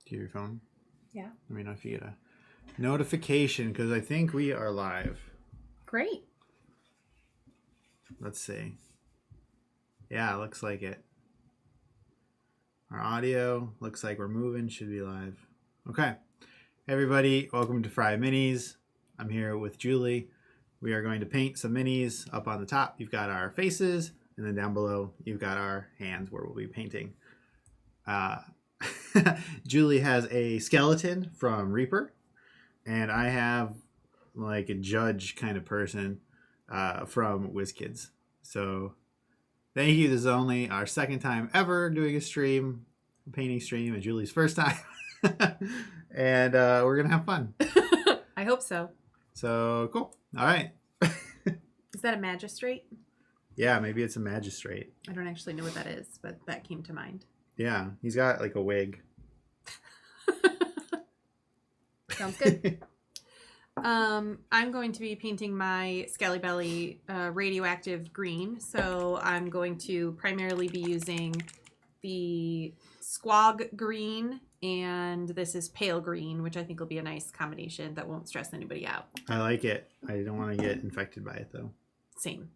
Do you have your phone? Yeah. Let me know if you get a notification, because I think we are live. Great. Let's see. Yeah, looks like it. Our audio looks like we're moving. Should be live. Okay. Hey everybody, welcome to FryMinis. I'm here with Julie. We are going to paint some minis. Up on the top, you've got our faces, and then down below, you've got our hands where we'll be painting. Julie has a skeleton from Reaper, and I have like a judge kind of person from WizKids. So thank you. This is only our second time ever doing a painting stream, and Julie's first time. And we're going to have fun. I hope so. So cool. All right. Is that a magistrate? Yeah, maybe it's a magistrate. I don't actually know what that is, but that came to mind. Yeah, he's got like a wig. Sounds good. I'm going to be painting my Skelly Belly radioactive green. So I'm going to primarily be using the Squog green, and this is pale green, which I think will be a nice combination that won't stress anybody out. I like it. I don't want to get infected by it though. Same.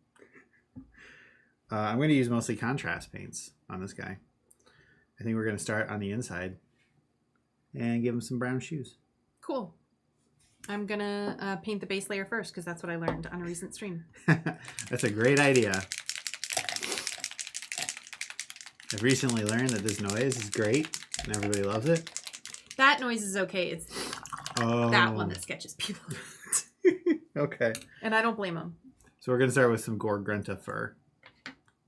I'm going to use mostly contrast paints on this guy. I think we're going to start on the inside and give him some brown shoes. Cool. I'm going to paint the base layer first because that's what I learned on a recent stream. That's a great idea. I've recently learned that this noise is great and everybody loves it. That noise is okay. It's that one that sketches people. Okay. And I don't blame them. So we're going to start with some Gorgrunta fur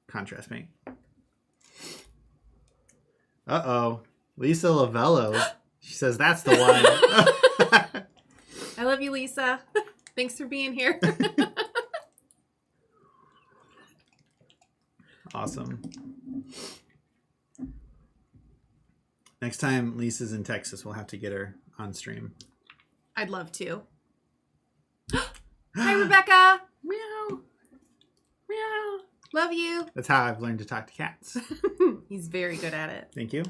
contrast paint. Uh-oh. Lisa Lavello. She says that's the one. I love you, Lisa. Thanks for being here. Awesome. Next time Lisa's in Texas, we'll have to get her on stream. I'd love to. Hi, Rebecca. Meow. Meow. Love you. That's how I've learned to talk to cats. He's very good at it. Thank you.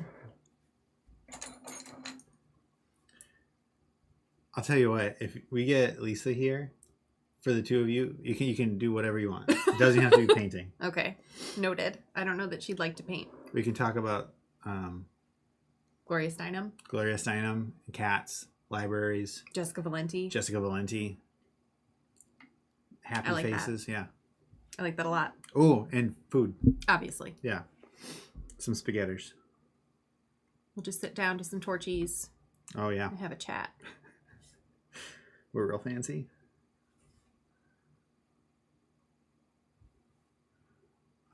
I'll tell you what, if we get Lisa here, for the two of you, you can do whatever you want. It doesn't have to be painting. Okay. Noted. I don't know that she'd like to paint. We can talk about Gloria Steinem. Gloria Steinem, cats, libraries. Jessica Valenti. Happy like faces, that. Yeah. I like that a lot. Oh, and food. Obviously. Yeah. Some spaghettis. We'll just sit down to some torchies. Oh, yeah. And have a chat. We're real fancy.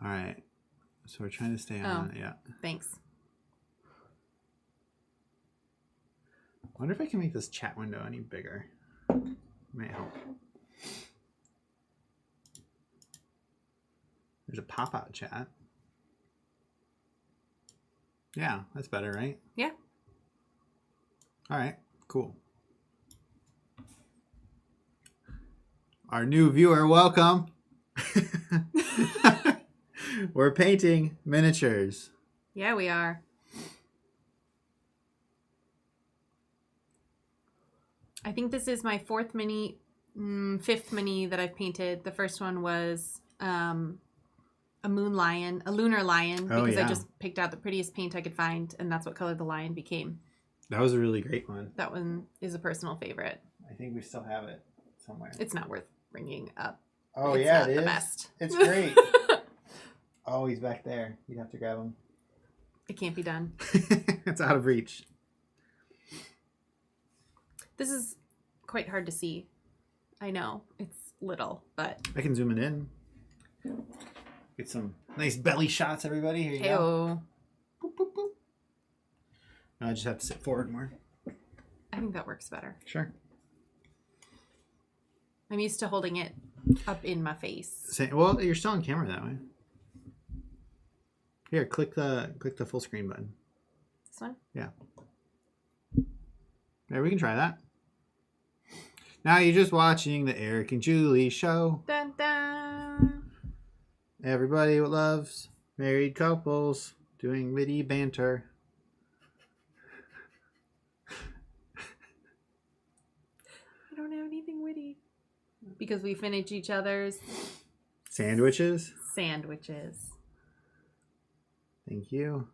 All right. So we're trying to stay on. Yeah. Thanks. I wonder if I can make this chat window any bigger. Might help. There's a pop-out chat. Yeah, that's better, right? Yeah. All right, cool. Our new viewer, welcome. We're painting miniatures. Yeah, we are. I think this is my fifth mini that I've painted. The first one was a lunar lion, because I just picked out the prettiest paint I could find, and that's what color the lion became. That was a really great one. That one is a personal favorite. I think we still have it somewhere. It's not worth bringing up. Oh, it's yeah, not it is. The best. It's great. Oh, he's back there. You'd have to grab him. It can't be done. It's out of reach. This is quite hard to see. I know. It's little, but... I can zoom it in. Get some nice belly shots, everybody. Here you go. Boop, boop, boop. I just have to sit forward more. I think that works better. Sure. I'm used to holding it up in my face. Well, you're still on camera that way. Here, click the full screen button. This one? Yeah. There, we can try that. Now you're just watching the Eric and Julie show. Dun, dun. Everybody loves married couples doing witty banter. anything witty. Because we finish each other's Sandwiches. sandwiches. Thank you.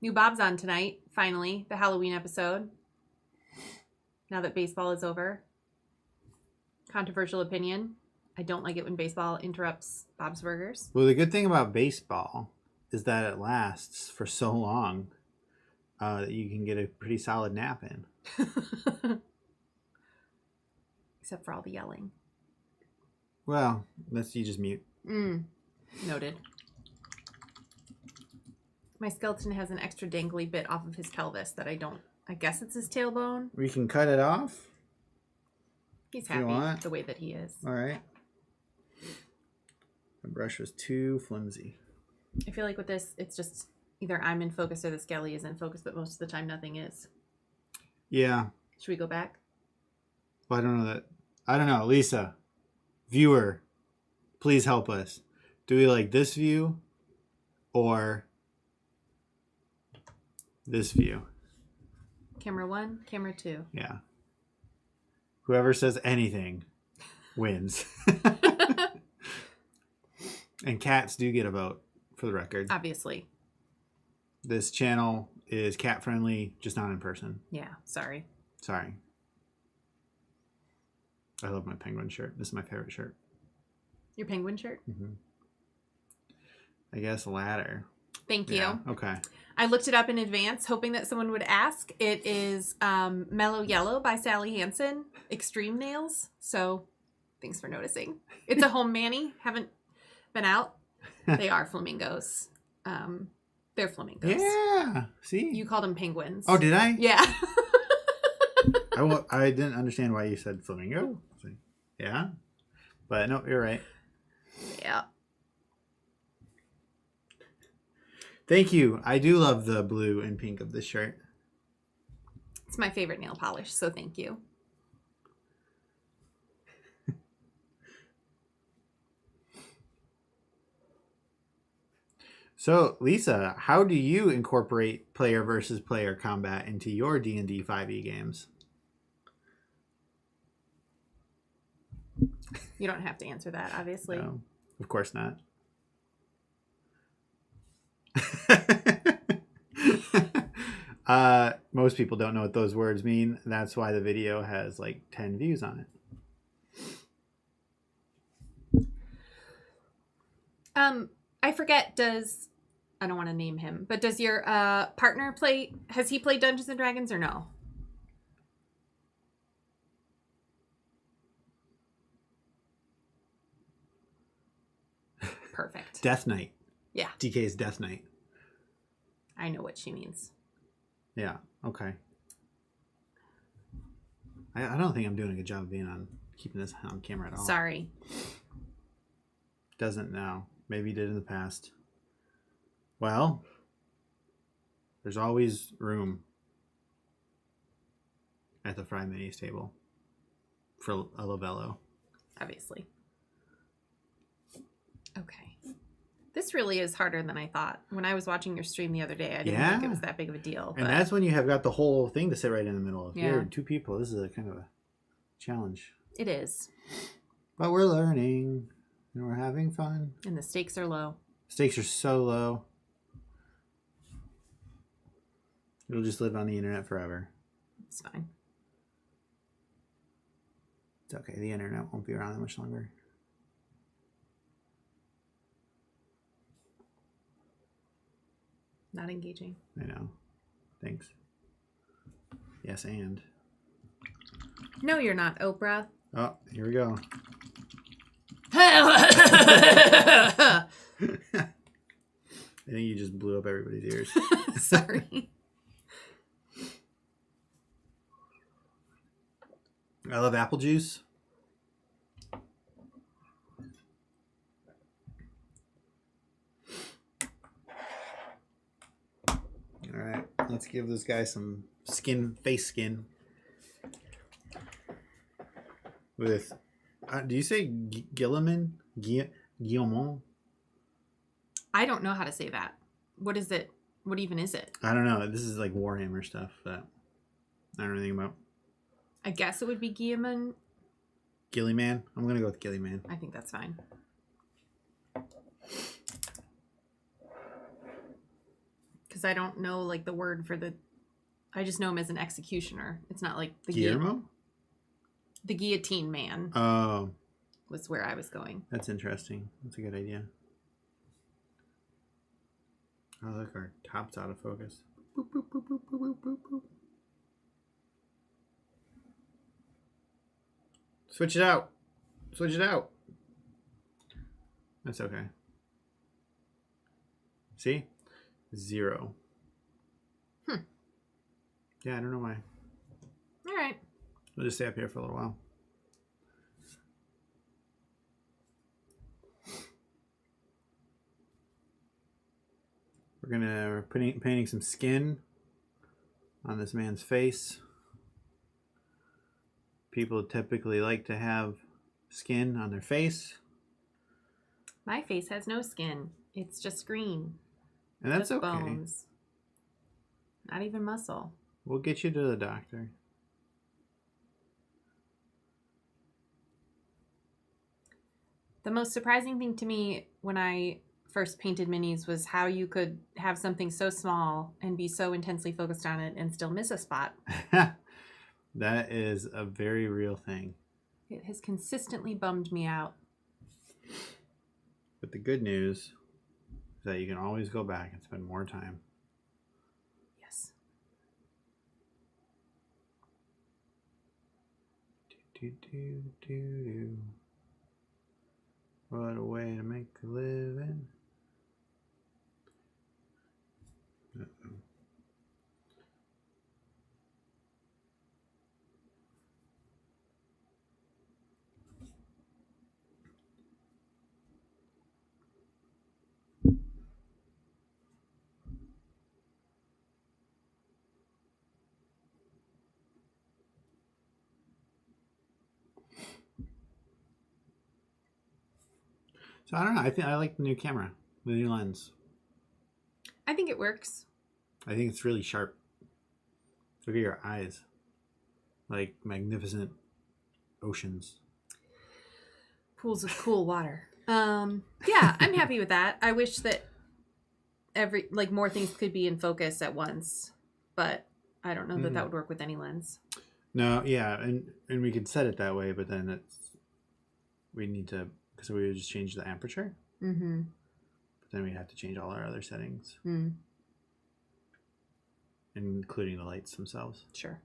New Bob's on tonight, finally, the Halloween episode. Now that baseball is over. Controversial opinion. I don't like it when baseball interrupts Bob's Burgers. Well, the good thing about baseball is that it lasts for so long that you can get a pretty solid nap in. Except for all the yelling. Well, you just mute. Noted. My skeleton has an extra dangly bit off of his pelvis that I guess it's his tailbone. We can cut it off. He's happy the way that he is. All right. The brush was too flimsy. I feel like with this, it's just either I'm in focus or the skelly is in focus, but most of the time nothing is. Yeah. Should we go back? Well, I don't know. Lisa, viewer, please help us. Do we like this view or this view? Camera 1, camera 2. Yeah. Whoever says anything wins. And cats do get a vote, for the record. Obviously. This channel is cat friendly, just not in person. Yeah, sorry. Sorry. I love my penguin shirt. This is my favorite shirt. Your penguin shirt? Mm-hmm. I guess ladder. Thank you. Yeah, okay. I looked it up in advance, hoping that someone would ask. It is Mellow Yellow by Sally Hansen, Extreme Nails. So, thanks for noticing. It's a home mani. Haven't been out. They are flamingos. They're flamingos. Yeah. See? You called them penguins. Oh, did I? Yeah. I didn't understand why you said flamingo. Yeah. But no, you're right. Yeah. Thank you. I do love the blue and pink of this shirt. It's my favorite nail polish, so thank you. So, Lisa, how do you incorporate player versus player combat into your D&D 5e games? You don't have to answer that, obviously. No, of course not. Most people don't know what those words mean. That's why the video has like 10 views on it. I forget, I don't want to name him, but does your partner has he played Dungeons and Dragons or no? Perfect. Death Knight. Yeah. DK's Death Knight. I know what she means. Yeah, okay. I don't think I'm doing a good job of keeping this on camera at all. Sorry. Doesn't now. Maybe did in the past. Well, there's always room at the FryMinis table for a Lovello. Obviously. Okay. This really is harder than I thought. When I was watching your stream the other day, I didn't think it was that big of a deal. And that's when you have got the whole thing to sit right in the middle of. Yeah. Here, 2 people. This is a kind of a challenge. It is. But we're learning. And we're having fun. And the stakes are low. Stakes are so low. It'll just live on the internet forever. It's fine. It's okay. The internet won't be around that much longer. Not engaging. I know. Thanks. Yes, and. No, you're not, Oprah. Oh, here we go. Sorry. I think you just blew up everybody's ears. I love apple juice. All right, let's give this guy some face skin. With, do you say Guillemon? Guillemon? I don't know how to say that. What is it? What even is it? I don't know. This is like Warhammer stuff that I don't know anything about. I guess it would be Guilliman. Gillyman? I'm going to go with Gillyman. I think that's fine. Because I don't know like the word for the... I just know him as an executioner. It's not like the Guillermo? The guillotine man Oh, was where I was going. that's interesting. That's a good idea. Oh, look, our top's out of focus. Boop, boop, boop, boop, boop, boop, boop, boop. Switch it out. Switch it out. That's okay. See? 0. Yeah, I don't know why. All right. We'll just stay up here for a little while. We're painting some skin on this man's face. People typically like to have skin on their face. My face has no skin. It's just green. And that's just okay. bones. Not even muscle. We'll get you to the doctor. The most surprising thing to me when I first painted minis was how you could have something so small and be so intensely focused on it and still miss a spot. That is a very real thing. It has consistently bummed me out. But the good news is that you can always go back and spend more time. Yes. Do. What a way to make a living. Uh-oh. So I don't know. I think I like the new camera, the new lens. I think it works. I think it's really sharp. Look at your eyes, like magnificent oceans. Pools of cool water. Yeah, I'm happy with that. I wish that more things could be in focus at once, but I don't know that that would work with any lens. No, yeah, and we could set it that way, but then we need to, because we would just change the aperture. Mm-hmm. But then we'd have to change all our other settings, Mm. including the lights themselves. Sure.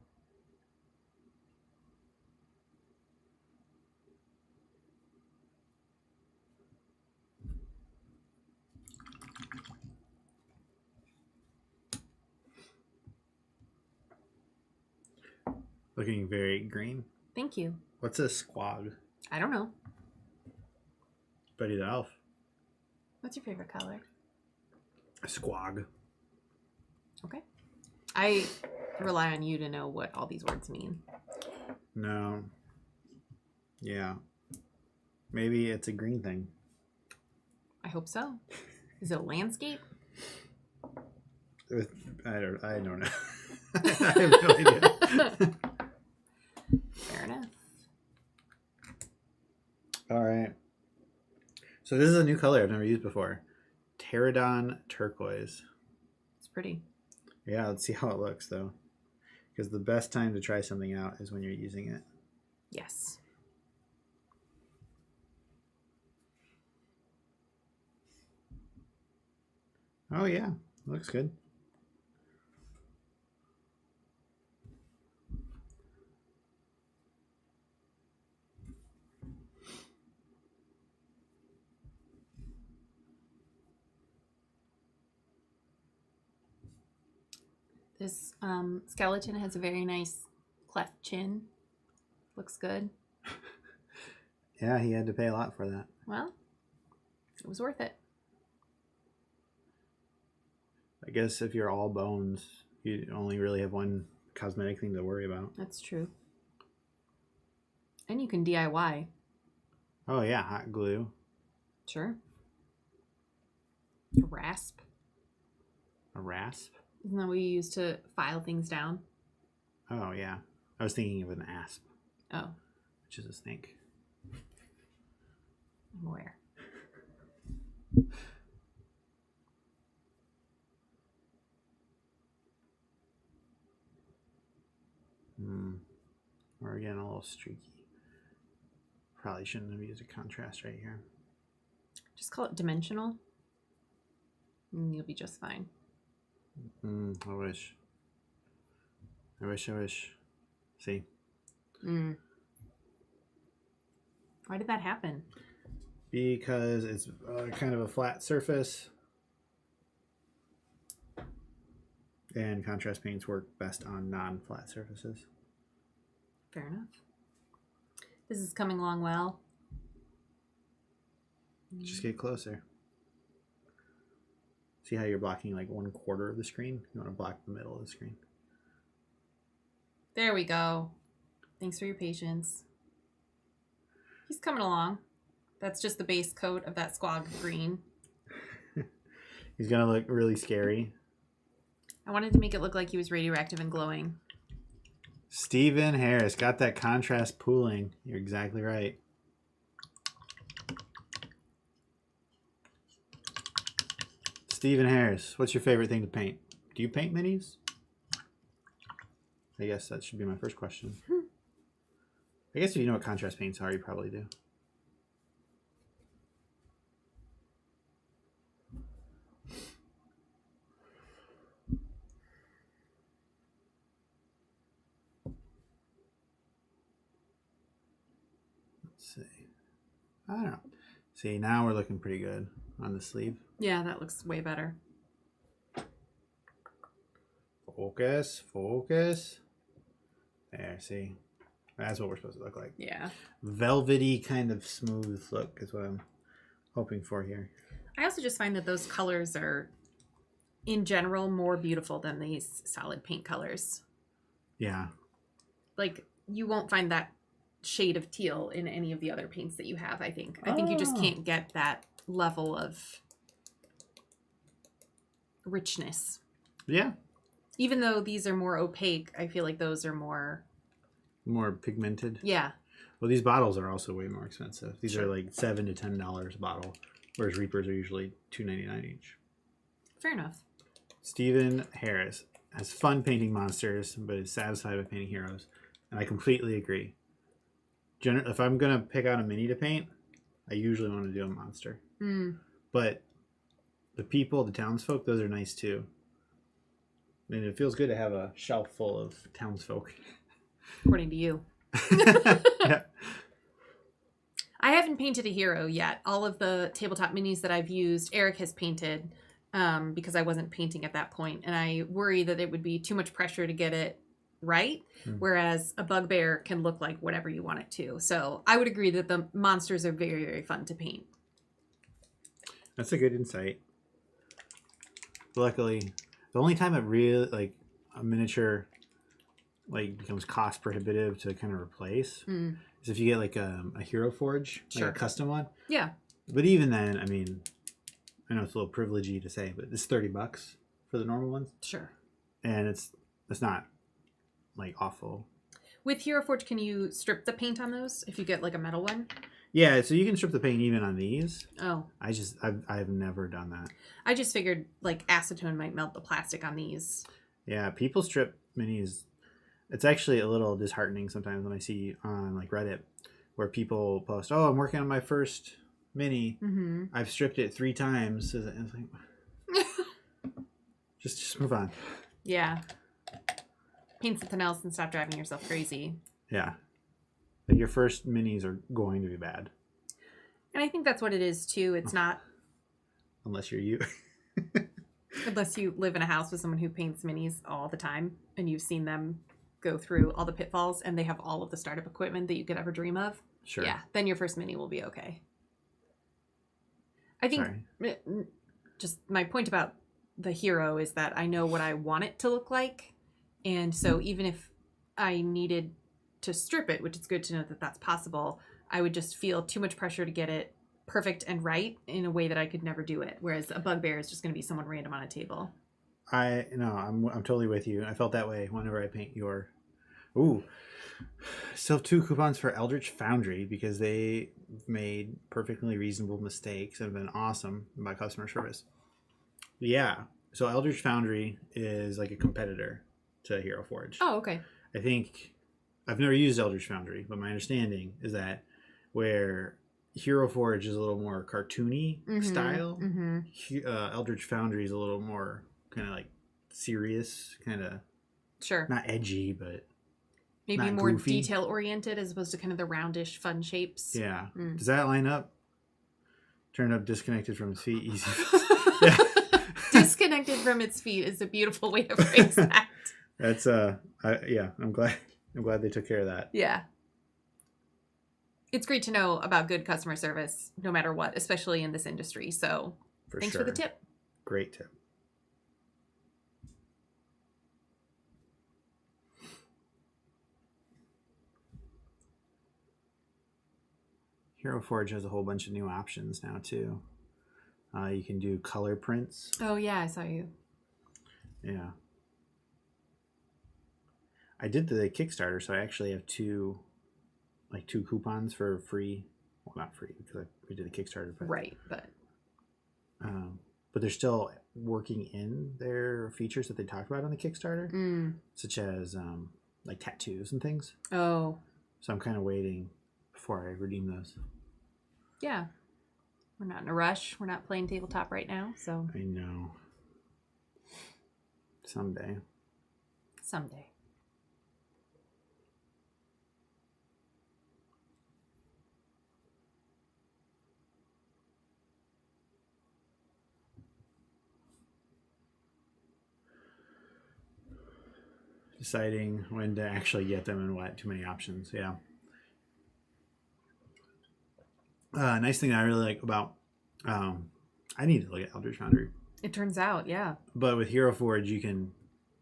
Looking very green. Thank you. What's a squog? I don't know. Buddy the Elf. What's your favorite color? A squog. Okay. I rely on you to know what all these words mean. No. Yeah. Maybe it's a green thing. I hope so. Is it a landscape? I don't know. I have no idea. Fair enough. All right. So this is a new color I've never used before. Pterodon Turquoise. It's pretty. Yeah, let's see how it looks though. Because the best time to try something out is when you're using it. Yes. Oh yeah, looks good. This skeleton has a very nice cleft chin. Looks good. Yeah, he had to pay a lot for that. Well, it was worth it. I guess if you're all bones, you only really have one cosmetic thing to worry about. That's true. And you can DIY. Oh yeah, hot glue. Sure. A rasp. A rasp? Isn't that what you use to file things down? Oh yeah. I was thinking of an asp, Oh, which is a snake. I'm aware. We're getting a little streaky. Probably shouldn't have used a contrast right here. Just call it dimensional. And you'll be just fine. I wish. I wish. See? Why did that happen? Because it's kind of a flat surface. And contrast paints work best on non-flat surfaces. Fair enough. This is coming along well. Just get closer. See how you're blocking like 1/4 of the screen? You want to block the middle of the screen. There we go. Thanks for your patience. He's coming along. That's just the base coat of that squag green. He's going to look really scary. I wanted to make it look like he was radioactive and glowing. Stephen Harris got that contrast pooling. You're exactly right. Stephen Harris, what's your favorite thing to paint? Do you paint minis? I guess that should be my first question. I guess if you know what contrast paints are, you probably do. Let's see. I don't know. See, now we're looking pretty good on the sleeve. Yeah, that looks way better. Focus, focus. There, see? That's what we're supposed to look like. Yeah. Velvety kind of smooth look is what I'm hoping for here. I also just find that those colors are, in general, more beautiful than these solid paint colors. Yeah. Like, you won't find that shade of teal in any of the other paints that you have, I think. I think you just can't get that level of richness. Yeah. Even though these are more opaque, I feel like those are more pigmented. Yeah. Well, these bottles are also way more expensive. These Sure. are like $7 to $10 a bottle, whereas Reapers are usually $2.99 each. Fair enough. Stephen Harris has fun painting monsters, but is satisfied with painting heroes, and I completely agree. If I'm gonna pick out a mini to paint, I usually want to do a monster. But the people, the townsfolk, those are nice too. And it feels good to have a shelf full of townsfolk. According to you. Yeah. I haven't painted a hero yet. All of the tabletop minis that I've used, Eric has painted because I wasn't painting at that point. And I worry that it would be too much pressure to get it right. Whereas a bugbear can look like whatever you want it to. So I would agree that the monsters are very, very fun to paint. That's a good insight. Luckily, the only time it really, like, a miniature, like, becomes cost prohibitive to kind of replace is if you get, like, a Hero Forge, like a custom one. Yeah. But even then, I mean, I know it's a little privilegey to say, but it's $30 for the normal ones. Sure. And it's not, like, awful. With Hero Forge, can you strip the paint on those if you get, like, a metal one? Yeah, so you can strip the paint even on these. Oh. I've never done that. I just figured, like, acetone might melt the plastic on these. Yeah, people strip minis. It's actually a little disheartening sometimes when I see on, like, Reddit where people post, "Oh, I'm working on my first mini. I've stripped it 3 times." And it's like, just move on. Yeah. Paint something else and stop driving yourself crazy. Yeah. Like, your first minis are going to be bad. And I think that's what it is, too. It's not... Unless you're you. Unless you live in a house with someone who paints minis all the time and you've seen them go through all the pitfalls and they have all of the startup equipment that you could ever dream of. Sure. Yeah, then your first mini will be okay. I think just my point about the hero is that I know what I want it to look like. And so even if I needed to strip it, which is good to know that that's possible, I would just feel too much pressure to get it perfect and right in a way that I could never do it. Whereas a bugbear is just going to be someone random on a table. I'm totally with you. I felt that way whenever I paint your Ooh. Still have 2 coupons for Eldritch Foundry because they made perfectly reasonable mistakes and have been awesome by customer service. Yeah. So Eldritch Foundry is like a competitor to Hero Forge. Oh, okay. I think I've never used Eldritch Foundry, but my understanding is that where Hero Forge is a little more cartoony style, Eldritch Foundry is a little more kind of like serious, kind of sure, not edgy, but maybe not more goofy. detail oriented as opposed to kind of the roundish fun shapes. Yeah. Does that line up? Turned up disconnected from its feet. Easy. Yeah. Disconnected from its feet is a beautiful way to phrase that. That's yeah. I'm glad they took care of that. Yeah. It's great to know about good customer service, no matter what, especially in this industry. So, thanks for the tip. Great tip. Hero Forge has a whole bunch of new options now too. You can do color prints. Oh yeah, I saw you. Yeah. I did the Kickstarter, so I actually have 2 coupons for free. Well, not free because we did a Kickstarter, but right, but they're still working in their features that they talked about on the Kickstarter, such as like tattoos and things. Oh. So I'm kind of waiting before I redeem those. Yeah. We're not in a rush. We're not playing tabletop right now, so. I know. Someday. Deciding when to actually get them and what. Too many options. Yeah. Nice thing that I really like about I need to look at Eldritch Foundry. It turns out, yeah. But with Hero Forge, you can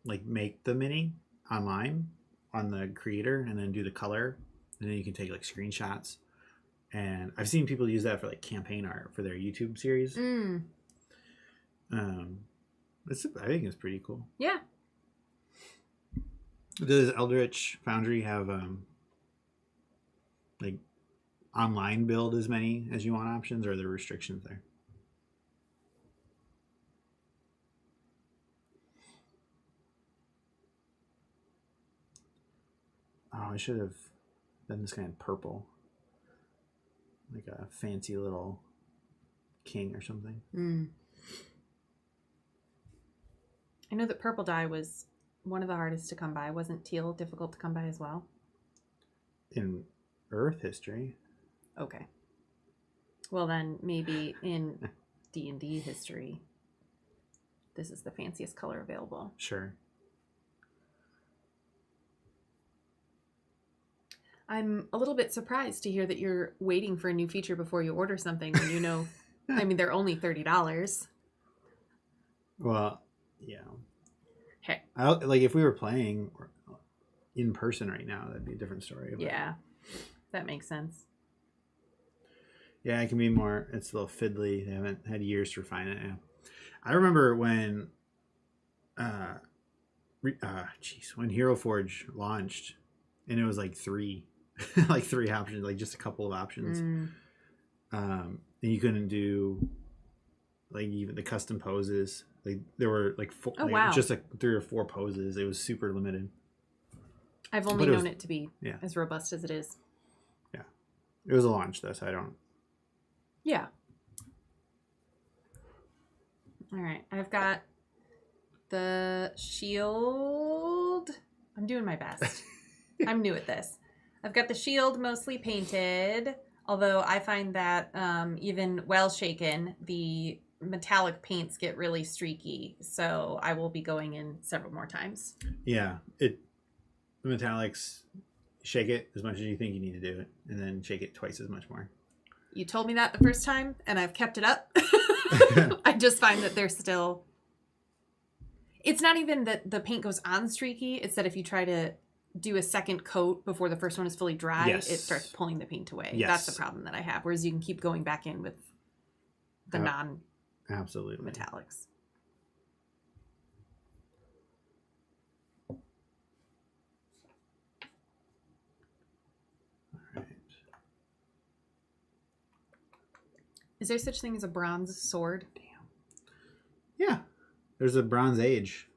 like make the mini online on the creator and then do the color, and then you can take like screenshots. And I've seen people use that for like campaign art for their YouTube series. I think it's pretty cool. Yeah. Does Eldritch Foundry have like online build as many as you want options, or are there restrictions there? Oh, I should have done this guy in purple. Like a fancy little king or something. I know that purple dye was one of the hardest to come by. Wasn't teal difficult to come by as well? In Earth history. Okay. Well, then maybe in D&D history, this is the fanciest color available. Sure. I'm a little bit surprised to hear that you're waiting for a new feature before you order something when you know, I mean, they're only $30. Well, yeah. Hey. Like if we were playing in person right now, that'd be a different story. But yeah, that makes sense. Yeah, it can be more, it's a little fiddly. They haven't had years to refine it. Yeah. I remember when, when Hero Forge launched, and it was like 3 options, like just a couple of options. And you couldn't do like even the custom poses. Like there were like just like 3 or 4 poses. It was super limited. I've only known it to be as robust as it is. Yeah. It was a launch though, so I don't. Yeah. All right. I've got the shield. I'm doing my best. I'm new at this. I've got the shield mostly painted, although I find that even well shaken, the metallic paints get really streaky. So I will be going in several more times. Yeah. The metallics, shake it as much as you think you need to do it, and then shake it twice as much more. You told me that the first time, and I've kept it up. I just find that they're still... It's not even that the paint goes on streaky. It's that if you try to do a second coat before the first one is fully dry, it starts pulling the paint away. Yes. That's the problem that I have. Whereas you can keep going back in with the absolutely metallics. Is there such thing as a bronze sword? Yeah. There's a Bronze Age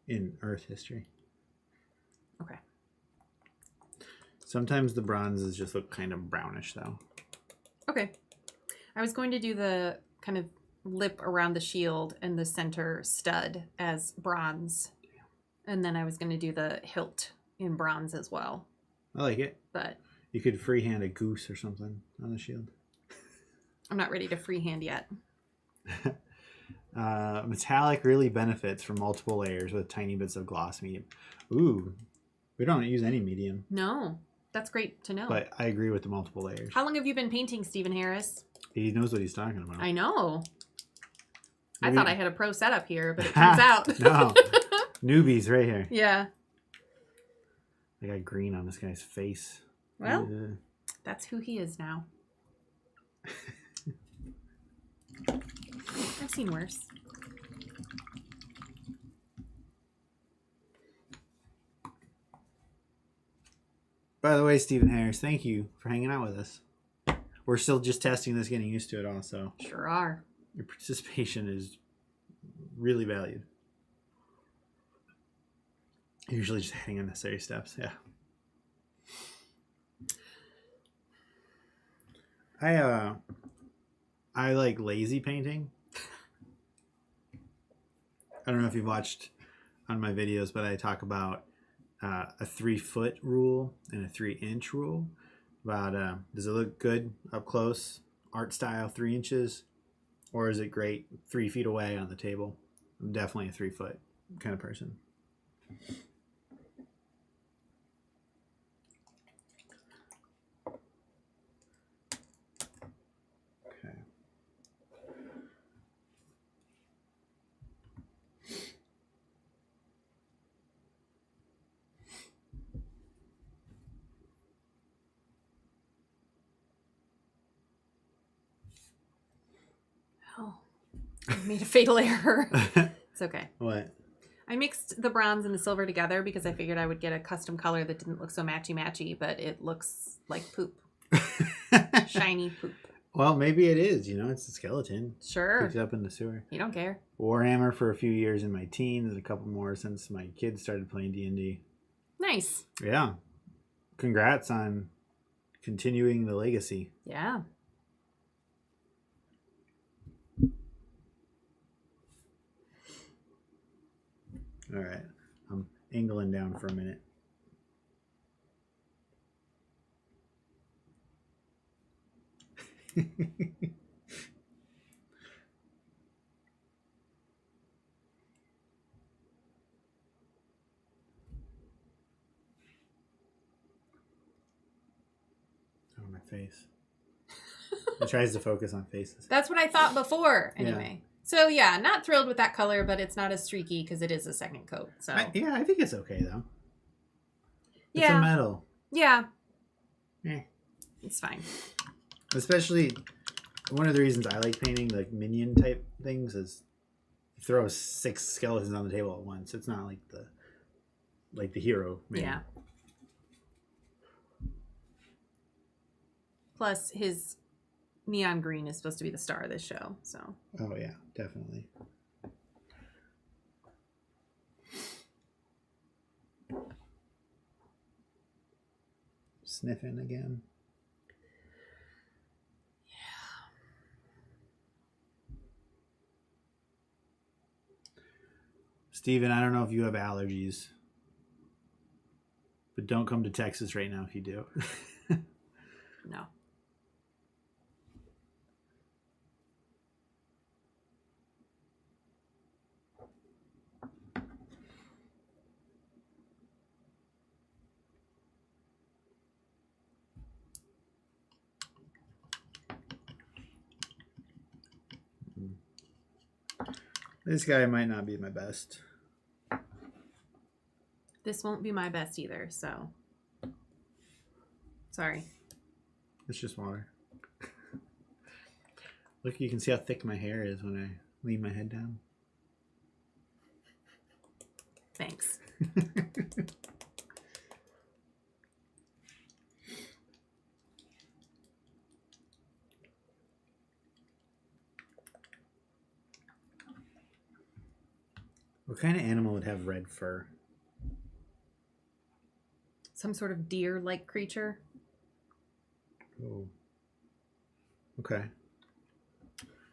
in Earth history. Okay. Sometimes the bronzes just look kind of brownish, though. Okay. I was going to do the kind of lip around the shield and the center stud as bronze. And then I was going to do the hilt in bronze as well. I like it. But you could freehand a goose or something on the shield. I'm not ready to freehand yet. Metallic really benefits from multiple layers with tiny bits of gloss medium. Ooh, we don't use any medium. No, that's great to know. But I agree with the multiple layers. How long have you been painting, Stephen Harris? He knows what he's talking about. I know. Maybe... I thought I had a pro setup here, but it turns out. No. Newbies right here. Yeah. I got green on this guy's face. Well, that's who he is now. I've seen worse. By the way, Stephen Harris, thank you for hanging out with us. We're still just testing this, getting used to it also. Sure are. Your participation is really valued. Usually just adding unnecessary steps, yeah. I like lazy painting. I don't know if you've watched on my videos, but I talk about a 3-foot rule and a 3-inch rule. About does it look good up close, art style 3 inches, or is it great 3 feet away on the table? I'm definitely a 3-foot kind of person. Oh, I made a fatal error. It's okay. What? I mixed the bronze and the silver together because I figured I would get a custom color that didn't look so matchy-matchy, but it looks like poop. Shiny poop. Well, maybe it is. You know, it's a skeleton. Sure. Picked it up in the sewer. You don't care. Warhammer for a few years in my teens, and a couple more since my kids started playing D&D. Nice. Yeah. Congrats on continuing the legacy. Yeah. All right. I'm angling down for a minute. Oh, my face. It tries to focus on faces. That's what I thought before, anyway. Yeah. So, yeah, not thrilled with that color, but it's not as streaky because it is a second coat. So I think it's okay, though. It's a metal. Yeah. Eh. It's fine. Especially, one of the reasons I like painting like minion type things is you throw 6 skeletons on the table at once. It's not like the hero minion. Yeah. Plus, his neon green is supposed to be the star of this show, so. Oh, yeah, definitely. Sniffing again. Yeah. Steven, I don't know if you have allergies, but don't come to Texas right now if you do. No. This guy might not be my best. This won't be my best either, so. Sorry. It's just water. Look, you can see how thick my hair is when I lean my head down. Thanks. What kind of animal would have red fur? Some sort of deer-like creature. Oh. Okay.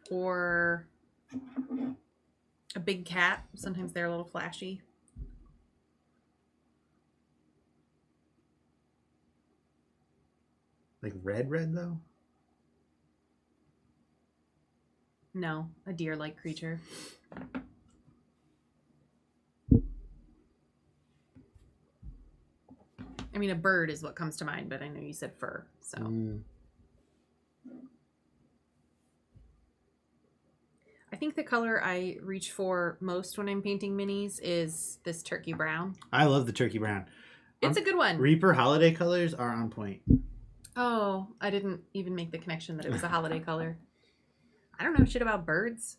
Or a big cat. Sometimes they're a little flashy. Like red though? No, a deer-like creature. I mean, a bird is what comes to mind, but I know you said fur, so. I think the color I reach for most when I'm painting minis is this turkey brown. I love the turkey brown. It's a good one. Reaper holiday colors are on point. Oh, I didn't even make the connection that it was a holiday color. I don't know shit about birds.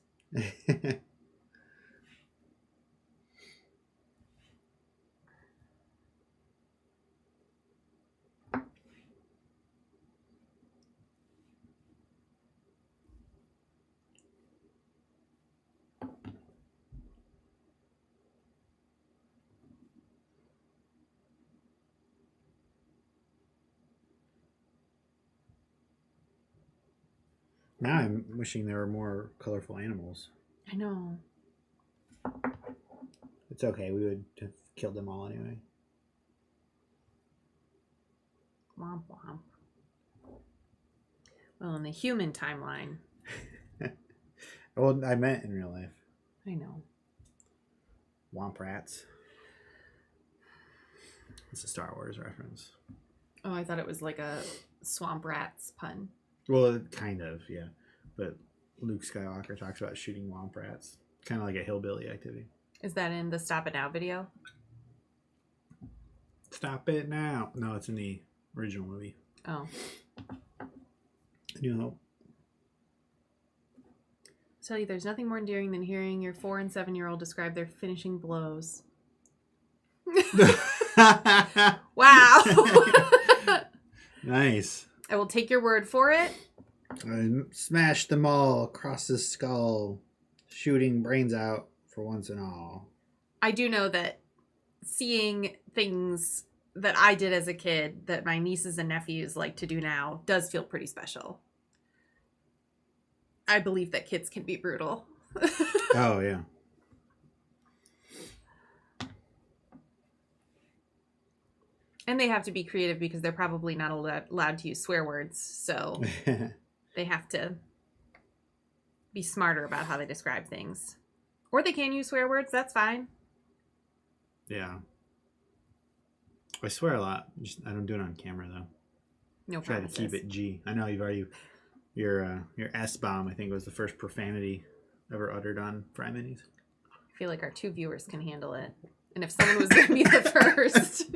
Now I'm wishing there were more colorful animals. I know. It's okay. We would have killed them all anyway. Womp womp. Well, in the human timeline. Well, I meant in real life. I know. Womp rats. It's a Star Wars reference. Oh, I thought it was like a swamp rats pun. Well, kind of, yeah. But Luke Skywalker talks about shooting womp rats. Kind of like a hillbilly activity. Is that in the Stop It Now video? Stop it now. No, it's in the original movie. Oh. New Hope. Tell you, there's nothing more endearing than hearing your 4- and 7-year-old describe their finishing blows. Wow. Nice. I will take your word for it. I smashed them all across his skull, shooting brains out for once and all. I do know that seeing things that I did as a kid that my nieces and nephews like to do now does feel pretty special. I believe that kids can be brutal. Oh, yeah. And they have to be creative because they're probably not allowed to use swear words. So they have to be smarter about how they describe things. Or they can use swear words. That's fine. Yeah. I swear a lot. I don't do it on camera, though. No Try promises. to keep it G. I know you've already... Your S-bomb, I think, was the first profanity ever uttered on FryMinis. I feel like our 2 viewers can handle it. And if someone was going to be the first,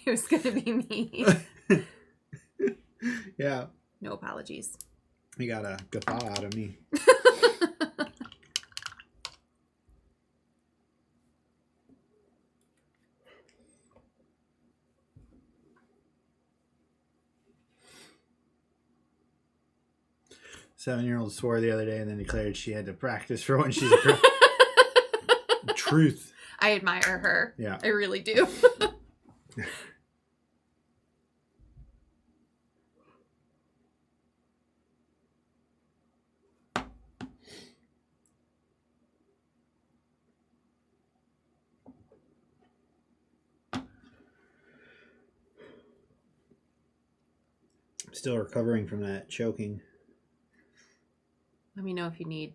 it was going to be me. Yeah. No apologies. You got a guffaw out of me. 7-year-old swore the other day and then declared she had to practice for when she's a girl. Truth. I admire her. Yeah. I really do. I'm still recovering from that choking. Let me know if you need,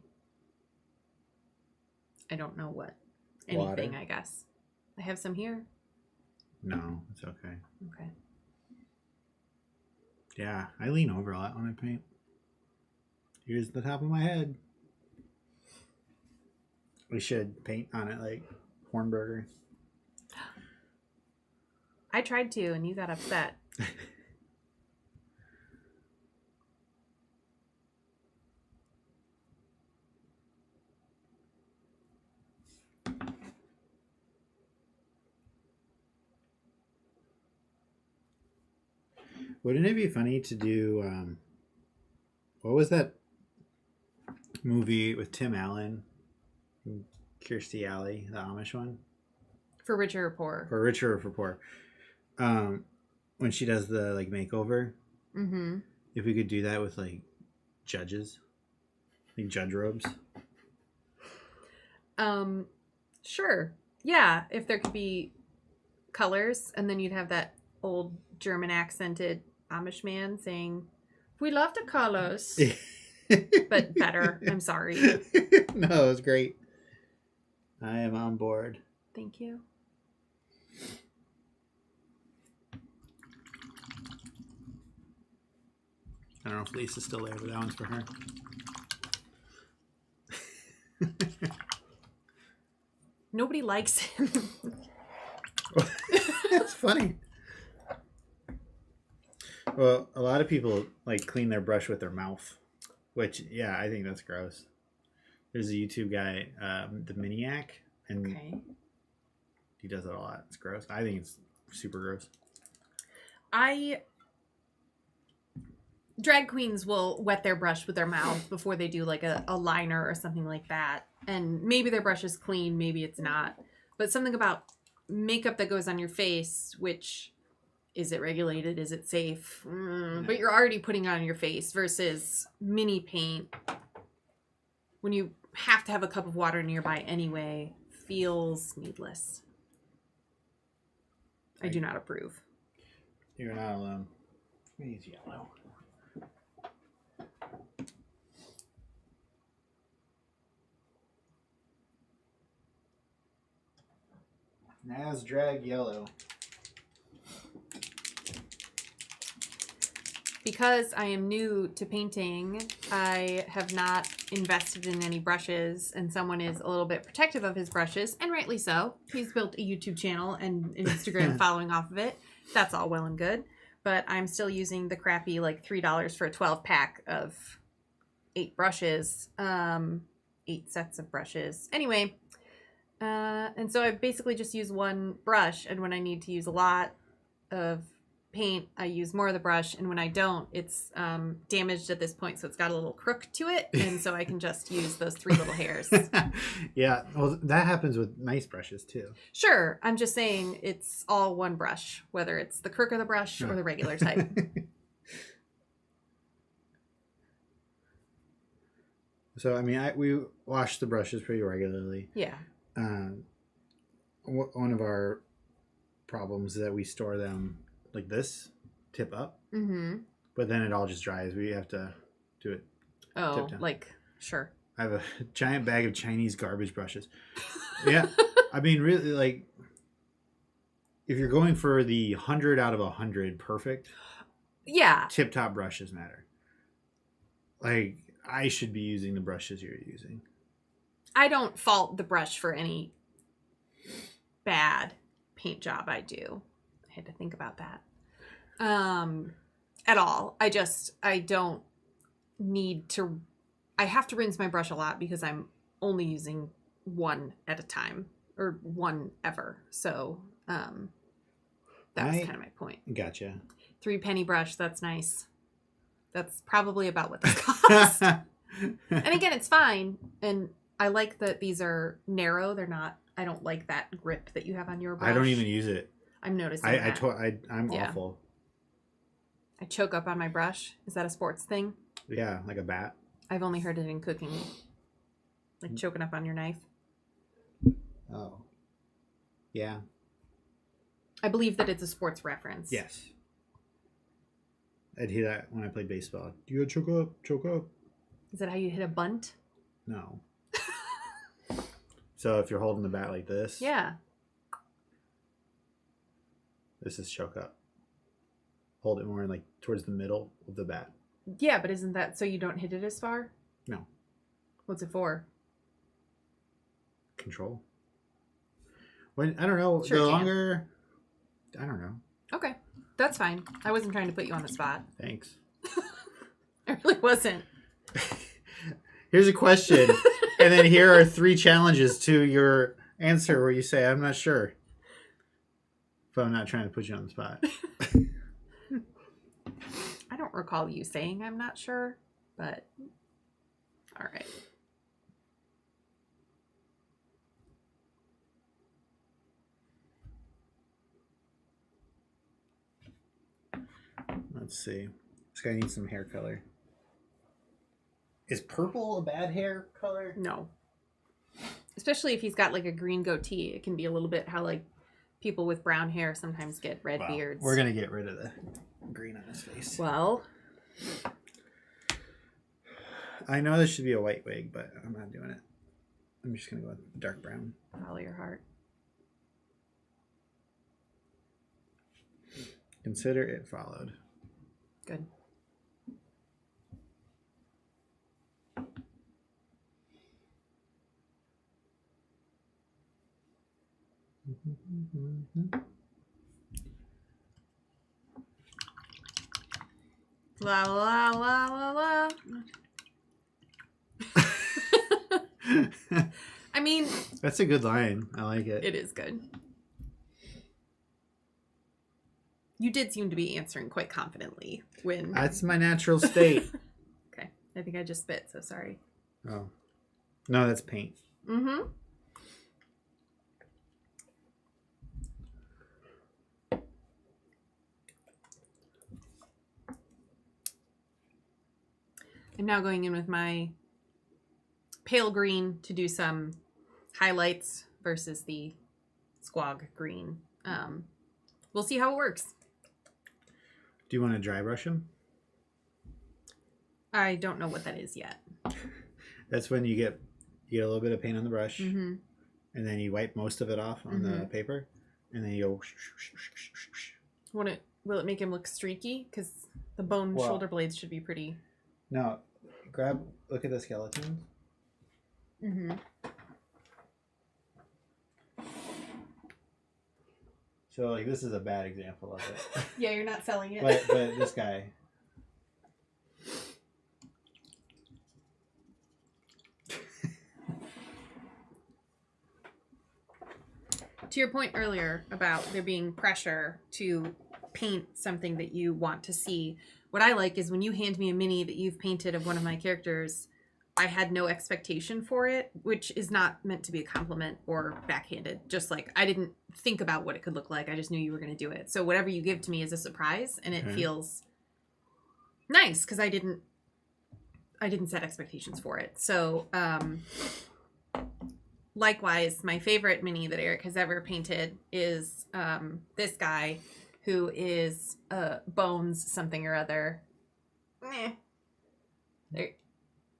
I don't know what, anything, Water. I guess. I have some here. No, it's okay. Okay. Yeah, I lean over a lot when I paint. Here's the top of my head. We should paint on it like Hornberger. I tried to, and you got upset. Wouldn't it be funny to do, what was that movie with Tim Allen? Who Kirstie Alley, the Amish one. For richer or poor. For richer or for poor. When she does the like makeover. Mm-hmm. If we could do that with like judges. Like judge robes. Sure. Yeah, if there could be colors, and then you'd have that old German accented Amish man saying, "We love the colors." But better. I'm sorry. No, it was great. I am on board. Thank you. I don't know if Lisa's still there, but that one's for her. Nobody likes him. That's funny. Well, a lot of people like clean their brush with their mouth, which, yeah, I think that's gross. There's a YouTube guy, the Miniac, and Okay. he does it a lot. It's gross. I think it's super gross. Drag queens will wet their brush with their mouth before they do like a liner or something like that. And maybe their brush is clean, maybe it's not. But something about makeup that goes on your face, which, is it regulated? Is it safe? But you're already putting it on your face versus mini paint. When you have to have a cup of water nearby anyway, feels needless. I do not approve. You're not alone. He's yellow. Naz drag yellow. Because I am new to painting, I have not invested in any brushes, and someone is a little bit protective of his brushes, and rightly so. He's built a YouTube channel and an Instagram following off of it. That's all well and good. But I'm still using the crappy like $3 for a 12-pack of 8 brushes, 8 sets of brushes. Anyway, and so I basically just use one brush, and when I need to use a lot of paint, I use more of the brush, and when I don't, it's damaged at this point, so it's got a little crook to it, and so I can just use those 3 little hairs. Yeah, well, that happens with nice brushes too. Sure, I'm just saying it's all one brush, whether it's the crook of the brush or the regular type. So, I mean, we wash the brushes pretty regularly. Yeah. One of our problems is that we store them like this, tip up, but then it all just dries. We have to do it. Oh, like, sure. I have a giant bag of Chinese garbage brushes. Yeah, I mean, really, like, if you're going for the 100 out of 100 perfect, yeah, tip-top brushes matter. Like, I should be using the brushes you're using. I don't fault the brush for any bad paint job I do. I had to think about that. At all. I don't need to, I have to rinse my brush a lot because I'm only using one at a time, or one ever. So, that was kind of my point. Gotcha. 3 penny brush, that's nice. That's probably about what this costs. And again, it's fine. And I like that these are narrow. They're not, I don't like that grip that you have on your brush. I don't even use it. I'm noticing that. I'm awful. I choke up on my brush. Is that a sports thing? Yeah, like a bat. I've only heard it in cooking. Like choking up on your knife. Oh. Yeah. I believe that it's a sports reference. Yes. I'd hear that when I played baseball. Do you choke up? Choke up. Is that how you hit a bunt? No. So if you're holding the bat like this. Yeah. This is choke up. Hold it more like towards the middle of the bat. Yeah, but isn't that so you don't hit it as far? No. What's it for? Control. When I don't know. Sure, the Jan. longer. I don't know. Okay. That's fine. I wasn't trying to put you on the spot. Thanks. I really wasn't. Here's a question. And then here are 3 challenges to your answer where you say, I'm not sure. But I'm not trying to put you on the spot. I don't recall you saying I'm not sure, but all right. Let's see. This guy needs some hair color. Is purple a bad hair color? No. Especially if he's got like a green goatee. It can be a little bit how like people with brown hair sometimes get red beards. We're going to get rid of the green on his face. Well, I know this should be a white wig, but I'm not doing it. I'm just going to go with dark brown. follow your heart. Consider it followed. Good. La la la la la. I mean, that's a good line. I like it. It is good. You did seem to be answering quite confidently when... That's my natural state. Okay. I think I just spit, so sorry. Oh. No, that's paint. Mm-hmm. I'm now going in with my pale green to do some highlights versus the squog green. We'll see how it works. Do you want to dry brush him? I don't know what that is yet. That's when you get a little bit of paint on the brush, Mm-hmm. and then you wipe most of it off on the paper, and then you go. Will it make him look streaky? Because the bone shoulder blades should be pretty. No, look at the skeleton. Mm-hmm. So like this is a bad example of it. Yeah, you're not selling it. but this guy. To your point earlier about there being pressure to paint something that you want to see, what I like is when you hand me a mini that you've painted of one of my characters, I had no expectation for it, which is not meant to be a compliment or backhanded. Just like I didn't think about what it could look like. I just knew you were going to do it. So whatever you give to me is a surprise, and it feels nice because I didn't set expectations for it. So likewise, my favorite mini that Eric has ever painted is this guy who is Bones something or other. There.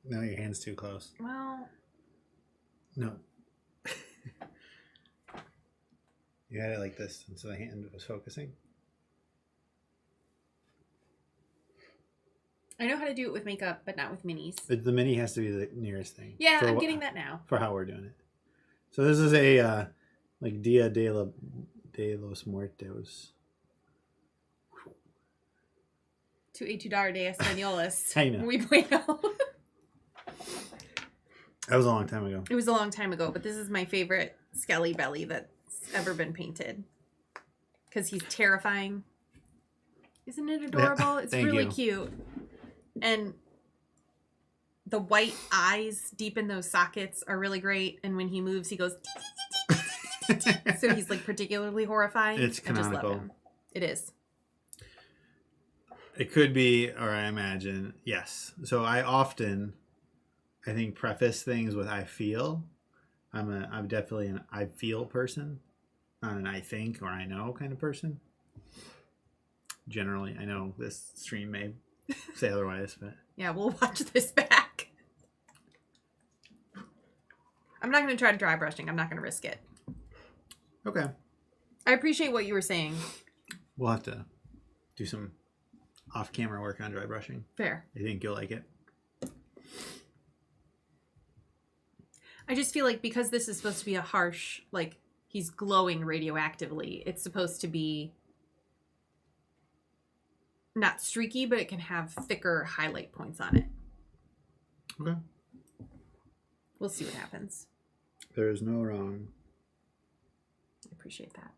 No, your hand's too close. Well. No. You had it like this, and so the hand was focusing. I know how to do it with makeup, but not with minis. The mini has to be the nearest thing. Yeah, I'm getting that now. For how we're doing it. So this is a like Dia de los Muertos. To Etudar de Españoles. I know. Muy bueno. That was a long time ago. It was a long time ago, but this is my favorite Skelly Belly that's ever been painted. Because he's terrifying. Isn't it adorable? It's really cute. And the white eyes deep in those sockets are really great. And when he moves, he goes... So he's like particularly horrifying. It's canonical. I just love him. It is. It could be, or I imagine, yes. So I think, preface things with I feel. I'm definitely an I feel person, not an I think or I know kind of person. Generally, I know this stream may say otherwise, but yeah, we'll watch this back. I'm not going to try to dry brushing. I'm not going to risk it. Okay. I appreciate what you were saying. We'll have to do some off-camera work on dry brushing. Fair. I think you'll like it. I just feel like because this is supposed to be a harsh, like, he's glowing radioactively, it's supposed to be not streaky, but it can have thicker highlight points on it. Okay. We'll see what happens. There is no wrong. I appreciate that.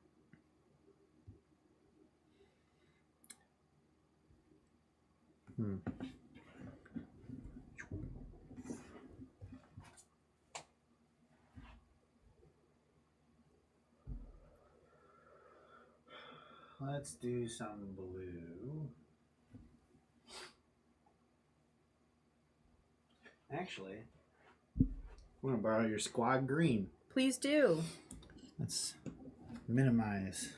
Let's do some blue. actually. I'm going to borrow your squad green. Please do. Let's minimize.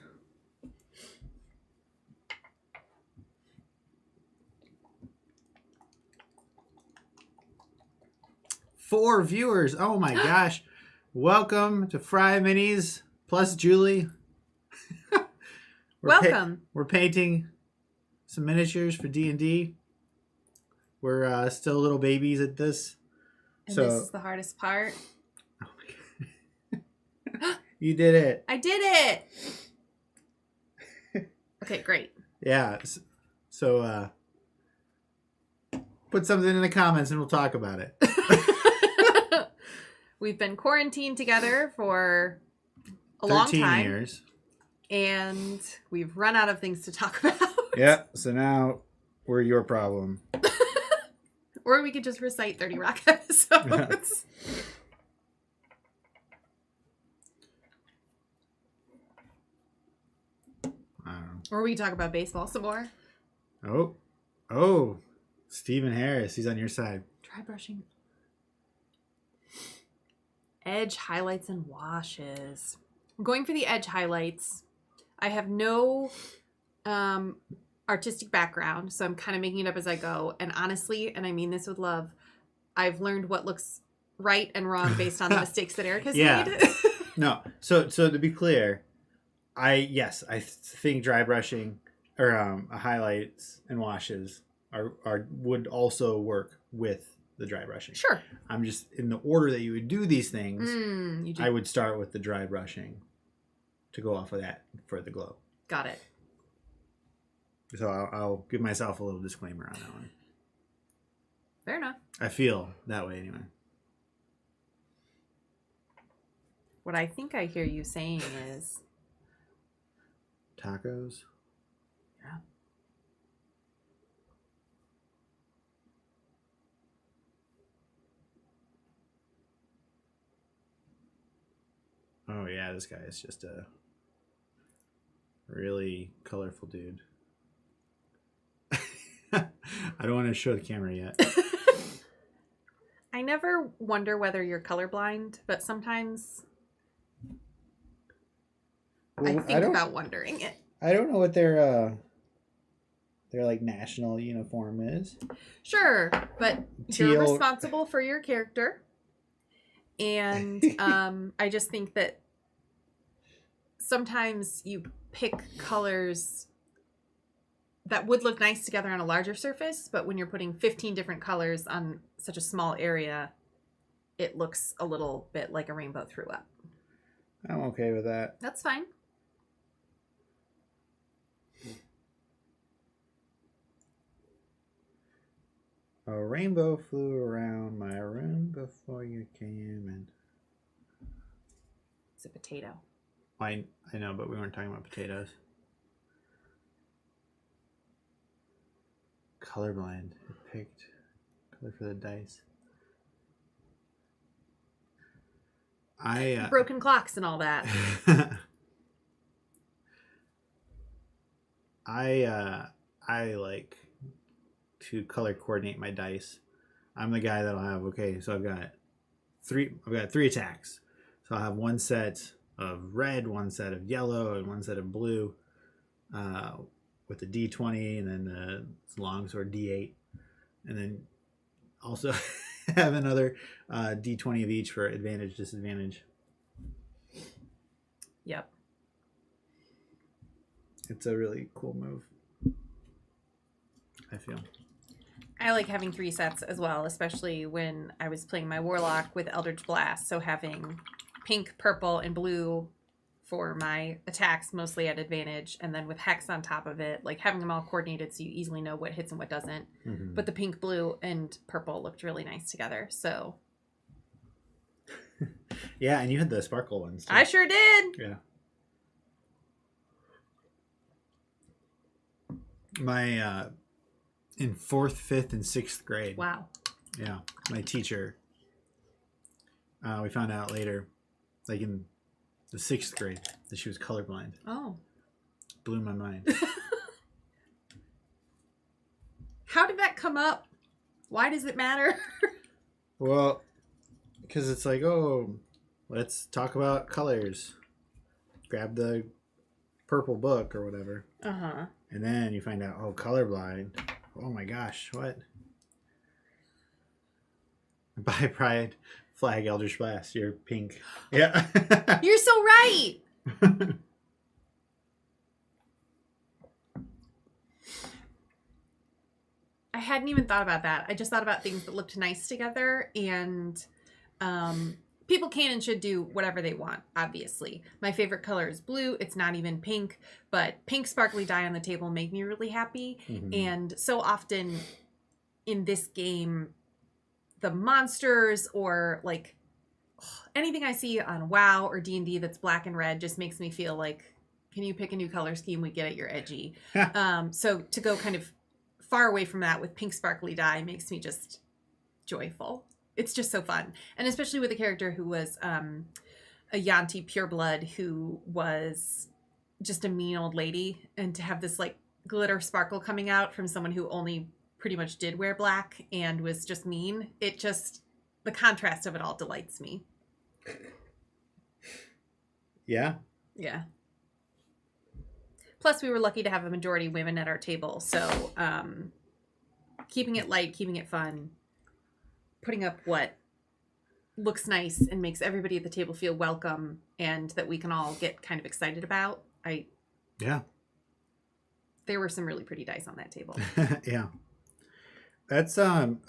Four viewers. Oh my gosh. Welcome to FryMinis plus Julie. Welcome. We're painting some miniatures for D&D. We're still little babies at this. And so, this is the hardest part. Oh my God. You did it. I did it. Okay, great. Yeah. So put something in the comments and we'll talk about it. We've been quarantined together for a long time. 13 years. And we've run out of things to talk about. Yeah. So now we're your problem. Or we could just recite 30 Rock episodes. I don't know. Or we could talk about baseball some more. Oh. Stephen Harris. He's on your side. Dry brushing. Edge highlights and washes. I'm going for the edge highlights. I have no artistic background, so I'm kind of making it up as I go. And honestly, and I mean this with love, I've learned what looks right and wrong based on the mistakes that Eric has made. No. So to be clear, I think dry brushing or highlights and washes would also work with the dry brushing. Sure. I'm just in the order that you would do these things. You do. I would start with the dry brushing to go off of that for the glow. Got it. So I'll give myself a little disclaimer on that one. Fair enough. I feel that way anyway. What I think I hear you saying is Tacos? Yeah. Oh yeah, this guy is just a really colorful dude. I don't want to show the camera yet. I never wonder whether you're colorblind, but sometimes I think about wondering it. I don't know what their like national uniform is. Sure, but Teal. you're responsible for your character. And I just think that sometimes you pick colors that would look nice together on a larger surface, but when you're putting 15 different colors on such a small area, it looks a little bit like a rainbow threw up. I'm okay with that. That's fine. A rainbow flew around my room before you came in. It's a potato. I know, but we weren't talking about potatoes. Colorblind. I picked color for the dice. Broken clocks and all that. I like to color coordinate my dice. I'm the guy that'll have, okay, so I've got three attacks. So I'll have one set of red, one set of yellow, and one set of blue, with the D20 and then the longsword D8, and then also have another D20 of each for advantage, disadvantage. Yep. It's a really cool move, I feel. I like having 3 sets as well, especially when I was playing my Warlock with Eldritch Blast. So having pink, purple, and blue for my attacks, mostly at advantage, and then with Hex on top of it, like having them all coordinated so you easily know what hits and what doesn't. Mm-hmm. But the pink, blue, and purple looked really nice together, so... Yeah, and you had the sparkle ones, too. I sure did! Yeah. My, in 4th, 5th, and 6th grade. Wow. Yeah, my teacher, we found out later, like in the 6th grade, that she was colorblind. Oh. Blew my mind. How did that come up? Why does it matter? Well, because it's like, oh, let's talk about colors. Grab the purple book or whatever. Uh-huh. And then you find out, oh, colorblind. Oh my gosh, what? By Pride, Flag, Eldritch Blast. You're pink. Yeah. You're so right. I hadn't even thought about that. I just thought about things that looked nice together, and people can and should do whatever they want, obviously. My favorite color is blue. It's not even pink, but pink sparkly dye on the table make me really happy. Mm-hmm. And so often in this game, the monsters or like anything I see on WoW or D&D that's black and red just makes me feel like, can you pick a new color scheme? We get it, you're edgy. So to go kind of far away from that with pink sparkly dye makes me just joyful. It's just so fun. And especially with a character who was a Yanti pureblood who was just a mean old lady, and to have this like glitter sparkle coming out from someone who only pretty much did wear black and was just mean, it just, the contrast of it all delights me. Yeah. Yeah. Plus, we were lucky to have a majority women at our table. So keeping it light, keeping it fun, putting up what looks nice and makes everybody at the table feel welcome and that we can all get kind of excited about. Yeah. There were some really pretty dice on that table. Yeah. That's, I'm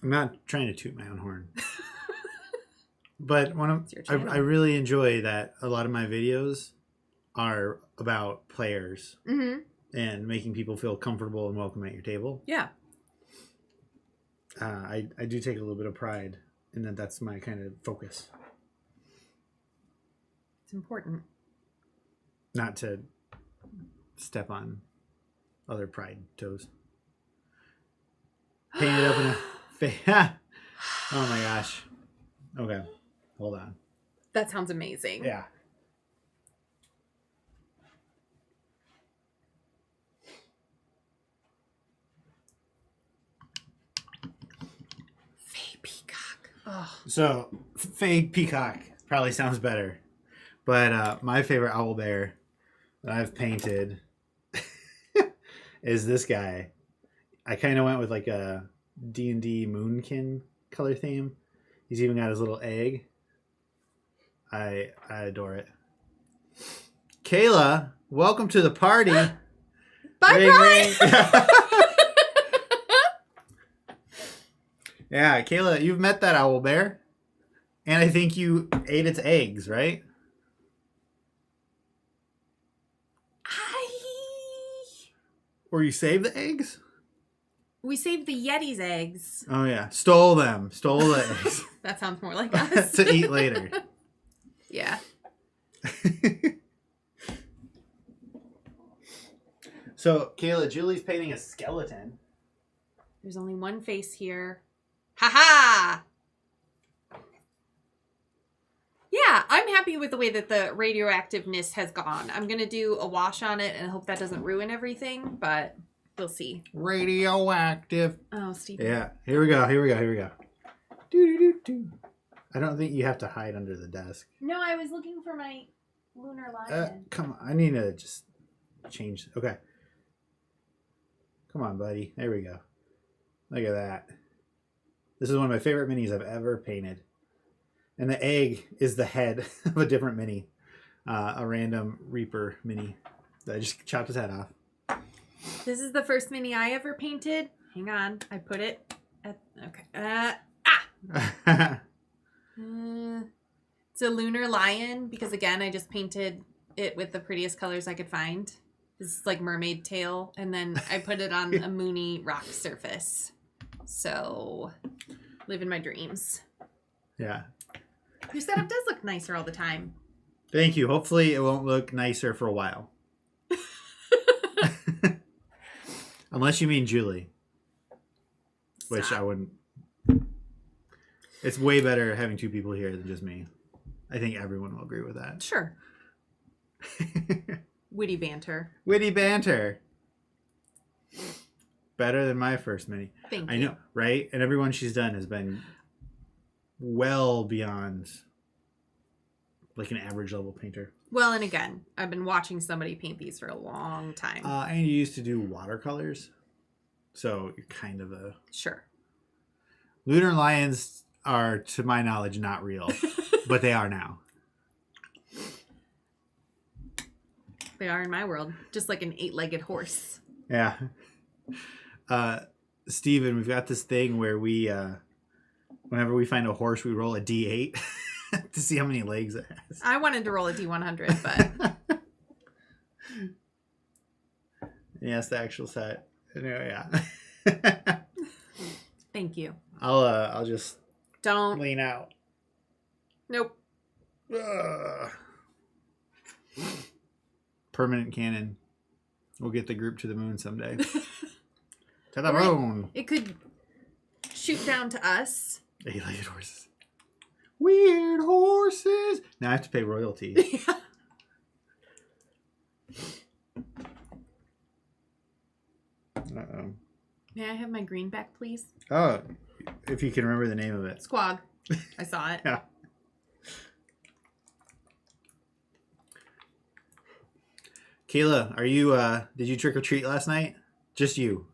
not trying to toot my own horn. But I really enjoy that a lot of my videos are about players and making people feel comfortable and welcome at your table. Yeah. I do take a little bit of pride in that. That's my kind of focus. It's important. Not to step on other pride toes. Paint it up in a face. Oh my gosh. Okay. Hold on. That sounds amazing. Yeah. Fey peacock. Oh. So, Fey peacock probably sounds better. But my favorite owl bear that I've painted is this guy. I kind of went with like a D&D Moonkin color theme. He's even got his little egg. I adore it. Kayla, welcome to the party. Bye, Brian. Yeah, Kayla, you've met that owl bear. And I think you ate its eggs, right? Or you saved the eggs? We saved the Yeti's eggs. Oh, yeah. Stole them. Stole the eggs. That sounds more like us. To eat later. Yeah. So, Kayla, Julie's painting a skeleton. There's only one face here. Ha-ha! Yeah, I'm happy with the way that the radioactiveness has gone. I'm going to do a wash on it and hope that doesn't ruin everything, but we'll see. Radioactive. Oh, Steve. Yeah, here we go. Do. I don't think you have to hide under the desk. No, I was looking for my lunar lion. Come on, I need to just change. Okay. Come on, buddy. There we go. Look at that. This is one of my favorite minis I've ever painted. And the egg is the head of a different mini. A random Reaper mini. That I just chopped his head off. This is the first mini I ever painted. Hang on. I put it at... Okay. It's a lunar lion because, again, I just painted it with the prettiest colors I could find. This is like mermaid tail. And then I put it on a moony rock surface. So, living my dreams. Yeah. Your setup does look nicer all the time. Thank you. Hopefully it won't look nicer for a while. Unless you mean Julie. Which Stop. I wouldn't. It's way better having two people here than just me. I think everyone will agree with that. Sure. Witty banter. Witty banter. better than my first mini. Thank you. I know, right? And everyone she's done has been well beyond like an average level painter. Well, and again, I've been watching somebody paint these for a long time. And you used to do watercolors, so you're kind of a... Sure. Lunar lions are, to my knowledge, not real, but they are now. They are in my world, just like an 8-legged horse. Yeah. Steven, we've got this thing where we, whenever we find a horse, we roll a D8 to see how many legs it has. I wanted to roll a D100, but... Yeah, it's the actual set. Anyway, yeah. Thank you. I'll just Don't. lean out. Nope. Ugh. Permanent cannon. We'll get the group to the moon someday. To the moon. It could shoot down to us. 8-legged horses. Weird horses. Now I have to pay royalty. Yeah. Uh-oh. May I have my green back, please? Oh, if you can remember the name of it. Squog. I saw it. Yeah. Kayla, are you, did you trick or treat last night? Just you.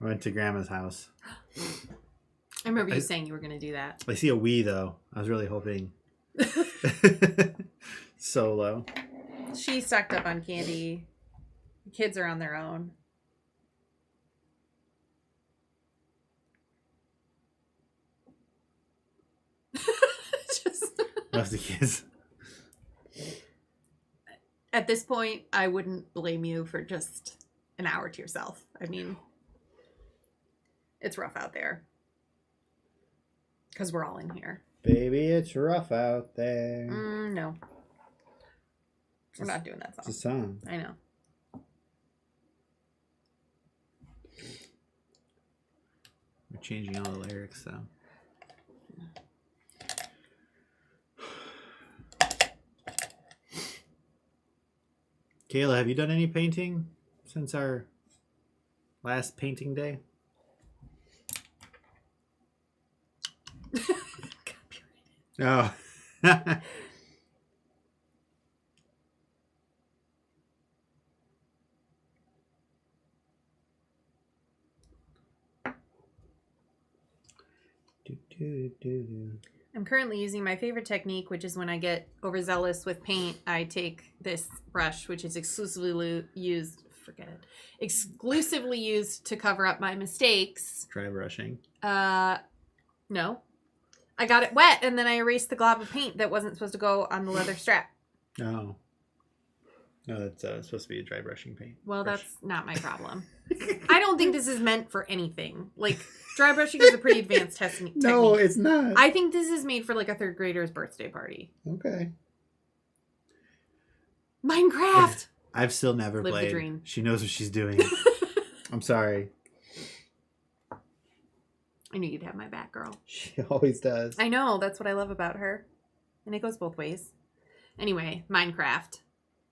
I went to Grandma's house. I remember you saying you were going to do that. I see a Wii, though. I was really hoping. Solo. She stocked up on candy. The kids are on their own. Left the kids. At this point, I wouldn't blame you for just an hour to yourself. I mean, it's rough out there. Because we're all in here. Baby, it's rough out there. No. We're not doing that song. It's a song. I know. We're changing all the lyrics, though. Kayla, have you done any painting since our last painting day? Oh. I'm currently using my favorite technique, which is when I get overzealous with paint, I take this brush, which is exclusively used to cover up my mistakes. Dry brushing. No. I got it wet, and then I erased the glob of paint that wasn't supposed to go on the leather strap. Oh. No, that's supposed to be a dry brushing paint. Well, brush. that's not my problem. I don't think this is meant for anything. Like, dry brushing is a pretty advanced technique. No, it's not. I think this is made for, like, a third grader's birthday party. Okay. Minecraft! I've still never Live the played. dream. She knows what she's doing. I'm sorry. I knew you'd have my back, girl. She always does. I know. That's what I love about her. And it goes both ways. Anyway, Minecraft.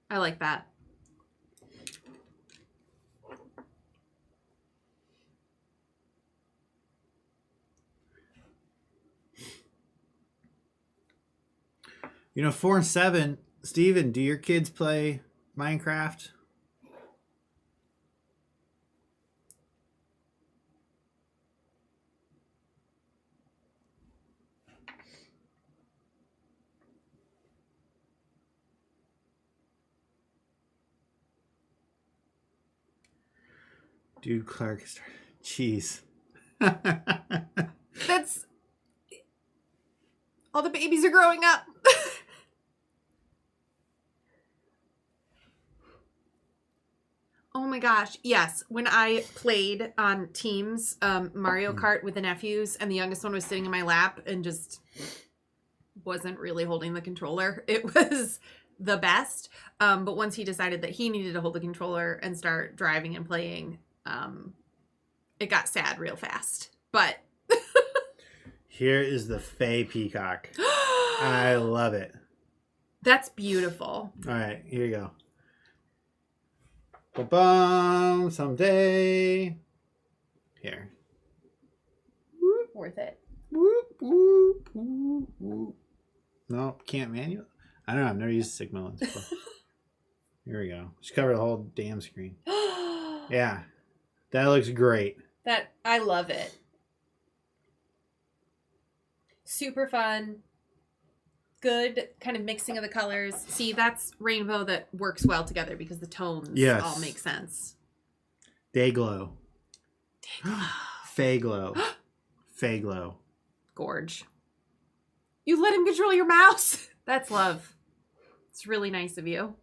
I like that. You know, 4 and 7, Steven, do your kids play Minecraft? Dude, Clark started. Jeez. That's... All the babies are growing up. Oh my gosh. Yes. When I played on Teams Mario Kart with the nephews and the youngest one was sitting in my lap and just wasn't really holding the controller, it was the best. But once he decided that he needed to hold the controller and start driving and playing, it got sad real fast. But here is the Fey Peacock. I love it. That's beautiful. All right, here you go. Ba-bum, someday. Here. Worth it. Whoop, whoop, whoop, whoop. No, can't manual. I don't know. I've never used Sigma lens before. Here we go. Just cover the whole damn screen. Yeah, that looks great. I love it. Super fun. Good kind of mixing of the colors. See, that's rainbow that works well together because the tones all make sense. Day glow. Fey glow. Fey glow. Gorge. You let him control your mouse. That's love. It's really nice of you.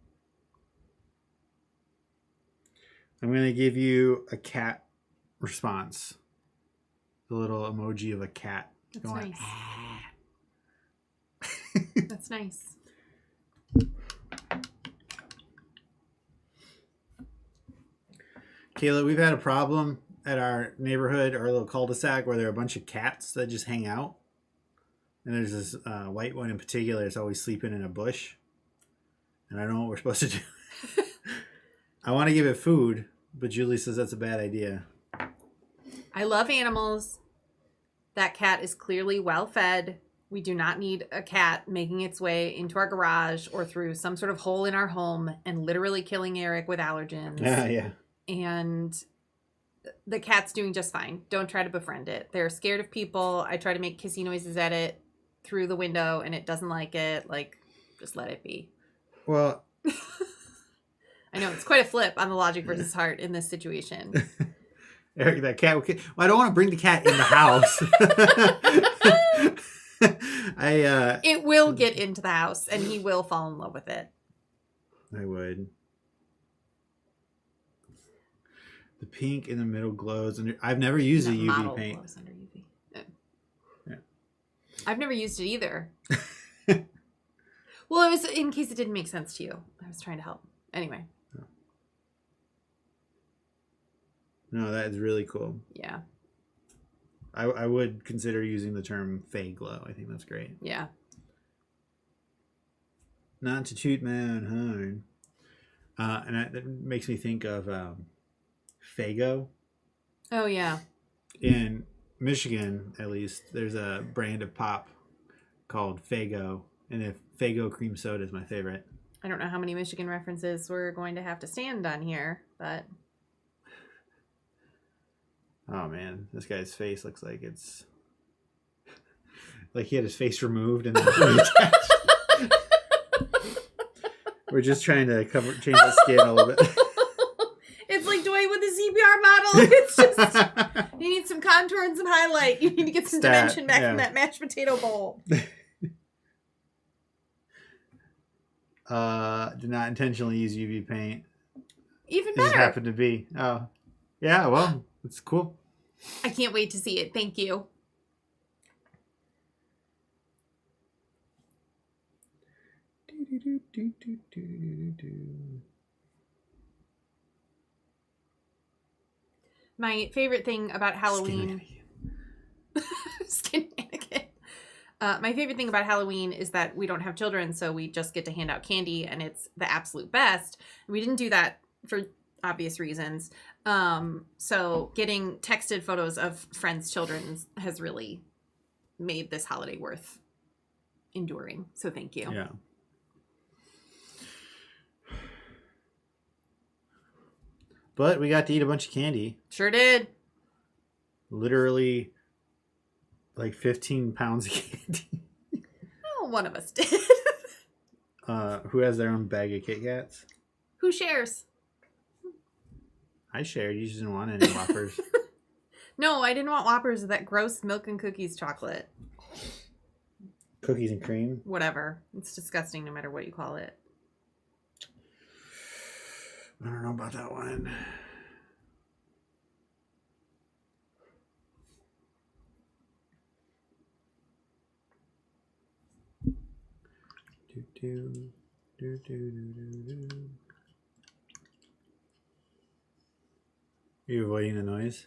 I'm going to give you a cat response. The little emoji of a cat. That's going, nice. That's nice. Kayla, we've had a problem at our neighborhood, our little cul-de-sac, where there are a bunch of cats that just hang out. And there's this white one in particular that's always sleeping in a bush. And I don't know what we're supposed to do. I want to give it food, but Julie says that's a bad idea. I love animals. That cat is clearly well fed. We do not need a cat making its way into our garage or through some sort of hole in our home and literally killing Eric with allergens. Yeah. And the cat's doing just fine. Don't try to befriend it. They're scared of people. I try to make kissy noises at it through the window and it doesn't like it. Like, just let it be. Well, I know it's quite a flip on the logic versus heart in this situation. Eric, that cat. Well, I don't want to bring the cat in the house. It will get into the house and he will fall in love with it. I would. The pink in the middle glows under. I've never used a UV paint. Glows under UV. Yeah. I've never used it either. Well, it was in case it didn't make sense to you. I was trying to help. Anyway. No, that is really cool. Yeah. I would consider using the term Fey glow. I think that's great. Yeah. Not to toot my own horn. And that makes me think of Faygo. Oh, yeah. In Michigan, at least, there's a brand of pop called Faygo. And if Faygo cream soda is my favorite. I don't know how many Michigan references we're going to have to stand on here, but... Oh, man. This guy's face looks like it's... like he had his face removed and then reattached. We're just trying to change the skin a little bit. It's like Dwayne with the CPR model. It's just... you need some contour and some highlight. You need to get some dimension back from that mashed potato bowl. Did not intentionally use UV paint. Even It better. just happened to be. Oh. Yeah, well, it's cool. I can't wait to see it. Thank you. My favorite thing about Halloween... Skin mannequin. My favorite thing about Halloween is that we don't have children, so we just get to hand out candy, and it's the absolute best. We didn't do that for obvious reasons. So getting texted photos of friends' children has really made this holiday worth enduring. So thank you. Yeah. But we got to eat a bunch of candy. Sure did. Literally like 15 pounds of candy. Oh, one of us did. Who has their own bag of Kit Kats? Who shares? I shared. You just didn't want any Whoppers. No, I didn't want Whoppers of that gross milk and cookies chocolate. Cookies and cream? Whatever. It's disgusting no matter what you call it. I don't know about that one. Do, do, do, do, do. Are you avoiding the noise?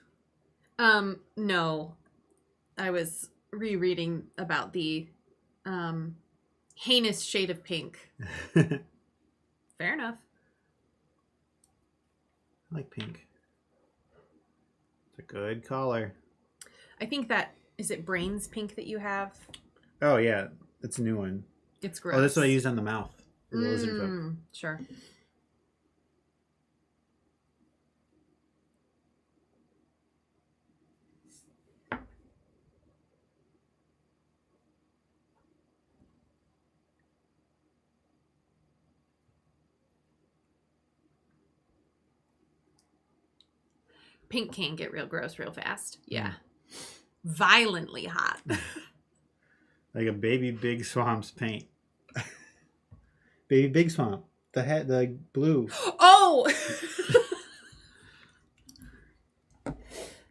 No. I was rereading about the heinous shade of pink. Fair enough. I like pink. It's a good color. I think that, is it Brains pink that you have? Oh, yeah. That's a new one. It's gross. Oh, that's what I used on the mouth. For the lizard folk. Sure. Pink can get real gross real fast. Yeah. Violently hot. Like a baby big swamp's paint. Baby big swamp. The blue. Oh!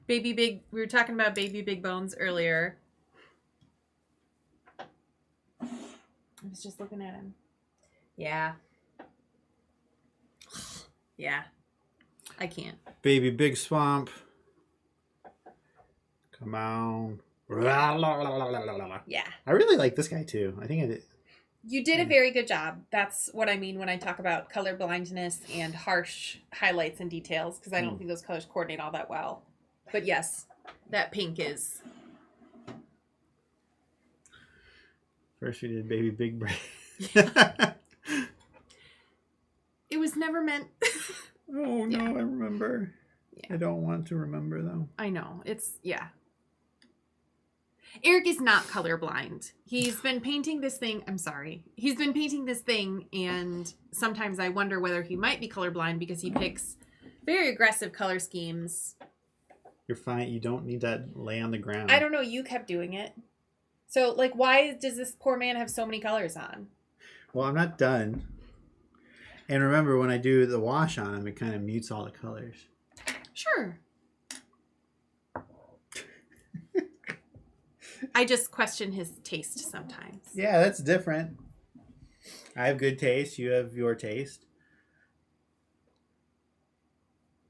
Baby big. We were talking about baby big bones earlier. I was just looking at him. Yeah. Yeah. I can't. Baby big swamp. Come on. Yeah. I really like this guy too. I think I did. You did a very good job. That's what I mean when I talk about color blindness and harsh highlights and details, because I don't think those colors coordinate all that well. But yes, that pink is. First we did baby big brain. It was never meant. Oh no, Yeah. I remember. Yeah. I don't want to remember though. I know. It's, yeah. Eric is not colorblind. He's been painting this thing. I'm sorry. He's been painting this thing, and sometimes I wonder whether he might be colorblind because he picks very aggressive color schemes. You're fine. You don't need that lay on the ground. I don't know. You kept doing it. So, like, why does this poor man have so many colors on? Well, I'm not done. And remember, when I do the wash on him, it kind of mutes all the colors. Sure. I just question his taste sometimes. Yeah, that's different. I have good taste. You have your taste.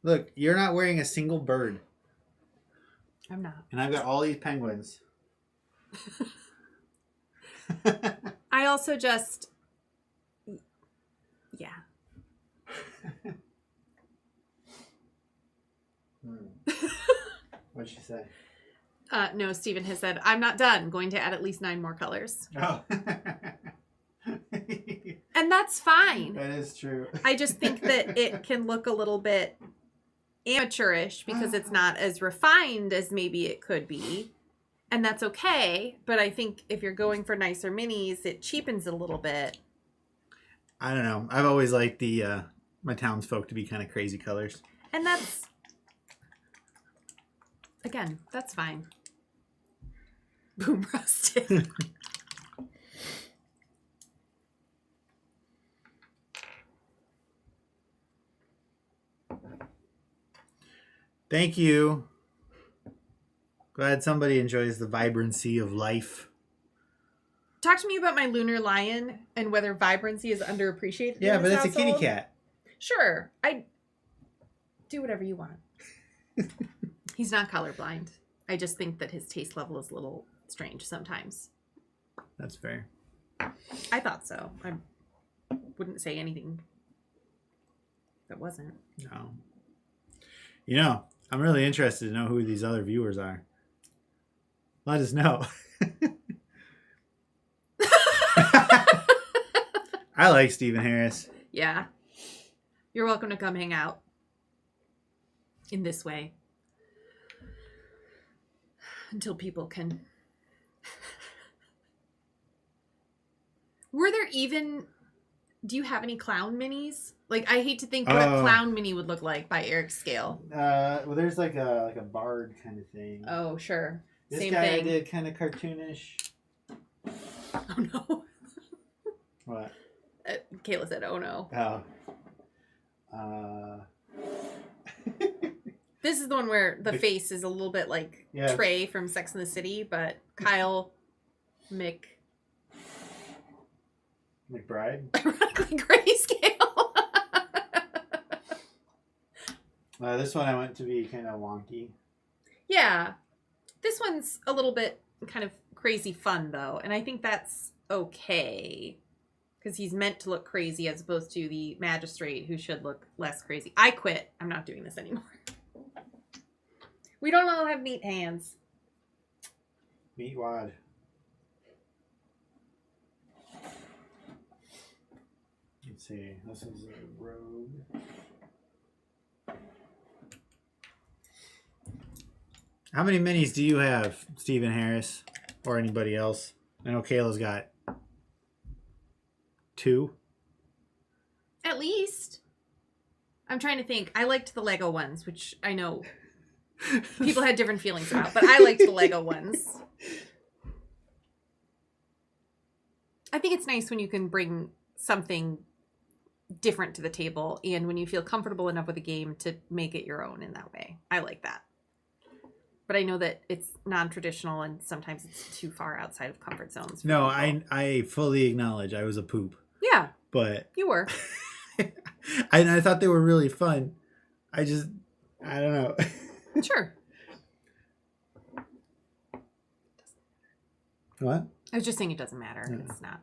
Look, you're not wearing a single bird. I'm not. And I've got all these penguins. I also just... Yeah. What'd she say? No, Steven has said, I'm not done. Going to add at least 9 more colors. Oh. And that's fine. That is true. I just think that it can look a little bit amateurish because it's not as refined as maybe it could be. And that's okay. But I think if you're going for nicer minis, it cheapens it a little bit. I don't know. I've always liked the my townsfolk to be kind of crazy colors. And that's, again, that's fine. Boom rusted. Thank you. Glad somebody enjoys the vibrancy of life. Talk to me about my lunar lion and whether vibrancy is underappreciated. Yeah, in but this it's a kitty household. cat. Sure. I do whatever you want. He's not colorblind. I just think that his taste level is a little strange sometimes. That's fair. I thought so. I wouldn't say anything that wasn't. No. You know, I'm really interested to know who these other viewers are. Let us know. I like Stephen Harris. Yeah. You're welcome to come hang out in this way until people can. Were there even... Do you have any clown minis? Like, I hate to think what a clown mini would look like by Eric's scale. Well, there's like a bard kind of thing. Oh, sure. This Same guy thing. I did kind of cartoonish. Oh, no. What? Kayla said, oh, no. Oh. This is the one where the face is a little bit like Trey from Sex and the City, but Kyle, Mick. McBride? Ironically grayscale. This one I want to be kind of wonky. Yeah. This one's a little bit kind of crazy fun, though. And I think that's okay. Because he's meant to look crazy as opposed to the magistrate who should look less crazy. I quit. I'm not doing this anymore. We don't all have meat hands. Meat wad. Let's see. This is a rogue. How many minis do you have, Stephen Harris? Or anybody else? I know Kayla's got 2. At least. I'm trying to think. I liked the Lego ones, which I know people had different feelings about, but I liked the Lego ones. I think it's nice when you can bring something different to the table and when you feel comfortable enough with a game to make it your own in that way. I like that. But I know that it's non-traditional and sometimes it's too far outside of comfort zones. No, I fully acknowledge I was a poop. Yeah. But you were. I thought they were really fun. I don't know. Sure. What? I was just saying it doesn't matter. Yeah. It's not.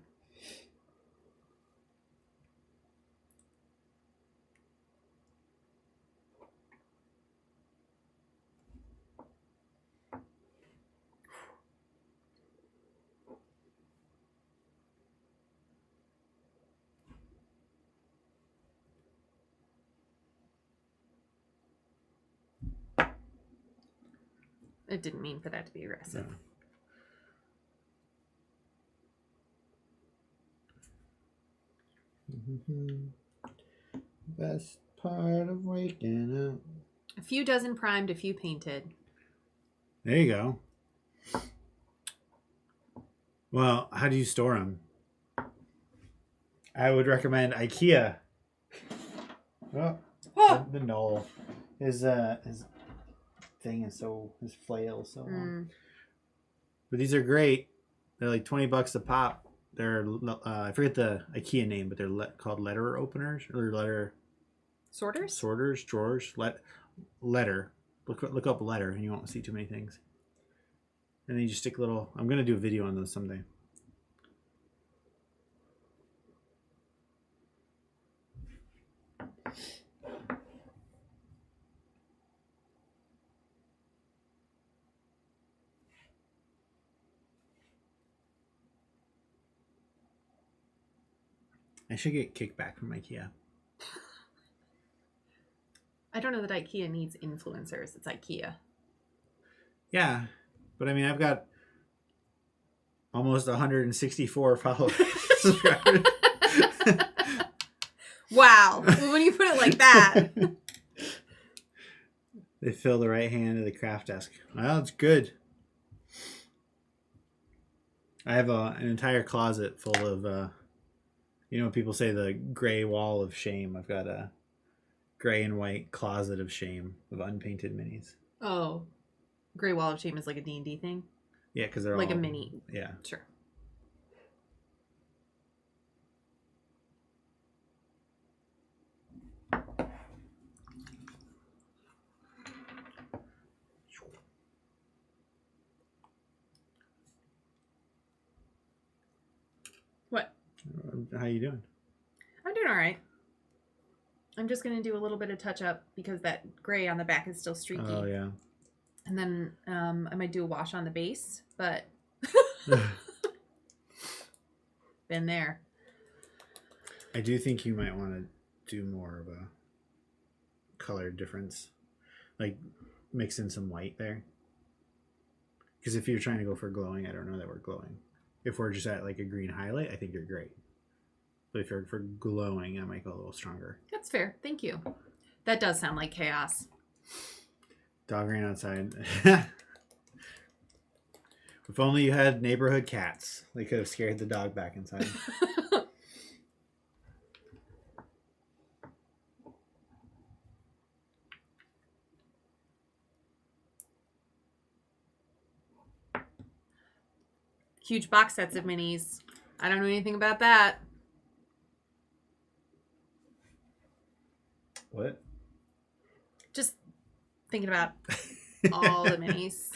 It didn't mean for that to be aggressive. Yeah. Best part of waking up. A few dozen primed, a few painted. There you go. Well, how do you store them? I would recommend IKEA. Oh, the knoll. His thing is so, his flail is so long. But these are great. They're like $20 a pop. They're I forget the IKEA name, but they're called letter openers or letter Sorters, drawers. Letter. Look up letter, and you won't see too many things. And then you just stick little. I'm gonna do a video on those someday. I should get kickback from IKEA. I don't know that IKEA needs influencers. It's IKEA. Yeah, but I mean, I've got almost 164 followers. Wow. When you put it like that. They fill the right hand of the craft desk. Well, it's good. I have an entire closet full of, people say the gray wall of shame. I've got a gray and white closet of shame of unpainted minis. Oh. Gray Wall of Shame is like a D&D thing? Yeah, because they're like all... a mini. Yeah. Sure. What? How you doing? I'm doing all right. I'm just going to do a little bit of touch up because that gray on the back is still streaky. Oh, yeah. And then I might do a wash on the base, but been there. I do think you might want to do more of a color difference. Like mix in some white there. Because if you're trying to go for glowing, I don't know that we're glowing. If we're just at like a green highlight, I think you're great. But if you're for glowing, I might go a little stronger. That's fair. Thank you. That does sound like chaos. Dog ran outside. If only you had neighborhood cats. They could have scared the dog back inside. Huge box sets of minis. I don't know anything about that. What? Just thinking about all the minis.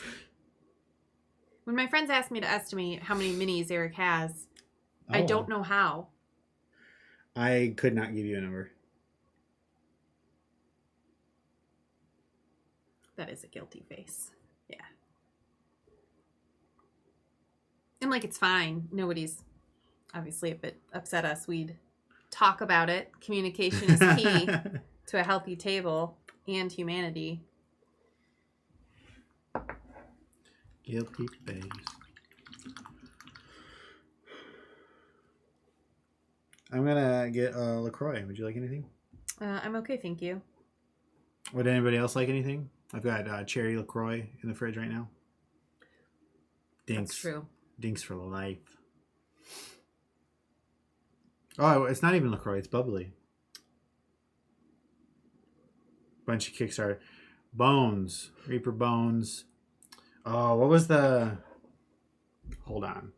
When my friends ask me to estimate how many minis Eric has, I don't know how. I could not give you a number. That is a guilty face. Yeah. And like, it's fine. Nobody's, obviously, if it upset us, we'd talk about it. Communication is key to a healthy table and humanity. Guilty face. I'm gonna get LaCroix. Would you like anything? I'm okay, thank you. Would anybody else like anything? I've got cherry LaCroix in the fridge right now. Dinks. That's true. Dinks for life. Oh, it's not even LaCroix. It's bubbly. Bunch of Kickstarter. Bones. Reaper Bones. Oh, what was the... Hold on.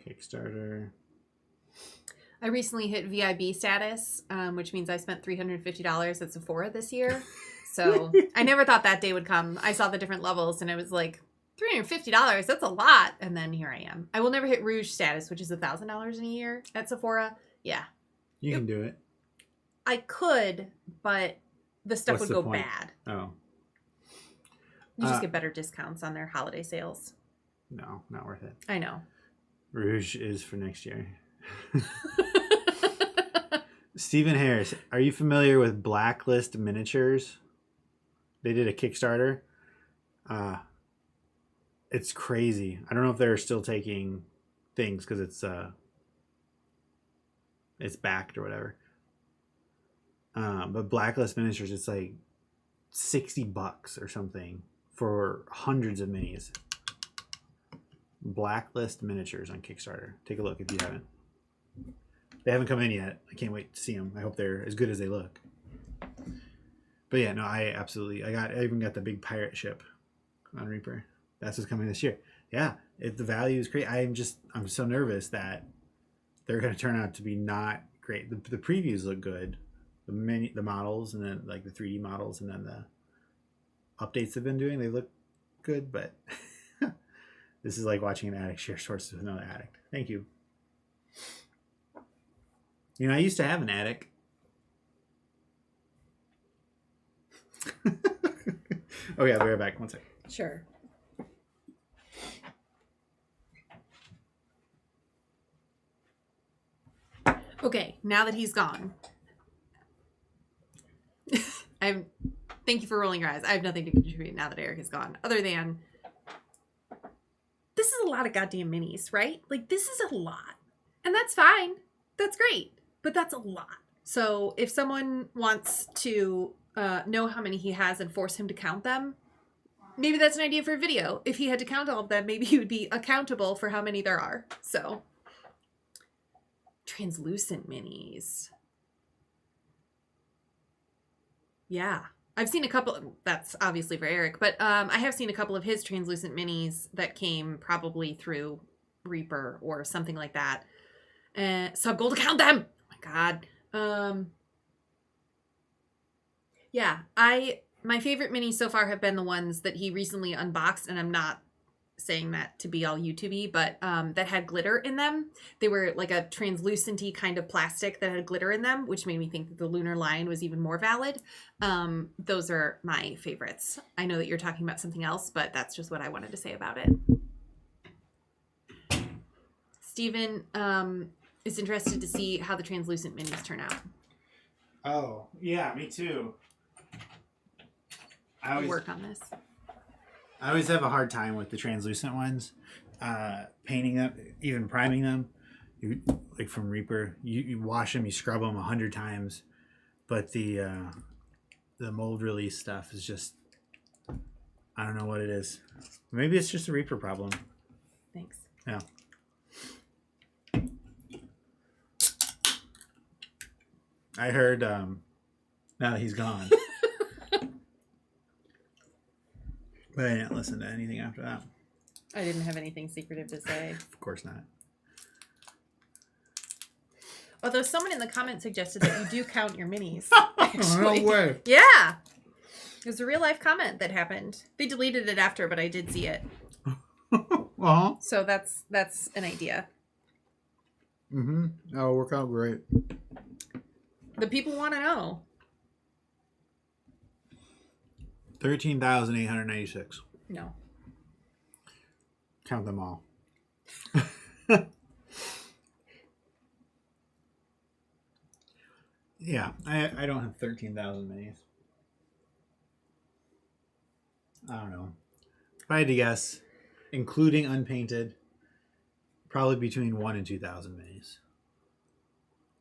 Kickstarter. I recently hit VIB status, which means I spent $350 at Sephora this year. So I never thought that day would come. I saw the different levels and it was like, $350, that's a lot. And then here I am. I will never hit Rouge status, which is $1,000 in a year at Sephora. Yeah. You can do it. I could, but the stuff would go bad. Oh. You just get better discounts on their holiday sales. No, not worth it. I know. Rouge is for next year. Stephen Harris, are you familiar with Blacklist Miniatures? They did a Kickstarter. It's crazy. I don't know if they're still taking things because it's backed or whatever. But Blacklist Miniatures, it's like $60 or something for hundreds of minis. Blacklist Miniatures on Kickstarter. Take a look if you haven't. They haven't come in yet. I can't wait to see them. I hope they're as good as they look. But yeah, no, I even got the big pirate ship on Reaper. That's what's coming this year. Yeah, the value is great. I'm so nervous that they're going to turn out to be not great. The previews look good. The models and then like the 3D models and then the updates they've been doing, they look good, but this is like watching an addict share sources with another addict. Thank you. You know, I used to have an attic. Oh yeah, I'll be right back. One sec. Sure. Okay, now that he's gone, thank you for rolling your eyes. I have nothing to contribute now that Eric is gone, other than this is a lot of goddamn minis, right? Like, this is a lot, and that's fine. That's great, but that's a lot. So if someone wants to know how many he has and force him to count them, maybe that's an idea for a video. If he had to count all of them, maybe he would be accountable for how many there are. So, translucent minis. Yeah. I've seen a couple, that's obviously for Eric, but I have seen a couple of his translucent minis that came probably through Reaper or something like that. Sub-goal to count them! Oh my god. Yeah, my favorite minis so far have been the ones that he recently unboxed, and I'm not saying that to be all YouTube-y, but that had glitter in them. They were like a translucent-y kind of plastic that had glitter in them, which made me think that the lunar lion was even more valid. Those are my favorites. I know that you're talking about something else, but that's just what I wanted to say about it. Steven is interested to see how the translucent minis turn out. Oh, yeah, me too. I'll work on this. I always have a hard time with the translucent ones. Painting them, even priming them. Like from Reaper, you wash them, you scrub them 100 times. But the mold release stuff is just, I don't know what it is. Maybe it's just a Reaper problem. Thanks. Yeah. I heard, now that he's gone. But I didn't listen to anything after that. I didn't have anything secretive to say. Of course not. Although someone in the comments suggested that you do count your minis. No way. Yeah. It was a real life comment that happened. They deleted it after, but I did see it. Uh-huh. So that's an idea. Mm-hmm. That'll work out great. The people want to know. 13,896. No. Count them all. Yeah, I don't have 13,000 minis. I don't know. If I had to guess, including unpainted, probably between 1 and 2,000 minis.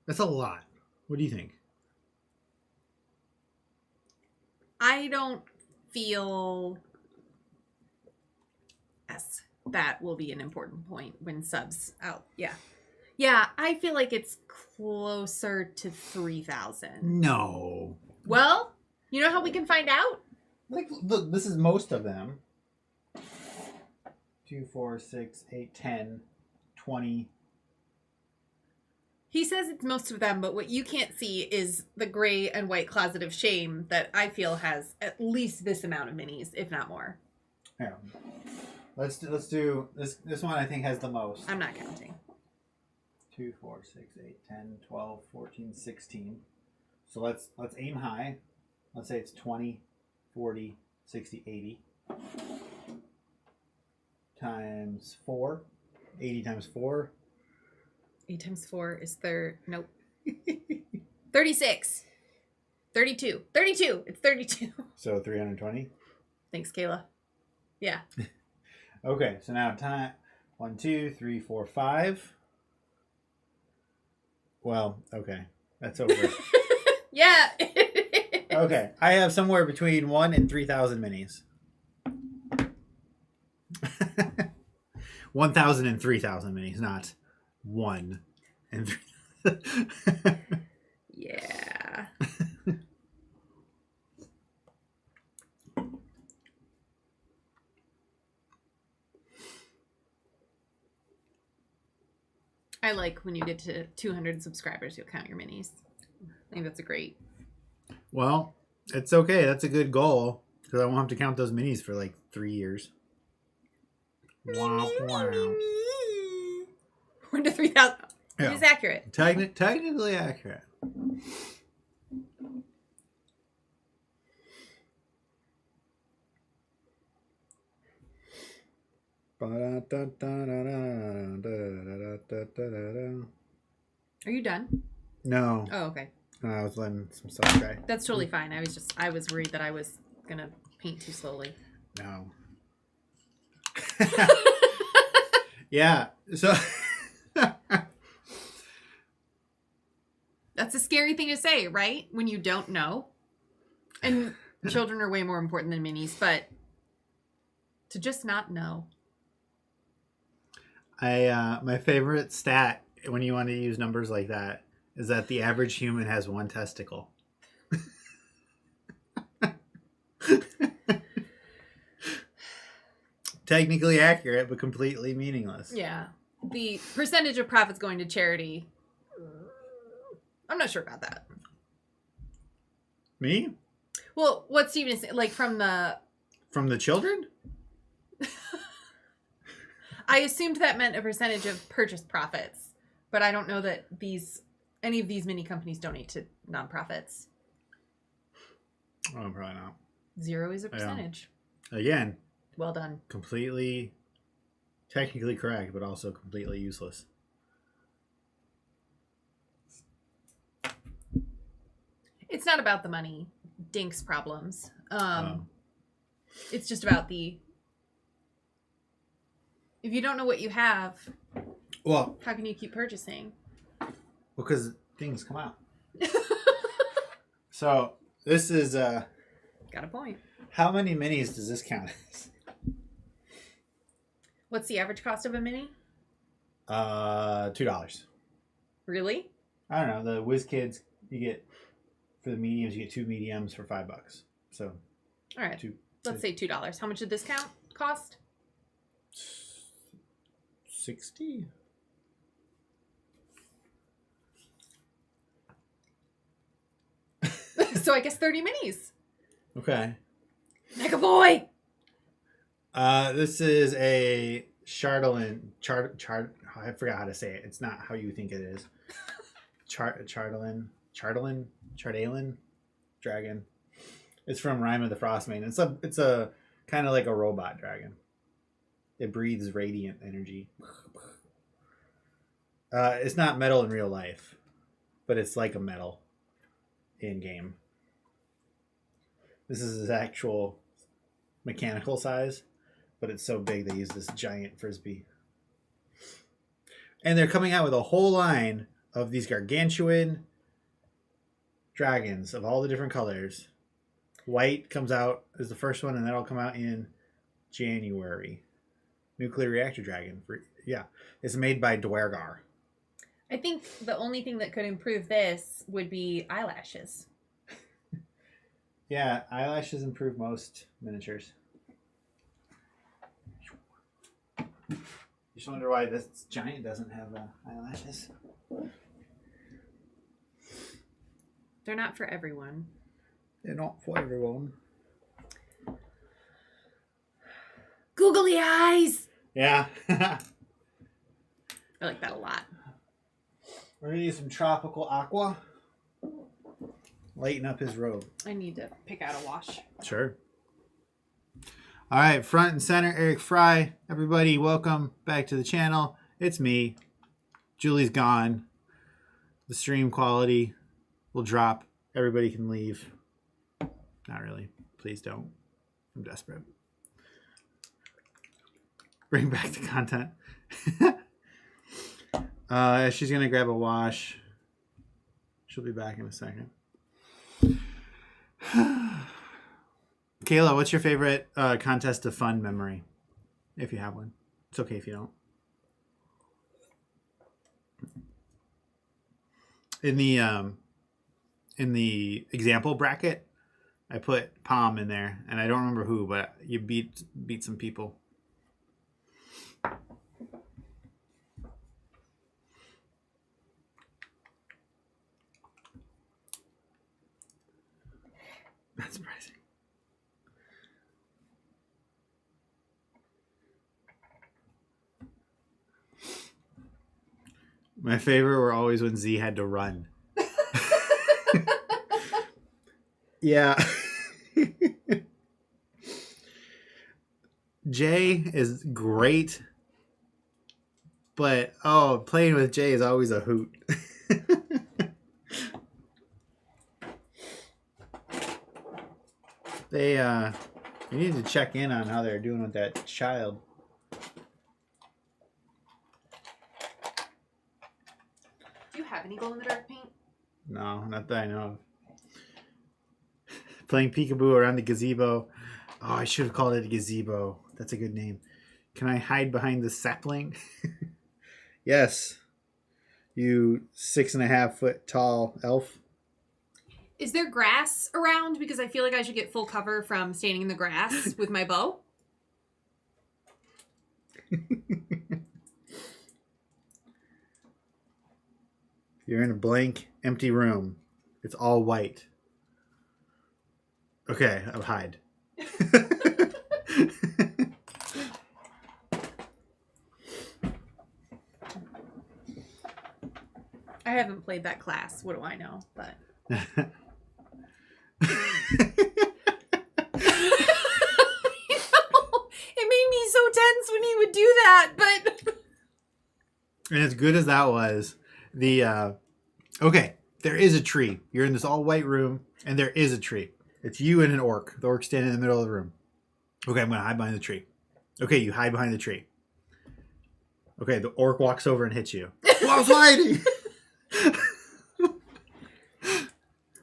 That's a lot. What do you think? I don't feel... Yes, that will be an important point when subs out. Yeah. Yeah, I feel like it's closer to 3,000. No. Well, you know how we can find out? Like, look, this is most of them. 2, 4, 6, 8, 10, 20. He says it's most of them, but what you can't see is the gray and white closet of shame that I feel has at least this amount of minis, if not more. Yeah. Let's do this one I think has the most. I'm not counting. 2, 4, 6, 8, 10, 12, 14, 16. So let's aim high. Let's say it's 20, 40, 60, 80. Times 4. 80 times 4. 8 times 4 is nope. 36. 32. 32. It's 32. So 320. Thanks, Kayla. Yeah. Okay, so now time 1, 2, 3, 4, 5. Well, okay. That's over. Yeah. Okay. I have somewhere between 1 and 3,000 minis. 1,000 and 3,000 minis, not 1 and 3. Yeah. I like when you get to 200 subscribers, you'll count your minis. I think that's a great. Well, it's okay. That's a good goal because I won't have to count those minis for like 3 years. Wow, wow. 1 to 3,000. Yeah. It is accurate. Technically accurate. Are you done? No. Oh, okay. I was letting some stuff dry. That's totally fine. I was worried that I was gonna paint too slowly. No. Yeah. So that's a scary thing to say, right? When you don't know. And children are way more important than minis, but to just not know. my favorite stat when you want to use numbers like that is that the average human has 1 testicle. Technically accurate, but completely meaningless. Yeah. The percentage of profits going to charity, I'm not sure about that. Me? Well, what Steven is saying, like from the children? I assumed that meant a percentage of purchase profits, but I don't know that any of these mini companies donate to nonprofits. Oh, probably not. 0 is a percentage. Again, Well done. completely technically correct, but also completely useless. It's not about the money, dinks problems. It's just about if you don't know what you have, Well, how can you keep purchasing? because things come out. So this is Got a point. how many minis does this count as? What's the average cost of a mini? $2. Really? I don't know. The WizKids, you get for the mediums, you get 2 mediums for $5. So All right. two, Let's say $2. How much did this cost? 60. So I guess 30 minis. Okay. Mega boy. This is a I forgot how to say it. It's not how you think it is. Chardalin dragon. It's from Rime of the Frostmaiden. It's a kind of like a robot dragon. It breathes radiant energy. It's not metal in real life, but it's like a metal in game. This is his actual mechanical size, but it's so big they use this giant frisbee. And they're coming out with a whole line of these gargantuan dragons of all the different colors. White comes out as the first one, and that'll come out in January. Nuclear reactor dragon. Yeah, it's made by Dwergar. I think the only thing that could improve this would be eyelashes. Yeah, eyelashes improve most miniatures. You just wonder why this giant doesn't have eyelashes. They're not for everyone. They're not for everyone. Googly eyes! Yeah. I like that a lot. We're going to use some tropical aqua. Lighten up his robe. I need to pick out a wash. Sure. All right, front and center, Eric Fry. Everybody, welcome back to the channel. It's me. Julie's gone. The stream quality will drop. Everybody can leave. Not really. Please don't. I'm desperate. Bring back the content. She's going to grab a wash. She'll be back in a second. Kayla, what's your favorite contest of fun memory? If you have one. It's okay if you don't. In the example bracket, I put Palm in there, and I don't remember who, but you beat some people. That's surprising. My favorite were always when Z had to run. Yeah. Jay is great, but playing with Jay is always a hoot. You need to check in on how they're doing with that child. Do you have any glow in the dark paint? No, not that I know of. Playing peekaboo around the gazebo. Oh, I should have called it a gazebo. That's a good name. Can I hide behind the sapling? Yes. You 6.5 foot tall elf. Is there grass around? Because I feel like I should get full cover from standing in the grass with my bow. You're in a blank, empty room. It's all white. Okay, I'll hide. I haven't played that class. What do I know? But it made me so tense when he would do that. But and as good as that was, okay, there is a tree. You're in this all white room, and there is a tree. It's you and an orc. The orc's standing in the middle of the room. Okay, I'm gonna hide behind the tree. Okay, you hide behind the tree. Okay, the orc walks over and hits you. Well, I was hiding.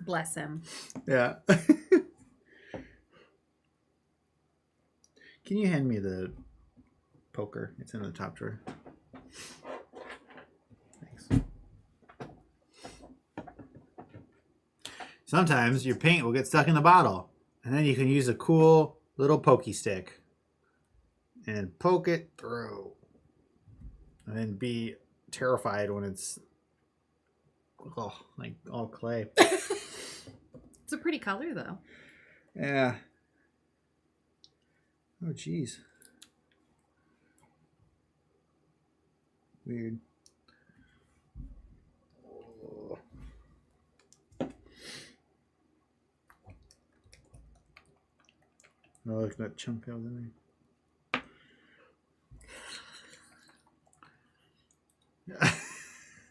bless him. Yeah. Can you hand me the poker? It's in the top drawer. Thanks. Sometimes your paint will get stuck in the bottle, and then you can use a cool little pokey stick and poke it through, and then be terrified when it's like all clay. It's a pretty color, though. Yeah. Oh, jeez. Weird. Oh, look, that chunk out in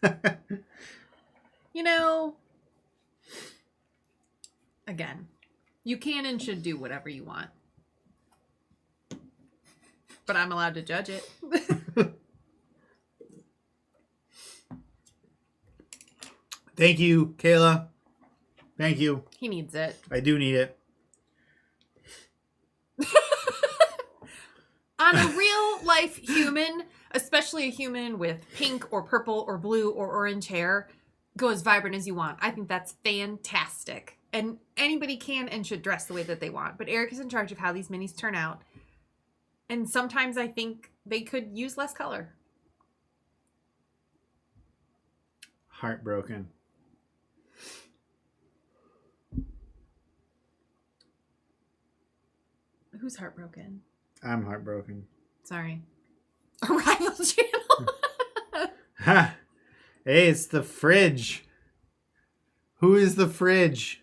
there. You know, again, you can and should do whatever you want. But I'm allowed to judge it. Thank you, Kayla. Thank you. He needs it. I do need it. On a real life human, especially a human with pink or purple or blue or orange hair, go as vibrant as you want. I think that's fantastic. And anybody can and should dress the way that they want. But Eric is in charge of how these minis turn out. And sometimes I think they could use less color. Heartbroken. Who's heartbroken? I'm heartbroken. Sorry. A rival channel. Ha! Hey, it's the fridge. Who is the fridge?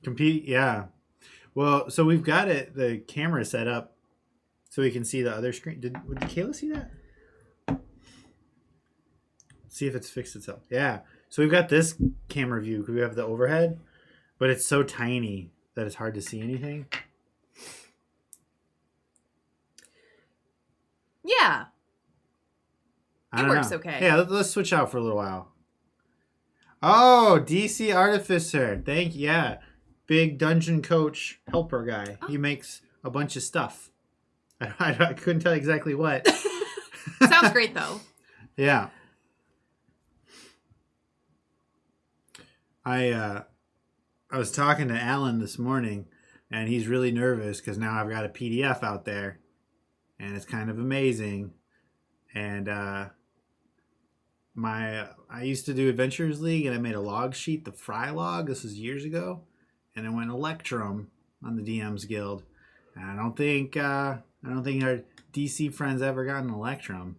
Compete, yeah. Well, so we've got the camera set up so we can see the other screen. Did Kayla see that? See if it's fixed itself. Yeah. So we've got this camera view because we have the overhead, but it's so tiny that it's hard to see anything. Yeah. It works know. okay. Yeah, let's switch out for a little while. Oh, DC Artificer. Yeah. Big dungeon coach helper guy. Oh. He makes a bunch of stuff. I couldn't tell exactly what. Sounds great, though. Yeah. I was talking to Alan this morning, and he's really nervous because now I've got a PDF out there, and it's kind of amazing. And I used to do Adventures League, and I made a log sheet, the Fry log. This was years ago, and I went Electrum on the DMs Guild. And I don't think our DC friends ever got an Electrum,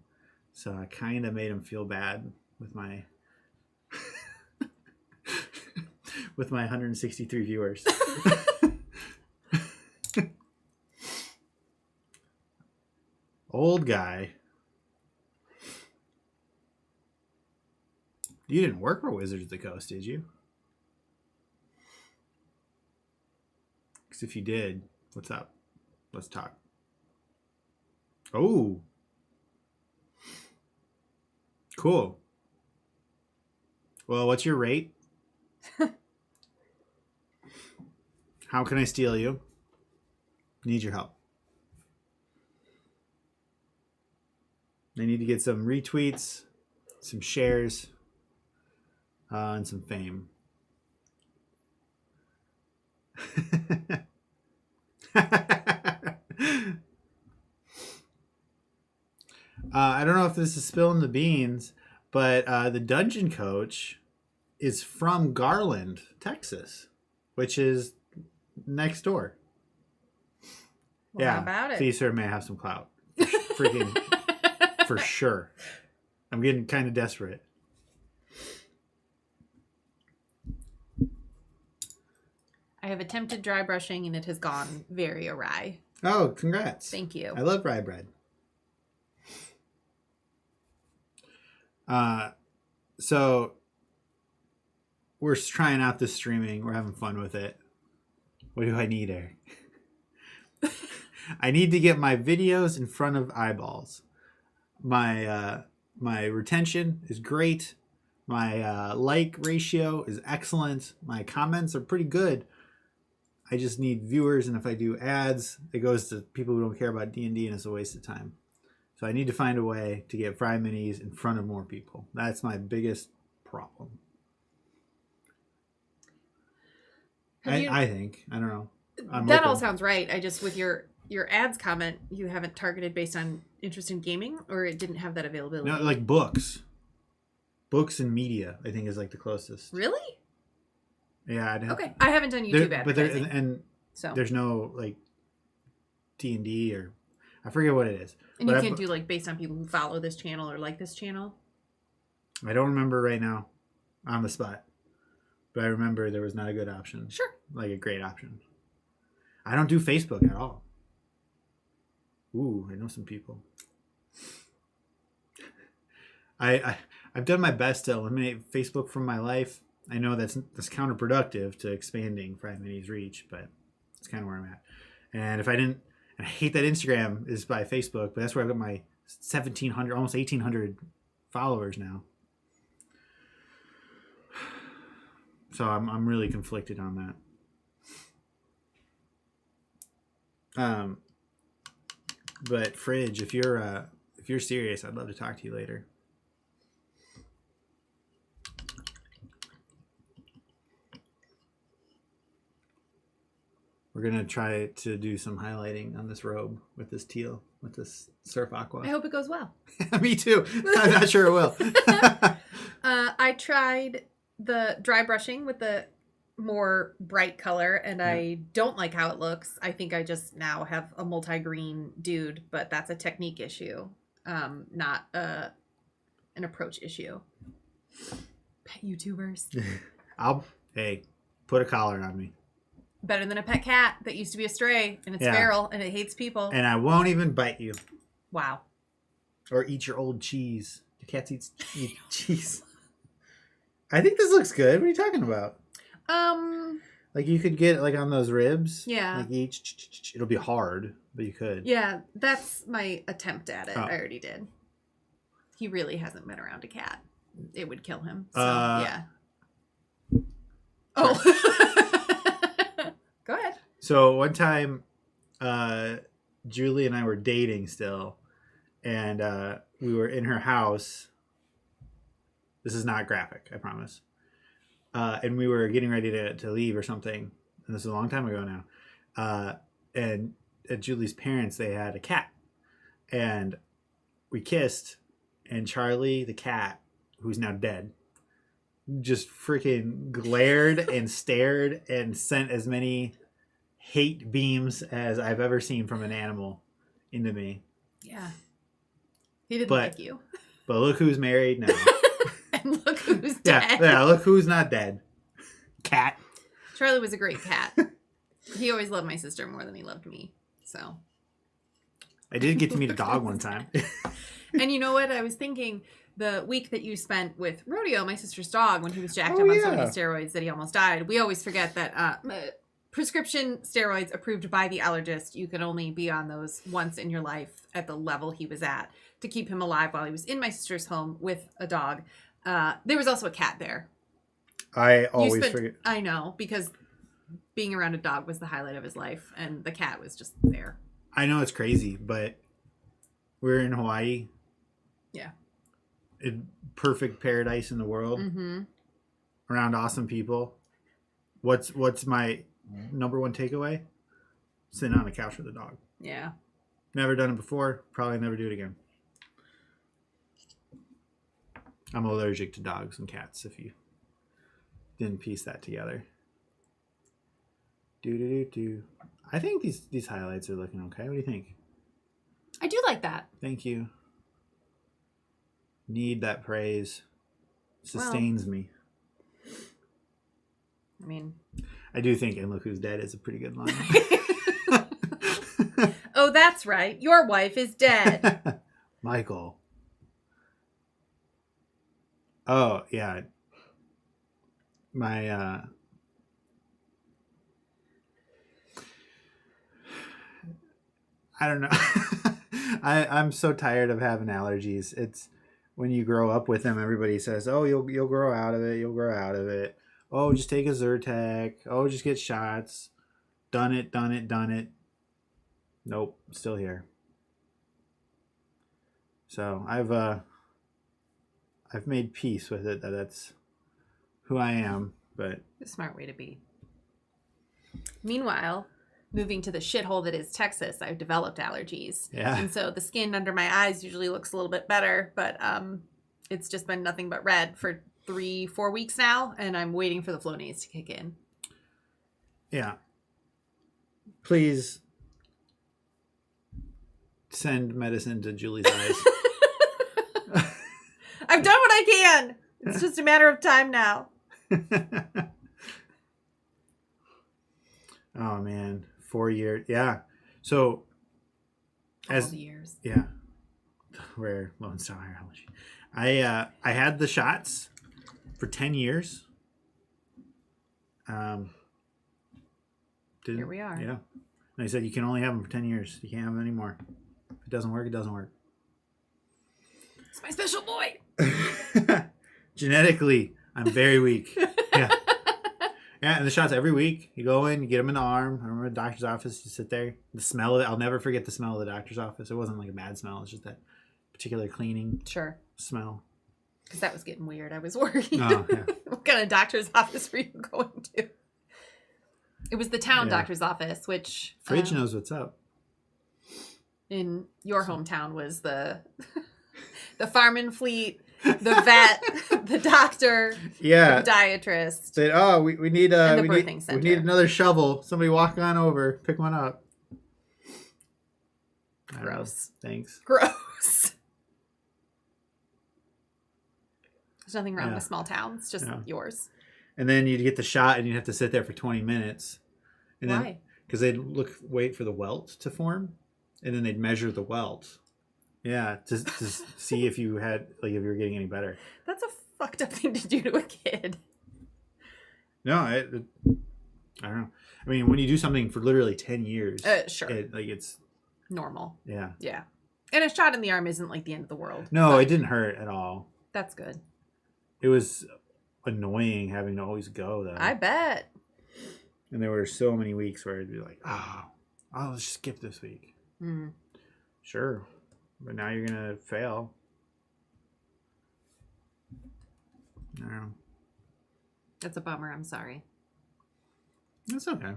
so I kind of made them feel bad with my with my 163 viewers. Old guy. You didn't work for Wizards of the Coast, did you? Because if you did, what's up? Let's talk. Oh. Cool. Well, what's your rate? How can I steal you? Need your help. I need to get some retweets, some shares, and some fame. I don't know if this is spilling the beans, but the dungeon coach is from Garland, Texas, which is next door. Well, yeah, how about it? So you sir may have some clout. Freaking for sure. I'm getting kind of desperate. I have attempted dry brushing and it has gone very awry. Oh, congrats. Thank you. I love rye bread. So we're trying out this streaming. We're having fun with it. What do I need, Eric? I need to get my videos in front of eyeballs. My retention is great. My like ratio is excellent. My comments are pretty good. I just need viewers, and if I do ads, it goes to people who don't care about D&D, and it's a waste of time. So I need to find a way to get FryMinis in front of more people. That's my biggest problem. I think. I don't know. That all sounds right. I just, with your ads comment, you haven't targeted based on interest in gaming, or it didn't have that availability? No, like books. Books and media, I think, is like the closest. Really? Yeah. Okay. I haven't done YouTube advertising. And so there's no like D&D or I forget what it is. And you can't do like based on people who follow this channel or like this channel? I don't remember right now on the spot. But I remember there was not a good option. Sure. Like a great option. I don't do Facebook at all. Ooh, I know some people. I've done my best to eliminate Facebook from my life. I know that's counterproductive to expanding FryMinis' reach, but it's kind of where I'm at. And if I didn't, and I hate that Instagram is by Facebook, but that's where I've got my 1,700, almost 1,800 followers now. So I'm really conflicted on that. But Fridge, if you're serious, I'd love to talk to you later. We're gonna try to do some highlighting on this robe with this teal, with this surf aqua. I hope it goes well. Me too. I'm not sure it will. I tried the dry brushing with the more bright color, and I don't like how it looks. I think I just now have a multi-green dude, but that's a technique issue, not an approach issue. Pet YouTubers. Hey, put a collar on me. Better than a pet cat that used to be a stray, and it's feral, and it hates people. And I won't even bite you. Wow. Or eat your old cheese. The cats eat cheese. I think this looks good. What are you talking about? Like you could get like on those ribs. Yeah. Like it'll be hard, but you could. Yeah, that's my attempt at it. Oh. I already did. He really hasn't been around a cat. It would kill him. So yeah. Oh. Go ahead. So one time, Julie and I were dating still, and we were in her house. This is not graphic, I promise. And we were getting ready to leave or something. And this is a long time ago now. And at Julie's parents, they had a cat. And we kissed. And Charlie, the cat, who's now dead, just freaking glared and stared and sent as many hate beams as I've ever seen from an animal into me. Yeah. He didn't like you. But look who's married now. And look who's dead. Yeah, look who's not dead. Cat. Charlie was a great cat. He always loved my sister more than he loved me. So. I did get to meet a dog one time. And you know what? I was thinking the week that you spent with Rodeo, my sister's dog, when he was jacked up on so many steroids that he almost died. We always forget that prescription steroids approved by the allergist, you can only be on those once in your life at the level he was at to keep him alive while he was in my sister's home with a dog. There was also a cat there. I always forget. I know, because being around a dog was the highlight of his life, and the cat was just there. I know it's crazy, but we're in Hawaii. Yeah. Perfect paradise in the world. Mm-hmm. Around awesome people. What's my number one takeaway? Sitting on a couch with a dog. Yeah. Never done it before. Probably never do it again. I'm allergic to dogs and cats, if you didn't piece that together. Do. I think these highlights are looking okay. What do you think? I do like that. Thank you. Need that praise. Sustains me. I mean, I do think "And Look Who's Dead" is a pretty good line. Oh, that's right. Your wife is dead. Michael. Oh, yeah. My I don't know. I'm so tired of having allergies. It's when you grow up with them, everybody says, "Oh, you'll grow out of it. You'll grow out of it. Oh, just take a Zyrtec. Oh, just get shots. Done it. Nope, still here. So I've made peace with it that that's who I am. But a smart way to be. Meanwhile, moving to the shithole that is Texas, I've developed allergies. Yeah. And so the skin under my eyes usually looks a little bit better, but It's just been nothing but red for 3-4 weeks now, and I'm waiting for the Flonase to kick in. Yeah. Please send medicine to Julie's eyes. I've done what I can. It's just a matter of time now. Oh man, 4 years. Yeah. So All the years. Yeah. Rare Lone Star allergy. I had the shots for 10 years. Here we are. Yeah. And I said you can only have them for 10 years. You can't have them anymore. If it doesn't work, it doesn't work. It's my special boy. Genetically, I'm very weak. Yeah. Yeah, and the shots every week. You go in, you get them in the arm. I remember the doctor's office. You sit there. The smell of it. I'll never forget the smell of the doctor's office. It wasn't like a bad smell. It's just that particular cleaning smell. Because that was getting weird. I was worried. Oh, yeah. What kind of doctor's office were you going to? It was the town doctor's office, which... Fridge knows what's up. In your hometown was the farm and fleet, the vet, the doctor, the podiatrist. Said, oh, we need we need another shovel. Somebody walk on over, pick one up. Gross. Thanks. Gross. There's nothing wrong with small towns, just yours. And then you'd get the shot and you'd have to sit there for 20 minutes. And Why? Because they'd wait for the welt to form, and then they'd measure the welt. Yeah, to see if you had, like, if you were getting any better. That's a fucked up thing to do to a kid. No, I don't know. I mean, when you do something for literally 10 years, sure, it's normal. Yeah. Yeah. And a shot in the arm isn't like the end of the world. No, it didn't hurt at all. That's good. It was annoying having to always go, though. I bet. And there were so many weeks where I'd be like, oh, I'll just skip this week. Mm. Sure. But now you're going to fail. I don't know. That's a bummer. I'm sorry. That's okay.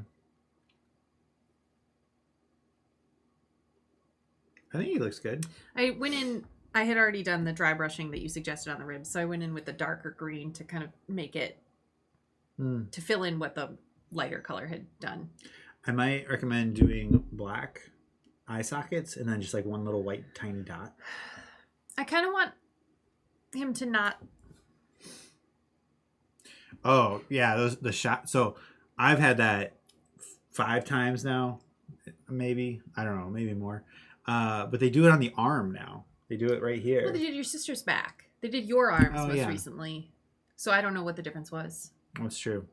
I think he looks good. I went in, I had already done the dry brushing that you suggested on the ribs, so I went in with the darker green to kind of make it, to fill in what the lighter color had done. I might recommend doing black eye sockets and then just like one little white tiny dot. I kind of want him to not. Oh, yeah, the shot. So I've had that 5 times now, maybe. I don't know, maybe more. But they do it on the arm now. They do it right here. Well, they did your sister's back. They did your arms most recently. So I don't know what the difference was. That's true.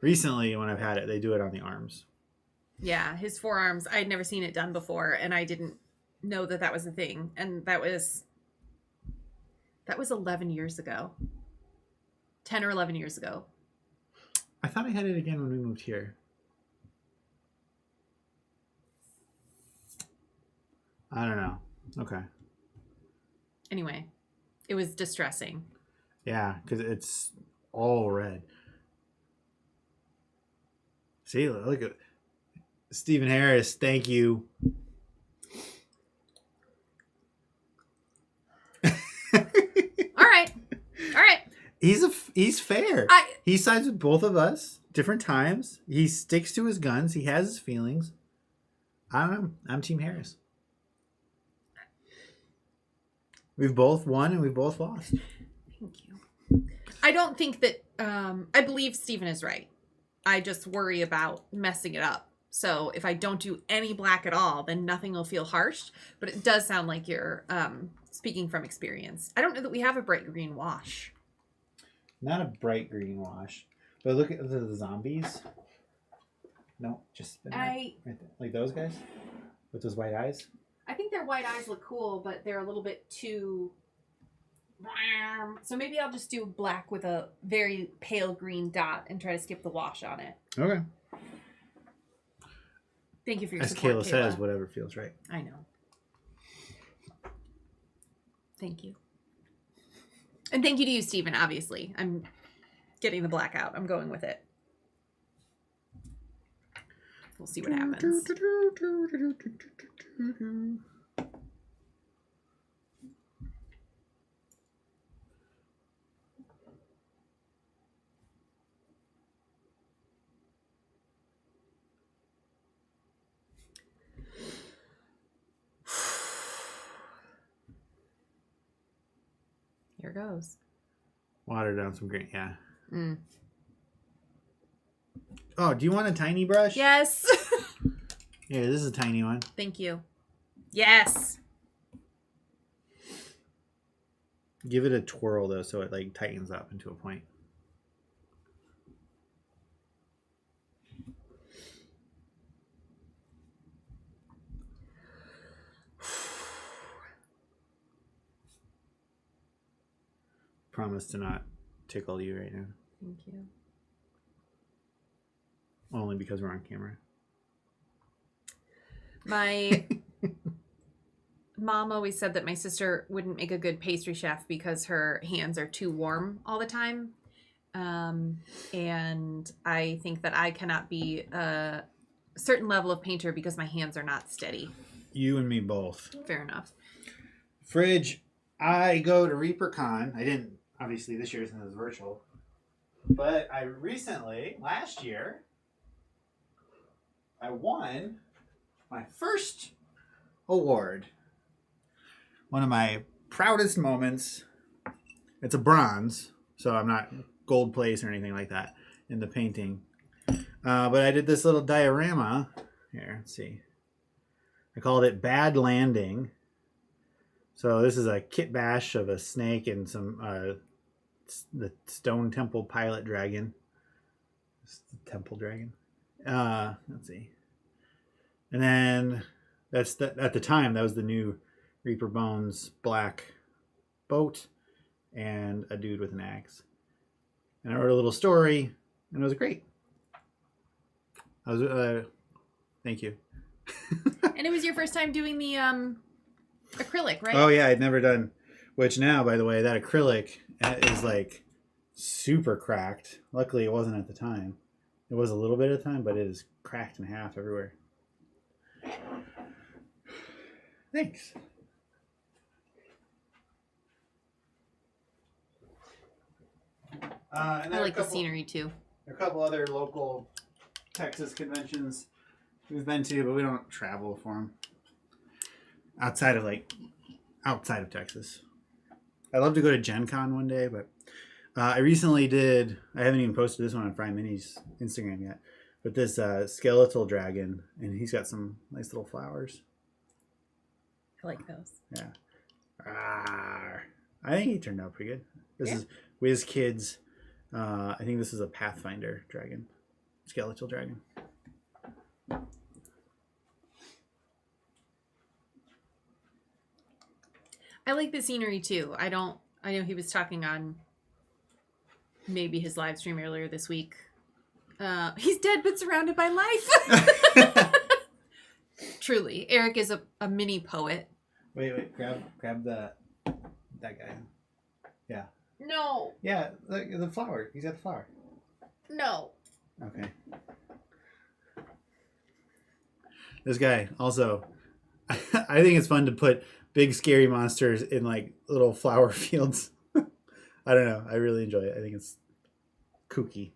Recently, when I've had it, they do it on the arms. Yeah, his forearms. I had never seen it done before, and I didn't know that that was a thing. And that was 11 years ago. 10 or 11 years ago. I thought I had it again when we moved here. I don't know. Okay. Anyway, it was distressing. Yeah, because it's all red. See, look at Stephen Harris. Thank you. All right. He's fair. He sides with both of us. Different times. He sticks to his guns. He has his feelings. I don't know. I'm Team Harris. We've both won and we've both lost. Thank you. I don't think that I believe Stephen is right. I just worry about messing it up. So if I don't do any black at all, then nothing will feel harsh. But it does sound like you're speaking from experience. I don't know that we have a bright green wash. Not a bright green wash. But look at the zombies. No, just right there. Like those guys with those white eyes. I think their white eyes look cool, but they're a little bit too... So maybe I'll just do black with a very pale green dot and try to skip the wash on it. Okay. Thank you for your support, support, Kayla says, whatever feels right. I know. Thank you. And thank you to you, Stephen, obviously. I'm getting the black out. I'm going with it. We'll see what happens. Here goes. Water down some green. Yeah. Mm. Oh, do you want a tiny brush? Yes. Yeah, this is a tiny one. Thank you. Yes. Give it a twirl though, so it like tightens up into a point. Promise to not tickle you right now. Thank you. Only because we're on camera. My mom always said that my sister wouldn't make a good pastry chef because her hands are too warm all the time. And I think that I cannot be a certain level of painter because my hands are not steady. You and me both. Fair enough. Fridge, I go to ReaperCon. I didn't, obviously, this year since it was virtual. But I recently, last year, I won my first award. One of my proudest moments. It's a bronze, so I'm not gold place or anything like that in the painting. But I did this little diorama. Here, let's see. I called it Bad Landing. So this is a kit bash of a snake and some the Stone Temple Pilot Dragon. Temple Dragon. Let's see. And then at the time that was the new Reaper Bones black boat and a dude with an axe. And I wrote a little story, and it was great. I was thank you. And it was your first time doing the acrylic, right? Oh yeah, I'd never done. Which now, by the way, that acrylic is like super cracked. Luckily, it wasn't at the time. It was a little bit at the time, but it is cracked in half everywhere. Thanks. And I like the scenery too. There are a couple other local Texas conventions we've been to, but we don't travel for them. Outside of Texas. I'd love to go to Gen Con one day, but I recently did, I haven't even posted this one on FryMinis Instagram yet, but this Skeletal Dragon, and he's got some nice little flowers. I like those. Yeah. I think he turned out pretty good. This is WizKids. I think this is a Pathfinder dragon. Skeletal Dragon. I like the scenery too. I know he was talking on maybe his live stream earlier this week. He's dead but surrounded by life. Truly. Eric is a mini poet. Wait, grab that guy. Yeah. No. Yeah, the flower. He's got the flower. No. Okay. This guy also, I think it's fun to put big scary monsters in like little flower fields. I don't know. I really enjoy it. I think it's kooky.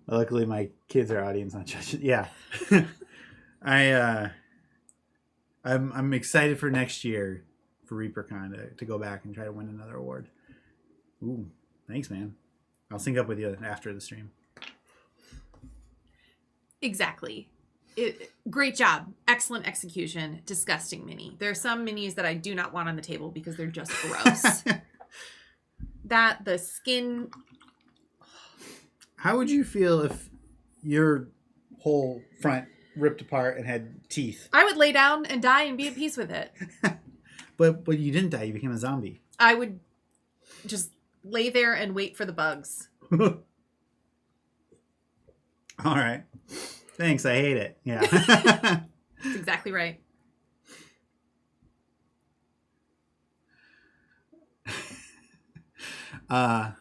Luckily, my kids are audience on judging. Yeah. I'm excited for next year for ReaperCon to go back and try to win another award. Ooh, thanks, man. I'll sync up with you after the stream. Exactly. Great job. Excellent execution. Disgusting mini. There are some minis that I do not want on the table because they're just gross. The skin. How would you feel if your whole front ripped apart and had teeth? I would lay down and die and be at peace with it. But you didn't die. You became a zombie. I would just lay there and wait for the bugs. All right. Thanks. I hate it. Yeah. That's exactly right. Yeah,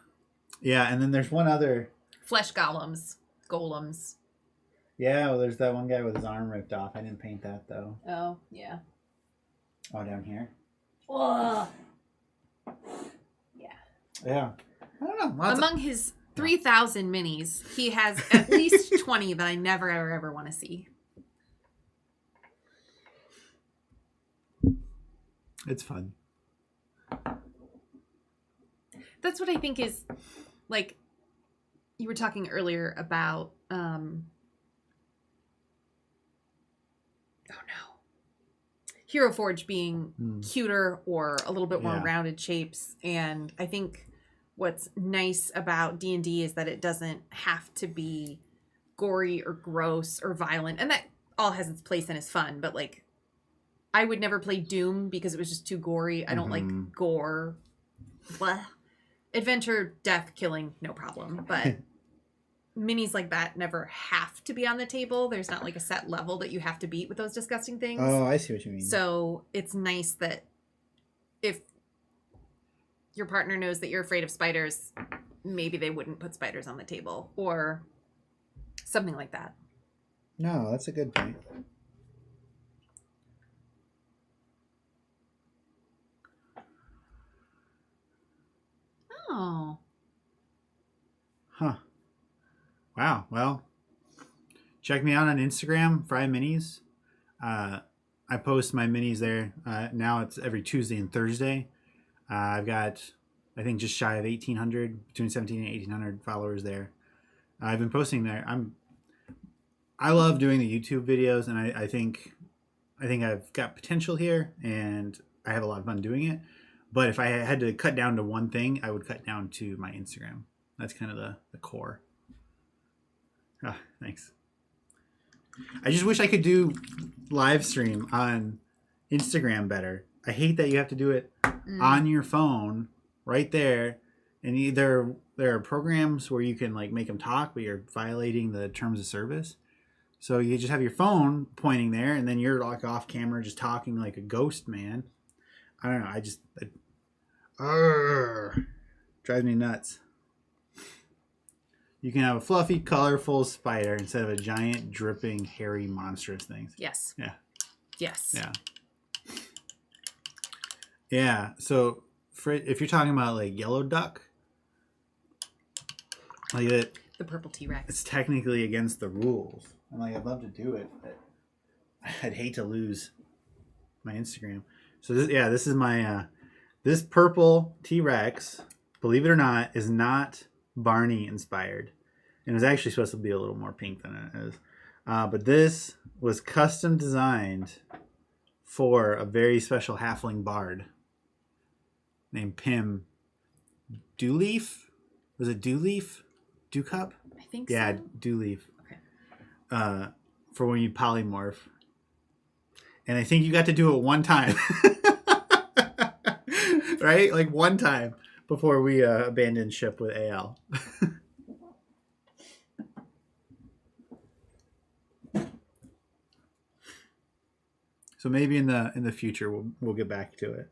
and then there's one other. Flesh golems. Yeah, well, there's that one guy with his arm ripped off. I didn't paint that, though. Oh, yeah. Oh, down here? Ugh. Yeah. Yeah. I don't know. Among his 3,000 minis, he has at least 20 that I never, ever want to see. It's fun. That's what I think is, like, you were talking earlier about, oh no, Hero Forge being cuter or a little bit more rounded shapes. And I think what's nice about D&D is that it doesn't have to be gory or gross or violent. And that all has its place and is fun. But, like, I would never play Doom because it was just too gory. I don't like gore. Blah. Adventure, death, killing, no problem. But minis like that never have to be on the table. There's not like a set level that you have to beat with those disgusting things. Oh, I see what you mean. So it's nice that if your partner knows that you're afraid of spiders, maybe they wouldn't put spiders on the table or something like that. No, that's a good point. Oh. Huh. Wow. Well, check me out on Instagram, FryMinis. I post my minis there. Now it's every Tuesday and Thursday. I've got, I think, just shy of 1,800, between 17 and 1,800 followers there. I've been posting there. I love doing the YouTube videos, and I think I've got potential here, and I have a lot of fun doing it. But if I had to cut down to one thing, I would cut down to my Instagram. That's kind of the core. Ah, thanks. I just wish I could do live stream on Instagram better. I hate that you have to do it on your phone right there. And either there are programs where you can like make them talk, but you're violating the terms of service. So you just have your phone pointing there, and then you're like off camera just talking like a ghost man. I don't know. Drives me nuts. You can have a fluffy, colorful spider instead of a giant, dripping, hairy, monstrous thing. Yes. Yeah. Yes. Yeah. Yeah. So if you're talking about like yellow duck, like that, the purple T-Rex, it's technically against the rules. I'm like, I'd love to do it, but I'd hate to lose my Instagram. So this is my this purple T-Rex, believe it or not, is not Barney inspired, and it's actually supposed to be a little more pink than it is. But this was custom designed for a very special halfling bard named Pim Dewleaf. Was it Dewleaf? Dewcup? I think yeah, so. Dewleaf. Okay. For when you polymorph. And I think you got to do it one time. Right? Like one time before we abandoned ship with AL. So maybe in the future we'll get back to it.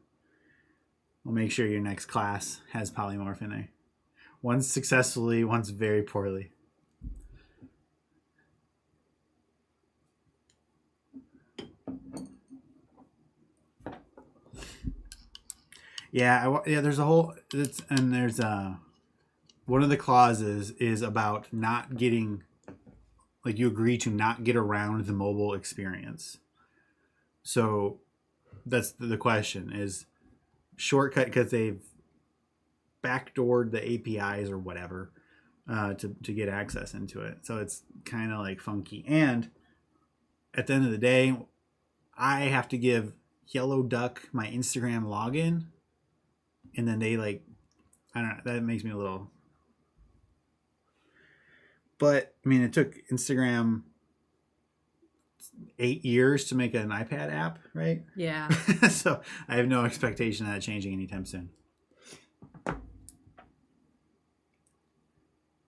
We'll make sure your next class has polymorph in there. Once successfully, once very poorly. Yeah, there's a whole there's one of the clauses is about not getting, like, you agree to not get around the mobile experience. So that's the question is shortcut because they've backdoored the APIs or whatever to get access into it. So it's kind of like funky. And at the end of the day, I have to give Yellow Duck my Instagram login, and then they like, I don't know, that makes me a little. But I mean, it took Instagram 8 years to make an iPad app, right? Yeah. So I have no expectation of that changing anytime soon.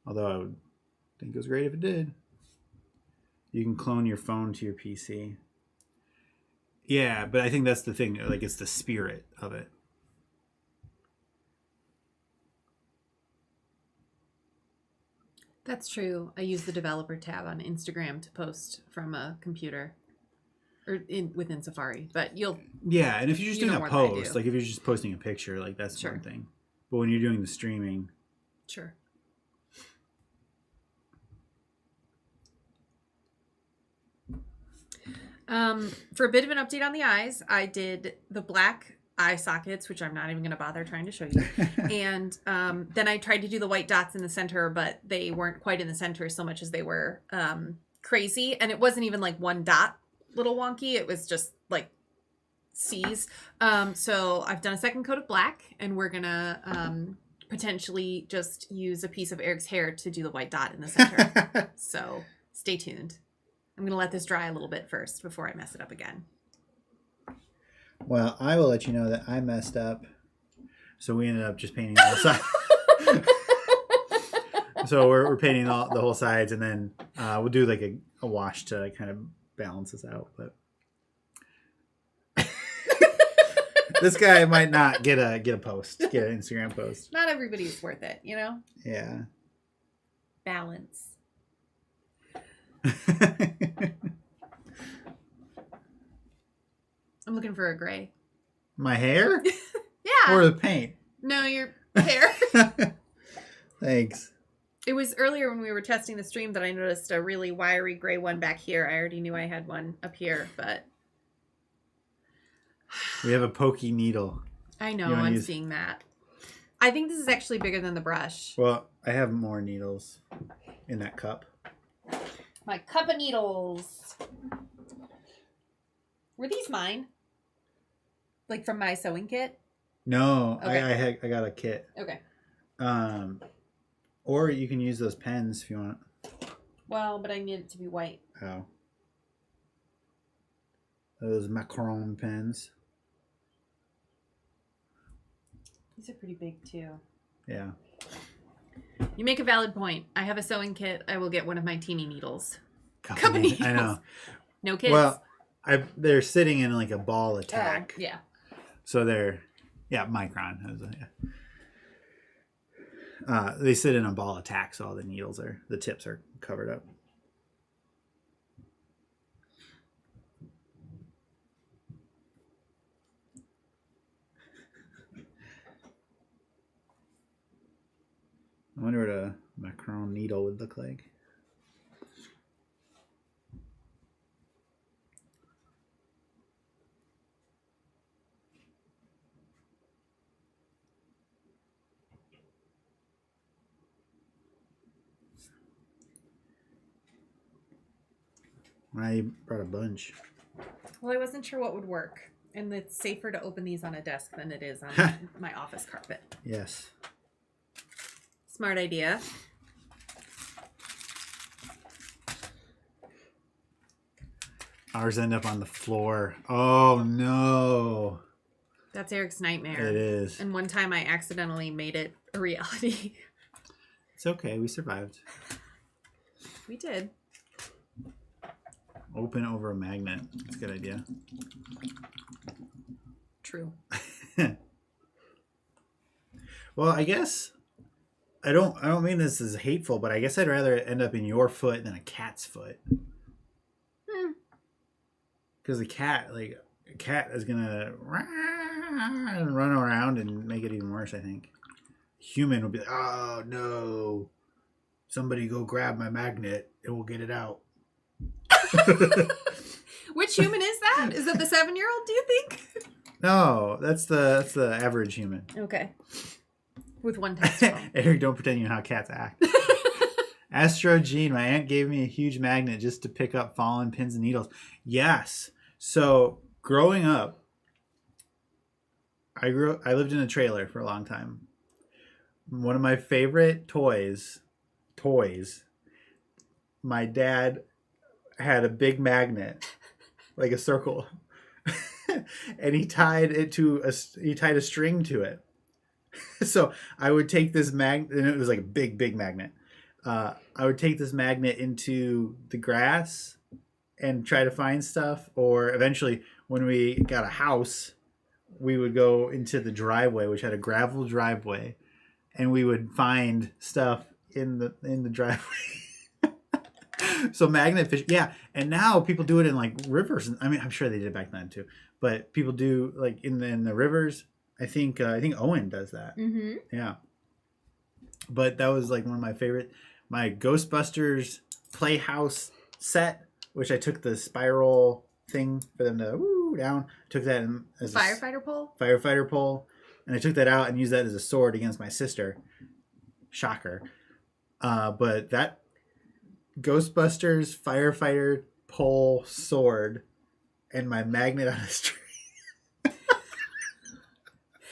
Although I would think it was great if it did. You can clone your phone to your PC. Yeah, but I think that's the thing. Like, it's the spirit of it. That's true. I use the developer tab on Instagram to post from a computer or within Safari, but yeah, and if you're just doing a post, like if you're just posting a picture, like that's sure. one thing. But when you're doing the streaming, sure. For a bit of an update on the eyes, I did the black eye sockets, which I'm not even going to bother trying to show you. And then I tried to do the white dots in the center, but they weren't quite in the center so much as they were crazy. And it wasn't even like one dot little wonky. It was just like C's. So I've done a second coat of black, and we're going to potentially just use a piece of Eric's hair to do the white dot in the center. So stay tuned. I'm going to let this dry a little bit first before I mess it up again. Well, I will let you know that I messed up. So we ended up just painting the whole side. So we're painting the whole sides, and then we'll do like a wash to kind of balance this out. But this guy might not get an Instagram post. Not everybody's worth it, you know? Yeah. Balance. I'm looking for a gray. My hair? Yeah. Or the paint? No, your hair. Thanks. It was earlier when we were testing the stream that I noticed a really wiry gray one back here. I already knew I had one up here, but... We have a pokey needle. I know, I'm seeing that. I think this is actually bigger than the brush. Well, I have more needles in that cup. My cup of needles. Were these mine? Like from my sewing kit? No, Okay. I got a kit. Okay. Or you can use those pens if you want. Well, but I need it to be white. Oh. Those macaron pens. These are pretty big too. Yeah. You make a valid point. I have a sewing kit. I will get one of my teeny needles. Cup of needles. I know. No kids. Well, they're sitting in like a ball attack. Oh, yeah. So they're, micron. They sit in a ball attack, so all the tips are covered up. I wonder what a macaron needle would look like. I brought a bunch. Well, I wasn't sure what would work. And it's safer to open these on a desk than it is on my office carpet. Yes. Smart idea. Ours end up on the floor. Oh, no. That's Eric's nightmare. It is. And one time I accidentally made it a reality. It's okay. We survived. We did. Open over a magnet. That's a good idea. True. Well, I guess I don't mean this as hateful, but I guess I'd rather it end up in your foot than a cat's foot. Because a cat is gonna run around and make it even worse, I think. Human would be like, oh no, somebody go grab my magnet and we'll get it out. Which human is that? Is that the 7-year-old, do you think? No, that's the average human. Okay. With one testicle. Eric, don't pretend you know how cats act. Astro Jean, my aunt gave me a huge magnet just to pick up fallen pins and needles. Yes. So growing up, I lived in a trailer for a long time. One of my favorite toys, my dad had a big magnet, like a circle, and he tied a string to it. So I would take this magnet, and it was like a big magnet. I would take this magnet into the grass and try to find stuff, or eventually when we got a house, we would go into the driveway, which had a gravel driveway, and we would find stuff in the driveway. So magnet fish, yeah. And now people do it in like rivers. I mean, I'm sure they did back then too, but people do like in the rivers. I think Owen does that. Mm-hmm. Yeah. But that was like one of my favorite. My Ghostbusters Playhouse set, which I took the spiral thing for them to down. Took that as Firefighter pole? Firefighter pole. And I took that out and used that as a sword against my sister. Shocker. But that Ghostbusters firefighter pole sword and my magnet on a string.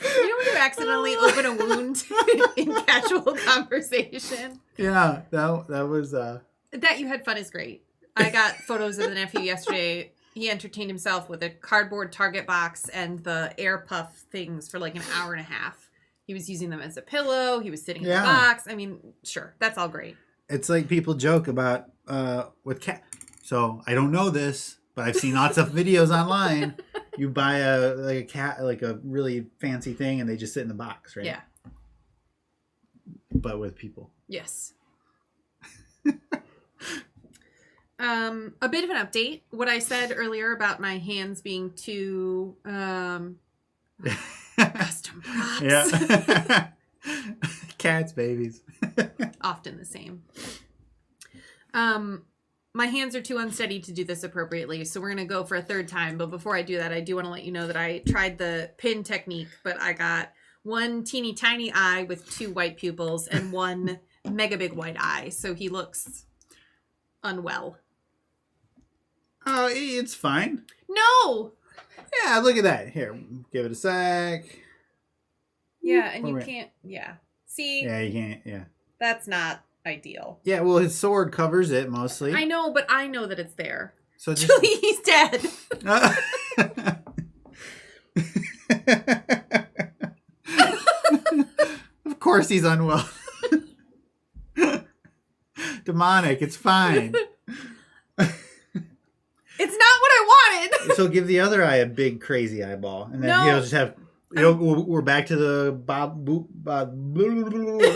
You know when you accidentally open a wound in casual conversation? Yeah, that was... That you had fun is great. I got photos of the nephew yesterday. He entertained himself with a cardboard Target box and the air puff things for like an hour and a half. He was using them as a pillow. He was sitting in the box. I mean, sure, that's all great. It's like people joke about with cat. So I don't know this, but I've seen lots of videos online. You buy a cat, like a really fancy thing, and they just sit in the box, right? Yeah. But with people. Yes. A bit of an update. What I said earlier about my hands being too custom props. Yeah. Cats, babies. Often the same. My hands are too unsteady to do this appropriately, so we're going to go for a third time. But before I do that, I do want to let you know that I tried the pin technique, but I got one teeny tiny eye with 2 white pupils and 1 mega big white eye. So he looks unwell. Oh, it's fine. No! Yeah, look at that. Here, give it a sec. Yeah, and you can't... Yeah. See? Yeah, you can't. Yeah. That's not ideal. Yeah, well, his sword covers it mostly. I know, but I know that it's there. So just... Julie, he's dead. Of course he's unwell. Demonic, it's fine. It's not what I wanted. So give the other eye a big crazy eyeball, and then No. he'll just have. We're back to the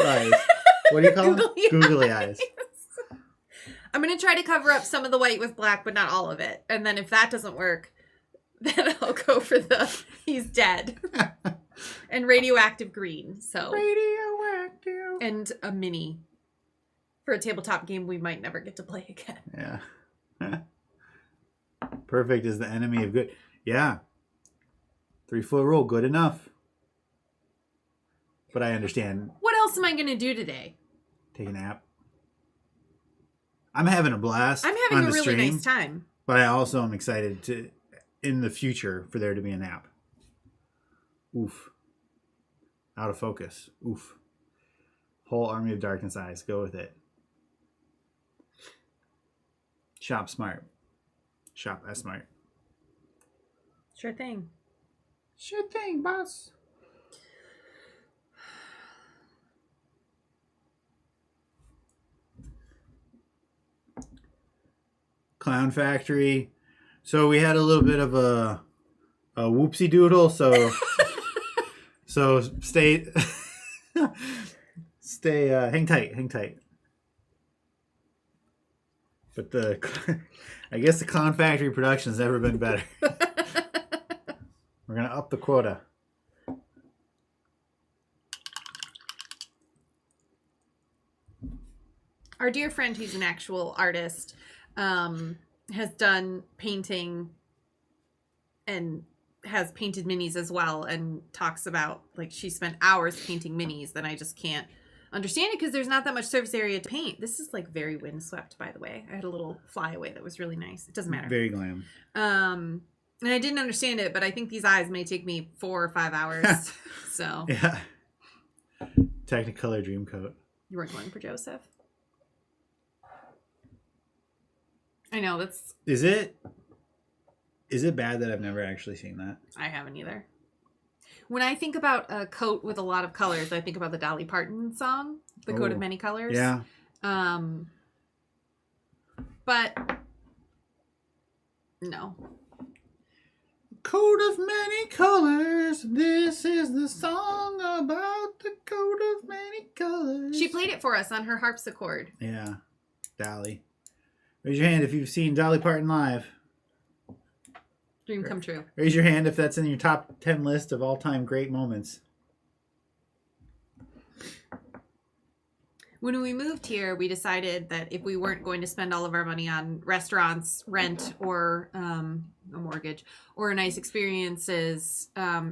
eyes. What do you call them? Googly eyes. I'm gonna try to cover up some of the white with black, but not all of it. And then if that doesn't work, then I'll go for the he's dead and radioactive green. So Radioactive and a mini for a tabletop game we might never get to play again. Yeah. Perfect is the enemy of good. Yeah. 3-foot rule, good enough. But I understand. What else am I going to do today? Take a nap. I'm having a blast. I'm having a really stream, nice time. But I also am excited to, in the future, for there to be a nap. Oof. Out of focus. Oof. Whole army of darkness eyes. Go with it. Shop smart. Shop as smart. Sure thing. Sure thing, boss. Clown Factory. So we had a little bit of a whoopsie doodle. So so stay hang tight. But I guess the Clown Factory production has never been better. We're gonna up the quota. Our dear friend, who's an actual artist, has done painting and has painted minis as well, and talks about, like, she spent hours painting minis that I just can't understand it because there's not that much surface area to paint. This is like very windswept, by the way. I had a little flyaway that was really nice. It doesn't matter. Very glam. And I didn't understand it, but I think these eyes may take me 4 or 5 hours. So Yeah. Technicolor Dreamcoat. you weren't going for Joseph. I know that's. Is it bad that I've never actually seen that? I haven't either. When I think about a coat with a lot of colors, I think about the Dolly Parton song, "The Coat of Many Colors." Yeah. But no. Coat of many colors. This is the song about the coat of many colors. She played it for us on her harpsichord. Yeah. Dolly. Raise your hand if you've seen Dolly Parton live. Dream come true. Raise your hand if that's in your top 10 list of all-time great moments. When we moved here, we decided that if we weren't going to spend all of our money on restaurants, rent, or a mortgage, or nice experiences,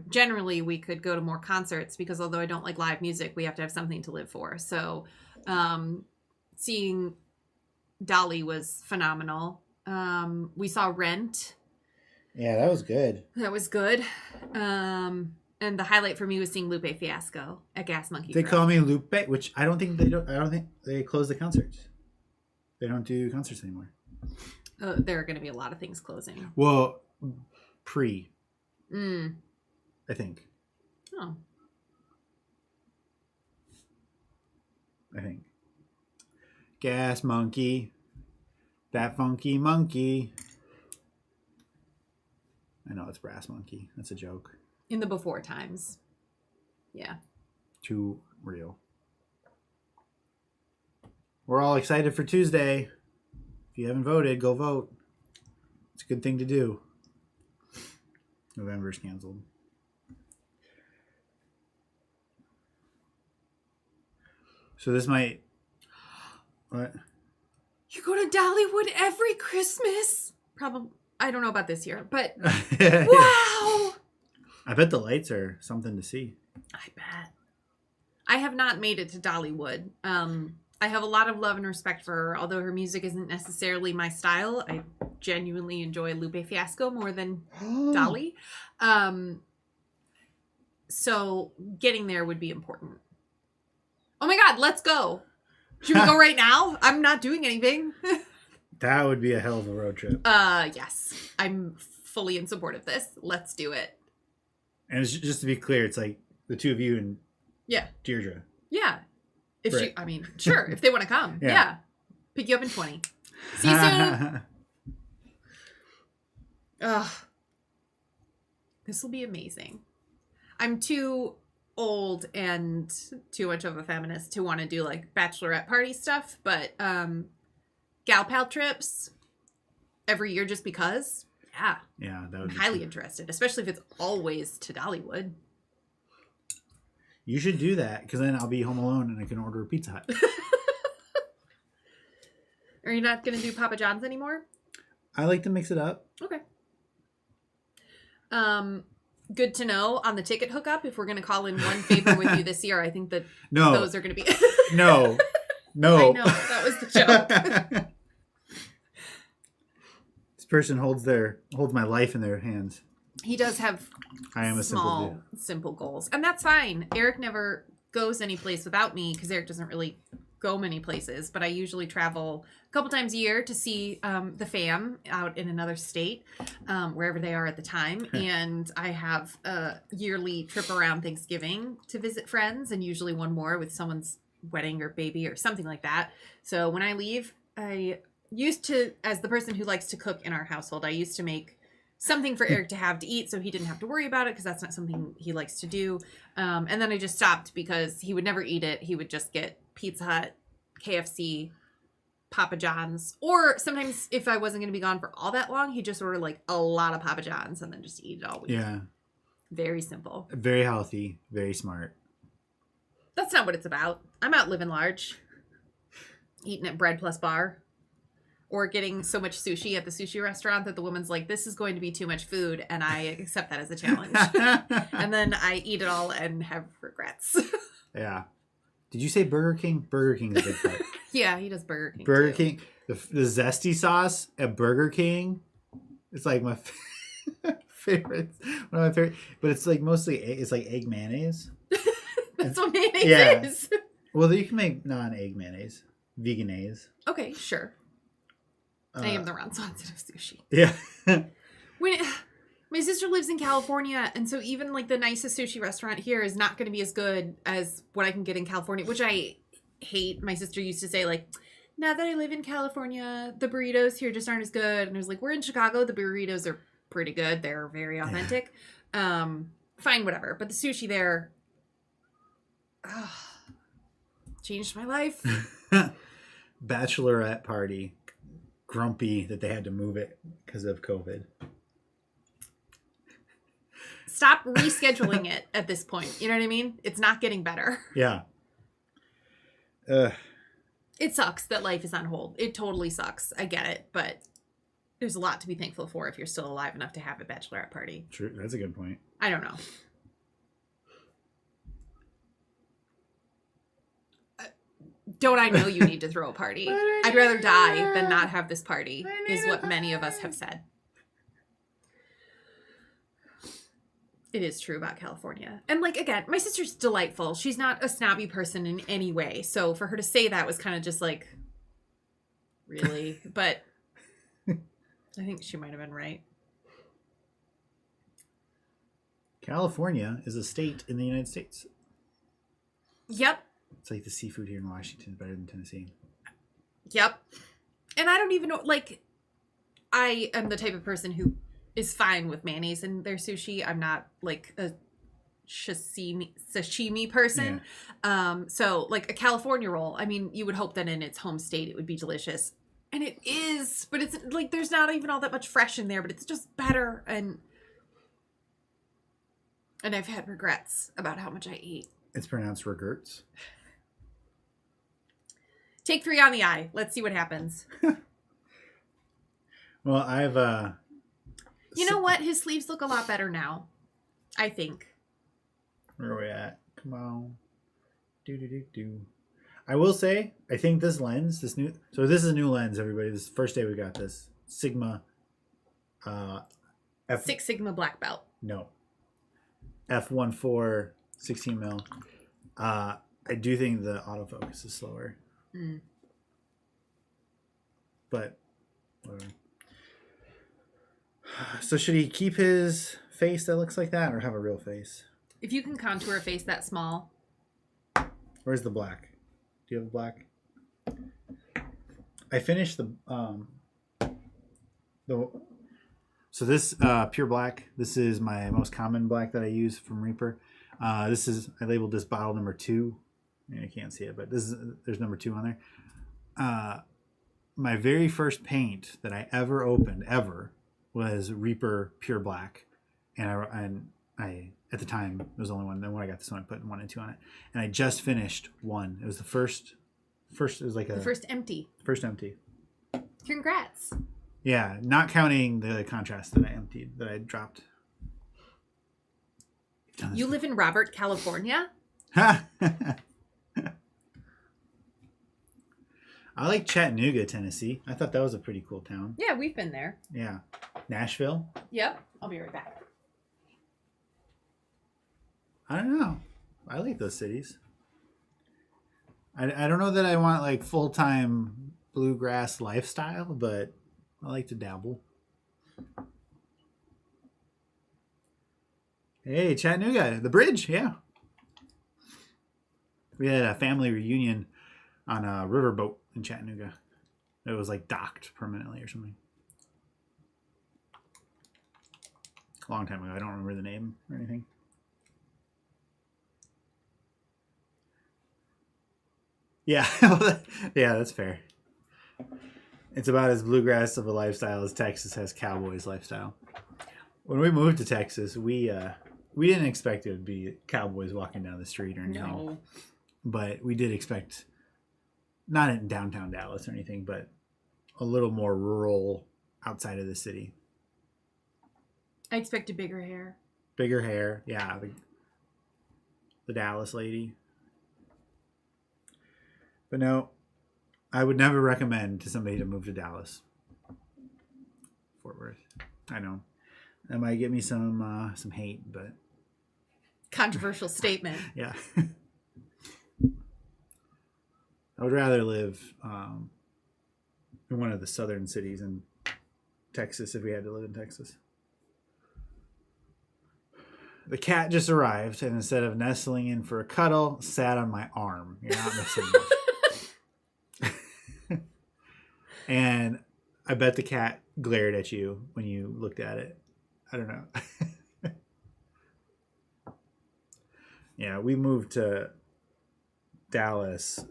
generally we could go to more concerts because although I don't like live music, we have to have something to live for. So seeing Dolly was phenomenal. We saw Rent. Yeah, that was good. That was good. And the highlight for me was seeing Lupe Fiasco at Gas Monkey. They Grill. call me Lupe, which I don't think they close the concerts. They don't do concerts anymore. There are going to be a lot of things closing. Well, Mm. I think. Oh. I think. Gas Monkey. That funky monkey. I know it's Brass Monkey. That's a joke. In the before times. Yeah. Too real. We're all excited for Tuesday. If you haven't voted, go vote. It's a good thing to do. November's canceled. So this might... What? You go to Dollywood every Christmas? Probably. I don't know about this year, but wow! I bet the lights are something to see. I bet. I have not made it to Dollywood. I have a lot of love and respect for her, although her music isn't necessarily my style. I genuinely enjoy Lupe Fiasco more than Dolly. So getting there would be important. Oh my God, let's go. Should we go right now? I'm not doing anything. That would be a hell of a road trip. Yes. I'm fully in support of this. Let's do it. And it's just to be clear, it's like the two of you and Deirdre. Yeah. If right. she, I mean, sure, if they want to come. Yeah. Yeah. Pick you up in 20. See you soon. Ugh. This will be amazing. I'm too old and too much of a feminist to want to do like bachelorette party stuff, but gal pal trips every year just because. Yeah, that would I'm be highly cool. interested, especially if it's always to Dollywood. You should do that because then I'll be home alone and I can order a Pizza Hut. Are you not going to do Papa John's anymore? I like to mix it up. Okay. Good to know on the ticket hookup. If we're going to call in one favor with you this year, I think that those are going to be. No. I know that was the joke. This person holds my life in their hands. He does have I am a small, simple goals, and that's fine. Eric never goes any place without me because Eric doesn't really go many places. But I usually travel a couple times a year to see the fam out in another state, wherever they are at the time. And I have a yearly trip around Thanksgiving to visit friends, and usually one more with someone's wedding or baby or something like that. So when I leave, I used to, as the person who likes to cook in our household, I used to make something for Eric to have to eat so he didn't have to worry about it because that's not something he likes to do. And then I just stopped because he would never eat it. He would just get Pizza Hut, KFC, Papa John's, or sometimes if I wasn't going to be gone for all that long, he'd just order like a lot of Papa John's and then just eat it all week. Yeah. Very simple. Very healthy. Very smart. That's not what it's about. I'm out living large. Eating at Bread Plus Bar. Or getting so much sushi at the sushi restaurant that the woman's like, this is going to be too much food, and I accept that as a challenge. And then I eat it all and have regrets. Yeah. Did you say Burger King? Burger King is a big part. Yeah, he does Burger King. Burger too. King. The zesty sauce at Burger King. It's like my favorite. One of my favorite. But it's like mostly, it's like egg mayonnaise. That's what mayonnaise is. Well, you can make non-egg mayonnaise. Veganaise. Okay, sure. I am the Ron Swanson of sushi. Yeah. My sister lives in California, and so even like the nicest sushi restaurant here is not going to be as good as what I can get in California, which I hate. My sister used to say like, now that I live in California, the burritos here just aren't as good. And I was like, we're in Chicago. The burritos are pretty good. They're very authentic. Fine, whatever. But the sushi there changed my life. Bachelorette party. Grumpy that they had to move it because of COVID. Stop rescheduling it at this point. You know what I mean? It's not getting better. Yeah. It sucks that life is on hold. It totally sucks. I get it, but there's a lot to be thankful for if you're still alive enough to have a bachelorette party. True. That's a good point. I don't know. Don't I know you need to throw a party? I'd rather die than not have this party, is what many of us have said. It is true about California. And like, again, my sister's delightful. She's not a snobby person in any way. So for her to say that was kind of just like, really? But I think she might have been right. California is a state in the United States. Yep. It's like the seafood here in Washington is better than Tennessee. Yep. And I don't even know, like, I am the type of person who is fine with mayonnaise in their sushi. I'm not like a sashimi person. Yeah. So like a California roll, I mean, you would hope that in its home state it would be delicious. And it is, but it's like there's not even all that much fresh in there, but it's just better. And I've had regrets about how much I ate. It's pronounced regrets. Take 3 on the eye. Let's see what happens. Well, I've you know what? His sleeves look a lot better now. I think. Where are we at? Come on. Do. I will say, I think this lens, this is a new lens, everybody. This is the first day we got this. Sigma. Six Sigma black belt. No. F14 16 mil. I do think the autofocus is slower. Mm. But whatever. So should he keep his face that looks like that or have a real face? If you can contour a face that small. Where's the black? Do you have a black? I finished the so this pure black. This is my most common black that I use from Reaper. I labeled this bottle number 2. I mean, I can't see it, but there's number 2 on there. My very first paint that I ever opened was Reaper Pure Black, and I at the time it was the only one. Then when I got this one, I put 1 and 2 on it, and I just finished 1. It was the first. It was like the first empty. First empty. Congrats. Yeah, not counting the contrast that I dropped. You live in Robert, California? I like Chattanooga, Tennessee. I thought that was a pretty cool town. Yeah, we've been there. Yeah. Nashville? Yep. I'll be right back. I don't know. I like those cities. I don't know that I want like full-time bluegrass lifestyle, but I like to dabble. Hey, Chattanooga, the bridge, yeah. We had a family reunion on a riverboat in Chattanooga. It was like docked permanently or something. A long time ago. I don't remember the name or anything. Yeah, yeah, that's fair. It's about as bluegrass of a lifestyle as Texas has Cowboys lifestyle. When we moved to Texas, we didn't expect it would be cowboys walking down the street or anything. No. But we did expect, not in downtown Dallas or anything, but a little more rural outside of the city. I expected bigger hair. Bigger hair, yeah. The Dallas lady. But no, I would never recommend to somebody to move to Dallas. Fort Worth. I know. That might get me some hate, but... Controversial statement. Yeah. I would rather live in one of the southern cities in Texas if we had to live in Texas. The cat just arrived, and instead of nestling in for a cuddle, sat on my arm. You're not missing much. And I bet the cat glared at you when you looked at it. I don't know. Yeah, we moved to Dallas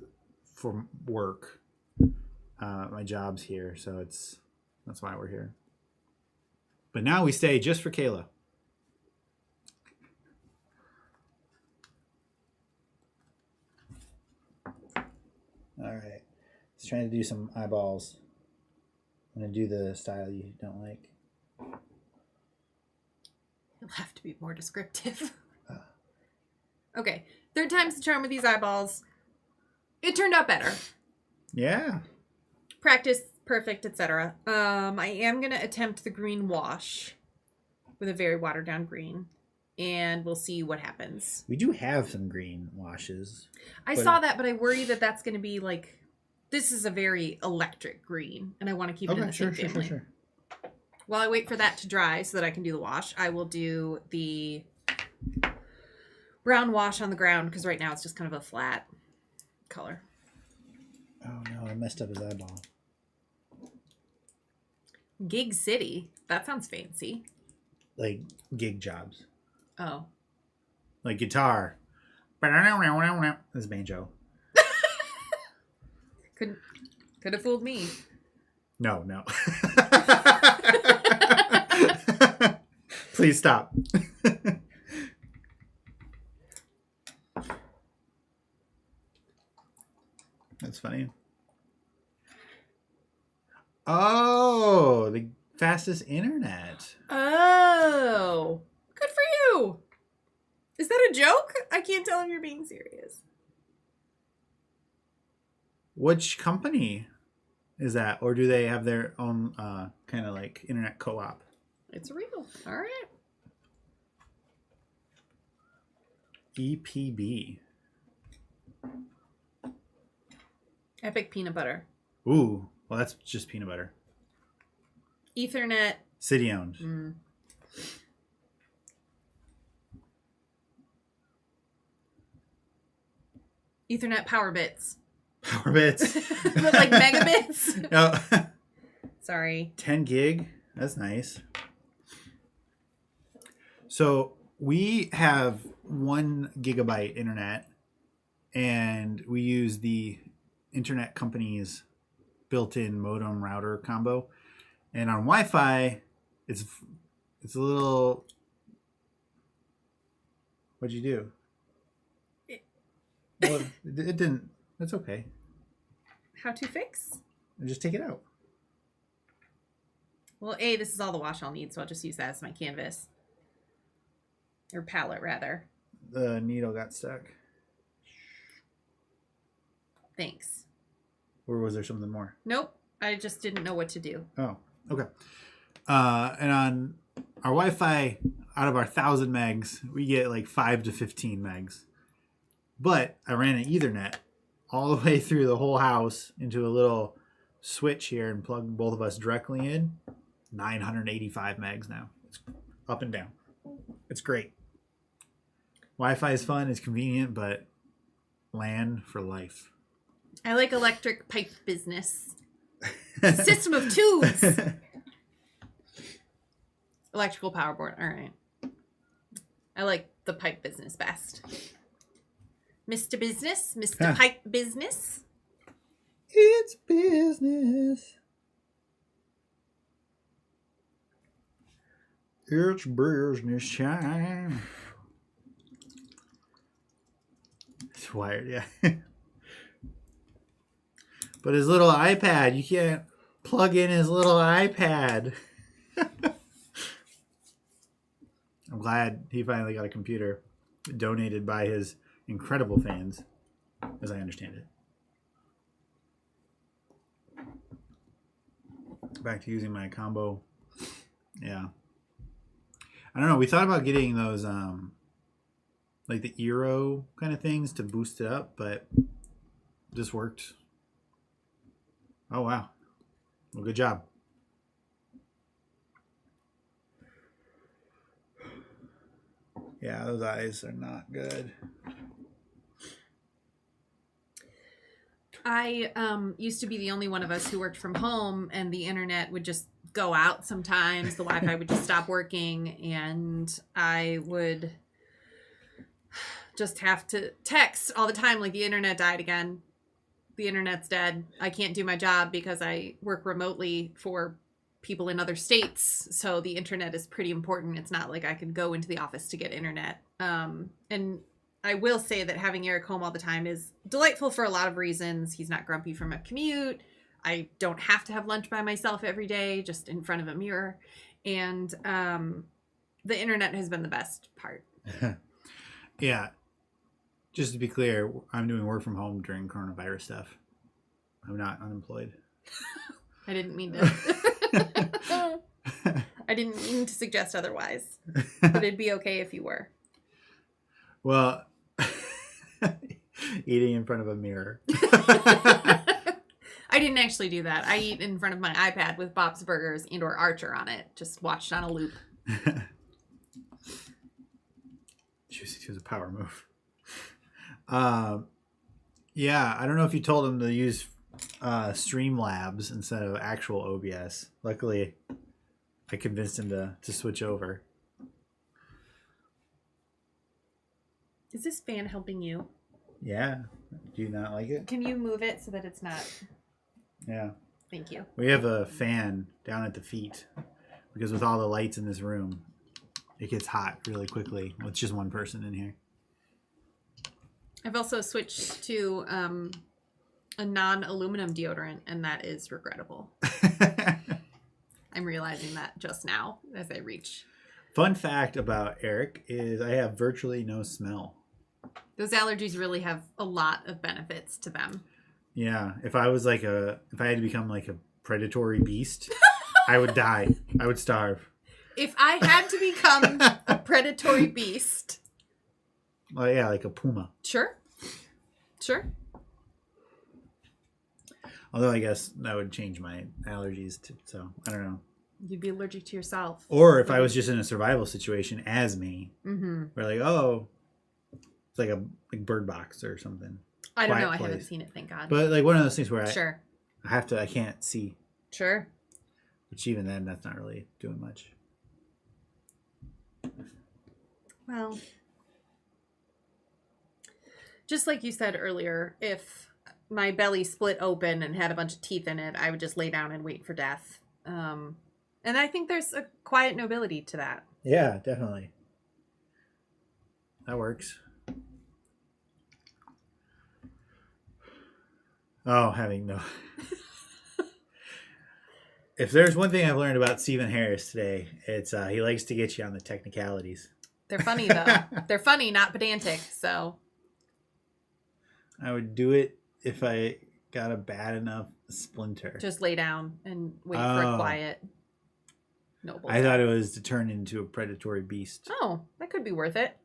for work. My job's here, so that's why we're here. But now we stay just for Kayla. All right. He's trying to do some eyeballs. I'm going to do the style you don't like. You'll have to be more descriptive. Okay. Third time's the charm with these eyeballs. It turned out better. Yeah. Practice, perfect, etc. I am going to attempt the green wash with a very watered down green. And we'll see what happens. We do have some green washes. I saw that, but I worry that that's going to be like... This is a very electric green, and I want to keep it in the same family. Sure. While I wait for that to dry so that I can do the wash, I will do the brown wash on the ground, because right now it's just kind of a flat color. Oh no, I messed up his eyeball. Gig City? That sounds fancy. Like gig jobs. Oh. Like guitar. This banjo. Could have fooled me. No. Please stop. That's funny. Oh, the fastest internet. Oh. Good for you. Is that a joke? I can't tell if you're being serious. Which company is that? Or do they have their own kind of like internet co-op? It's real. All right. EPB. Epic peanut butter. Ooh. Well, that's just peanut butter. Ethernet. City owned. Ethernet power bits. Power bits. But like megabits. Oh. Sorry. 10 gig. That's nice. So we have 1 gigabyte internet, and we use the internet company's built-in modem router combo. And on Wi-Fi, it's a little. What'd you do? Well, it didn't. That's okay. How to fix? Just take it out. Well, this is all the wash I'll need, so I'll just use that as my canvas. Or palette, rather. The needle got stuck. Thanks. Or was there something more? Nope. I just didn't know what to do. Oh, okay. And on our Wi-Fi, out of our 1,000 megs, we get like 5 to 15 megs. But I ran an Ethernet all the way through the whole house into a little switch here and plugged both of us directly in. 985 megs now. It's up and down. It's great. Wi-Fi is fun. It's convenient, but LAN for life. I like electric pipe business. System of tubes. Electrical power board. All right. I like the pipe business best. Mr. Business, Mr. Pipe Business. It's business. It's business time. It's wired, yeah. But his little iPad, you can't plug in his little iPad. I'm glad he finally got a computer donated by his incredible fans, as I understand it. Back to using my combo. Yeah. I don't know. We thought about getting those, like the Eero kind of things to boost it up, but this worked. Oh, wow. Well, good job. Yeah, those eyes are not good. I used to be the only one of us who worked from home, and the internet would just go out sometimes. The Wi-Fi would just stop working, and I would just have to text all the time, like, the internet died again. The internet's dead. I can't do my job because I work remotely for people in other states, so the internet is pretty important. It's not like I could go into the office to get internet. And I will say that having Eric home all the time is delightful for a lot of reasons. He's not grumpy from a commute. I don't have to have lunch by myself every day, just in front of a mirror. And the internet has been the best part. Yeah. Just to be clear, I'm doing work from home during coronavirus stuff. I'm not unemployed. I didn't mean to. I didn't mean to suggest otherwise. But it'd be okay if you were. Well, eating in front of a mirror. I didn't actually do that. I eat in front of my iPad with Bob's Burgers and or Archer on it. Just watched on a loop. She was a power move. Yeah, I don't know if you told him to use Streamlabs instead of actual OBS. Luckily, I convinced him to switch over. Is this fan helping you? Yeah. Do you not like it? Can you move it so that it's not... Yeah. Thank you. We have a fan down at the feet because with all the lights in this room, it gets hot really quickly with just one person in here. I've also switched to a non-aluminum deodorant, and that is regrettable. I'm realizing that just now as I reach. Fun fact about Eric is I have virtually no smell. Those allergies really have a lot of benefits to them. Yeah, if I had to become like a predatory beast, I would die. I would starve. If I had to become a predatory beast. Well, yeah, like a puma. Sure. Although I guess that would change my allergies too, so I don't know. You'd be allergic to yourself. Or if I was just in a survival situation as me, we're like, oh, it's like a Bird Box or something. I don't know. Quiet I haven't Place. seen it, thank God. But like one of those things where I can't see. Sure. Which even then, that's not really doing much. Well, just like you said earlier, if my belly split open and had a bunch of teeth in it, I would just lay down and wait for death. And I think there's a quiet nobility to that. Yeah, definitely. That works. Oh, having no. If there's one thing I've learned about Stephen Harris today, it's he likes to get you on the technicalities. They're funny, though. They're funny, not pedantic, so. I would do it if I got a bad enough splinter. Just lay down and wait for a quiet, noble. I thought it was to turn into a predatory beast. Oh, that could be worth it.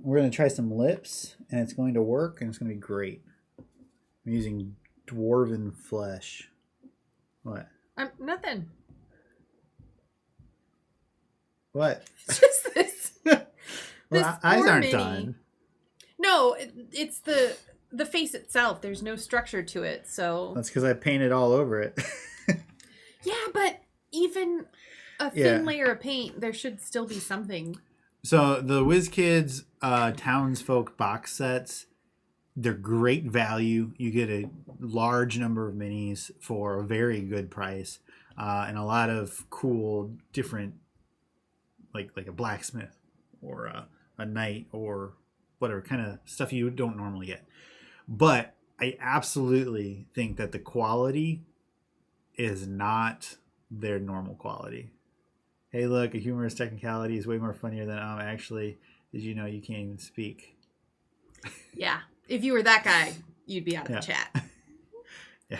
We're going to try some lips, and it's going to work, and it's going to be great. I'm using dwarven flesh. What? Nothing. What? Just this. Well, eyes aren't done. No, it's the face itself. There's no structure to it, so. That's because I painted all over it. Yeah, but even a thin layer of paint, there should still be something. So the WizKids Townsfolk box sets, they're great value. You get a large number of minis for a very good price, and a lot of cool different, like a blacksmith or a knight or whatever kind of stuff you don't normally get. But I absolutely think that the quality is not their normal quality. Hey, look, a humorous technicality is way more funnier than actually, did you know you can't even speak? Yeah. If you were that guy, you'd be out of the chat. Yeah.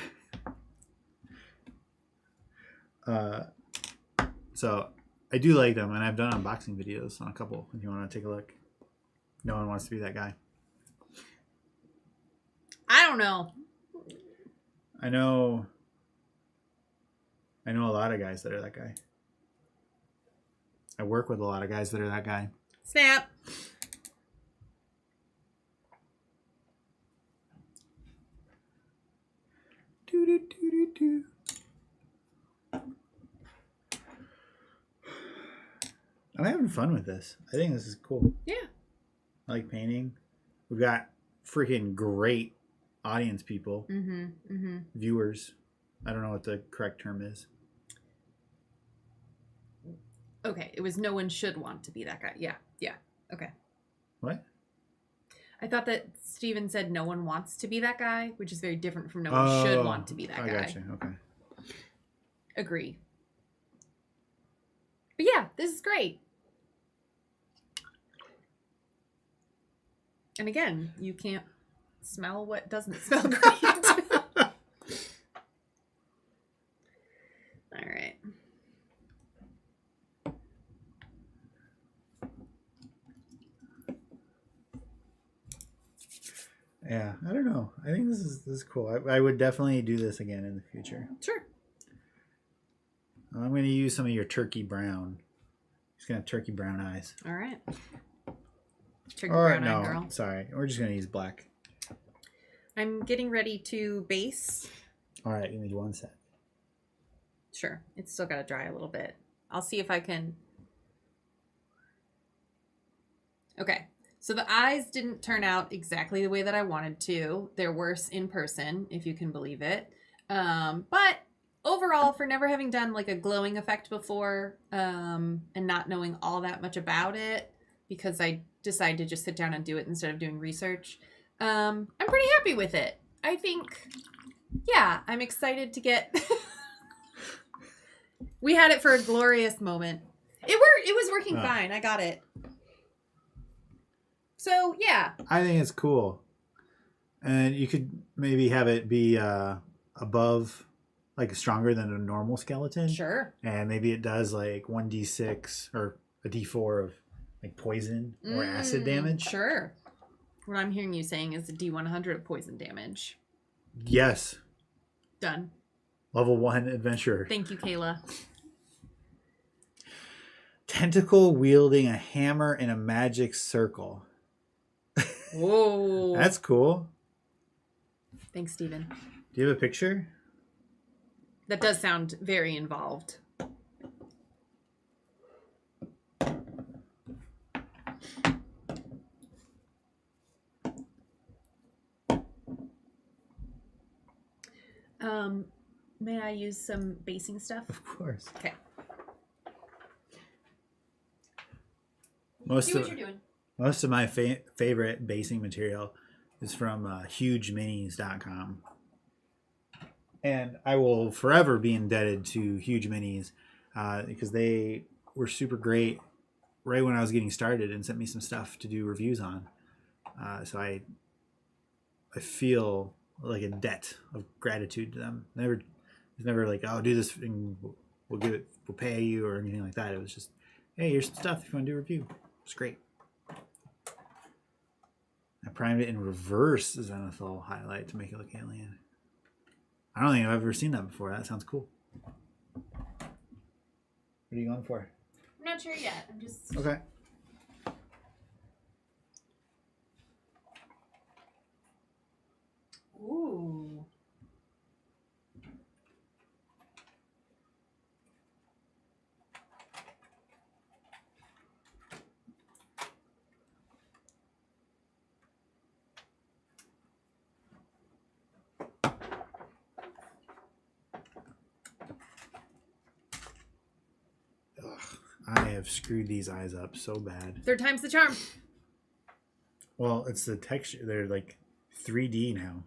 So I do like them, and I've done unboxing videos on a couple if you want to take a look. No one wants to be that guy. I don't know. I know a lot of guys that are that guy. I work with a lot of guys that are that guy. Snap. I'm having fun with this. I think this is cool. Yeah. I like painting. We've got freaking great audience people, viewers. I don't know what the correct term is. Okay, it was no one should want to be that guy. Yeah. Okay. What? I thought that Steven said no one wants to be that guy, which is very different from no one should want to be that guy. I gotcha. Okay. Agree. But yeah, this is great. And again, you can't smell what doesn't smell great. All right. Yeah, I don't know. I think this is cool. I would definitely do this again in the future. Sure. I'm going to use some of your turkey brown. He's going to have turkey brown eyes. All right. Turkey brown eye girl. Sorry. We're just going to use black. I'm getting ready to base. All right, give me one sec. Sure. It's still got to dry a little bit. I'll see if I can. Okay. So the eyes didn't turn out exactly the way that I wanted to. They're worse in person, if you can believe it. But overall, for never having done like a glowing effect before, and not knowing all that much about it, because I decided to just sit down and do it instead of doing research, I'm pretty happy with it. I think, yeah, I'm excited to get... We had it for a glorious moment. It worked. It was working fine. I got it. So, yeah. I think it's cool. And you could maybe have it be above, like stronger than a normal skeleton. Sure. And maybe it does like 1d6 or a d4 of like poison or acid damage. Sure. What I'm hearing you saying is a D100 of poison damage. Yes. Done. Level 1 adventurer. Thank you, Kayla. Tentacle wielding a hammer in a magic circle. Whoa. That's cool. Thanks, Steven. Do you have a picture? That does sound very involved. May I use some basing stuff? Of course. Okay. Most Do what you're doing. Most of my favorite basing material is from HugeMinis.com. And I will forever be indebted to Huge Minis because they were super great right when I was getting started and sent me some stuff to do reviews on. So I feel like a debt of gratitude to them. It's never like, oh, do this and we'll pay you or anything like that. It was just, hey, here's some stuff if you want to do a review. It's great. I primed it in reverse zenithal highlight to make it look alien. I don't think I've ever seen that before. That sounds cool. What are you going for? I'm not sure yet. I'm just... Okay. Ooh. I have screwed these eyes up so bad. Third time's the charm. Well, it's the texture. They're like 3D now.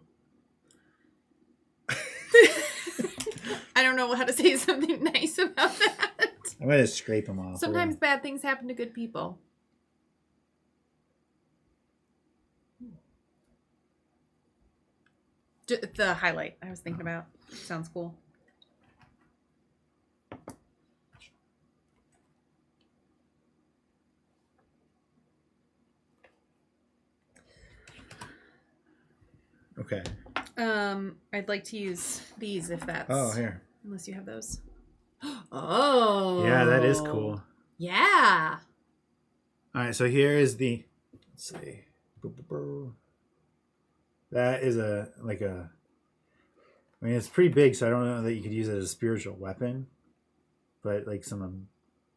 I don't know how to say something nice about that. I'm going to scrape them off. Sometimes bad things happen to good people. The highlight I was thinking about. Sounds cool. Okay. I'd like to use these if that's... Oh, here. Unless you have those. Oh. Yeah, that is cool. Yeah. All right, so here is the... Let's see. That is I mean, it's pretty big, so I don't know that you could use it as a spiritual weapon. But like some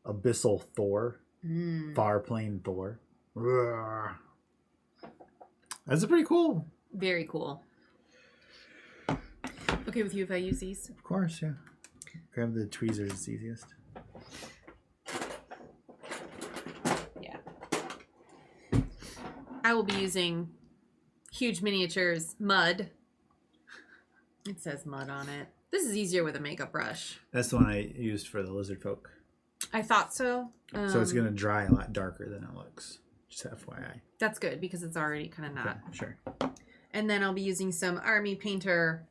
abyssal Thor Far Plane Thor. That's pretty cool. Very cool. Okay with you if I use these? Of course, yeah. Grab the tweezers, it's easiest. Yeah. I will be using Huge Miniatures Mud. It says mud on it. This is easier with a makeup brush. That's the one I used for the lizard folk. I thought so. So it's going to dry a lot darker than it looks. Just FYI. That's good because it's already kind of not. Okay, sure. And then I'll be using some Army Painter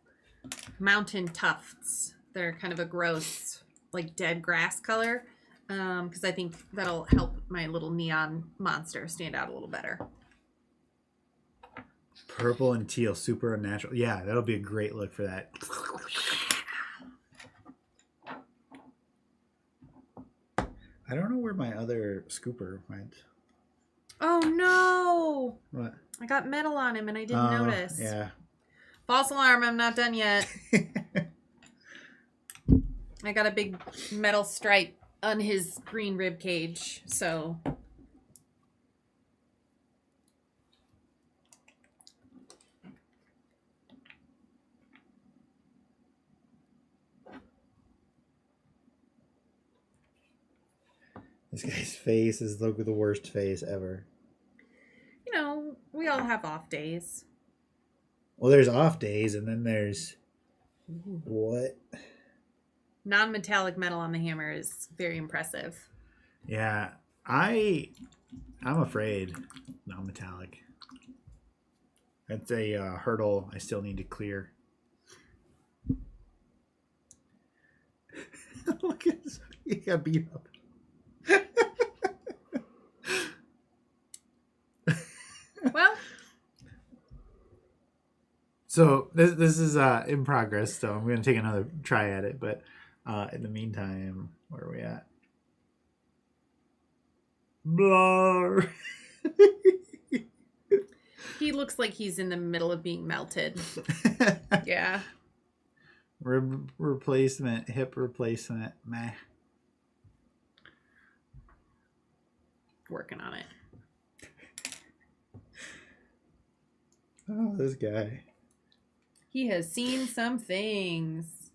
Mountain Tufts. They're kind of a gross, like dead grass color. Because I think that'll help my little neon monster stand out a little better. Purple and teal, super unnatural. Yeah, that'll be a great look for that. I don't know where my other scooper went. Oh no! What? I got metal on him and I didn't notice. Yeah. False alarm, I'm not done yet. I got a big metal stripe on his green rib cage, so... This guy's face is the worst face ever. You know, we all have off days. Well, there's off days, and then there's... What? Non-metallic metal on the hammer is very impressive. Yeah, I'm afraid non-metallic. That's a hurdle I still need to clear. Look at this. He got beat up. Well, so this is in progress, so I'm going to take another try at it, but in the meantime, where are we at? Blar. he looks like he's in the middle of being melted. Yeah. Rib replacement, hip replacement, meh. Working on it. Oh, this guy. He has seen some things.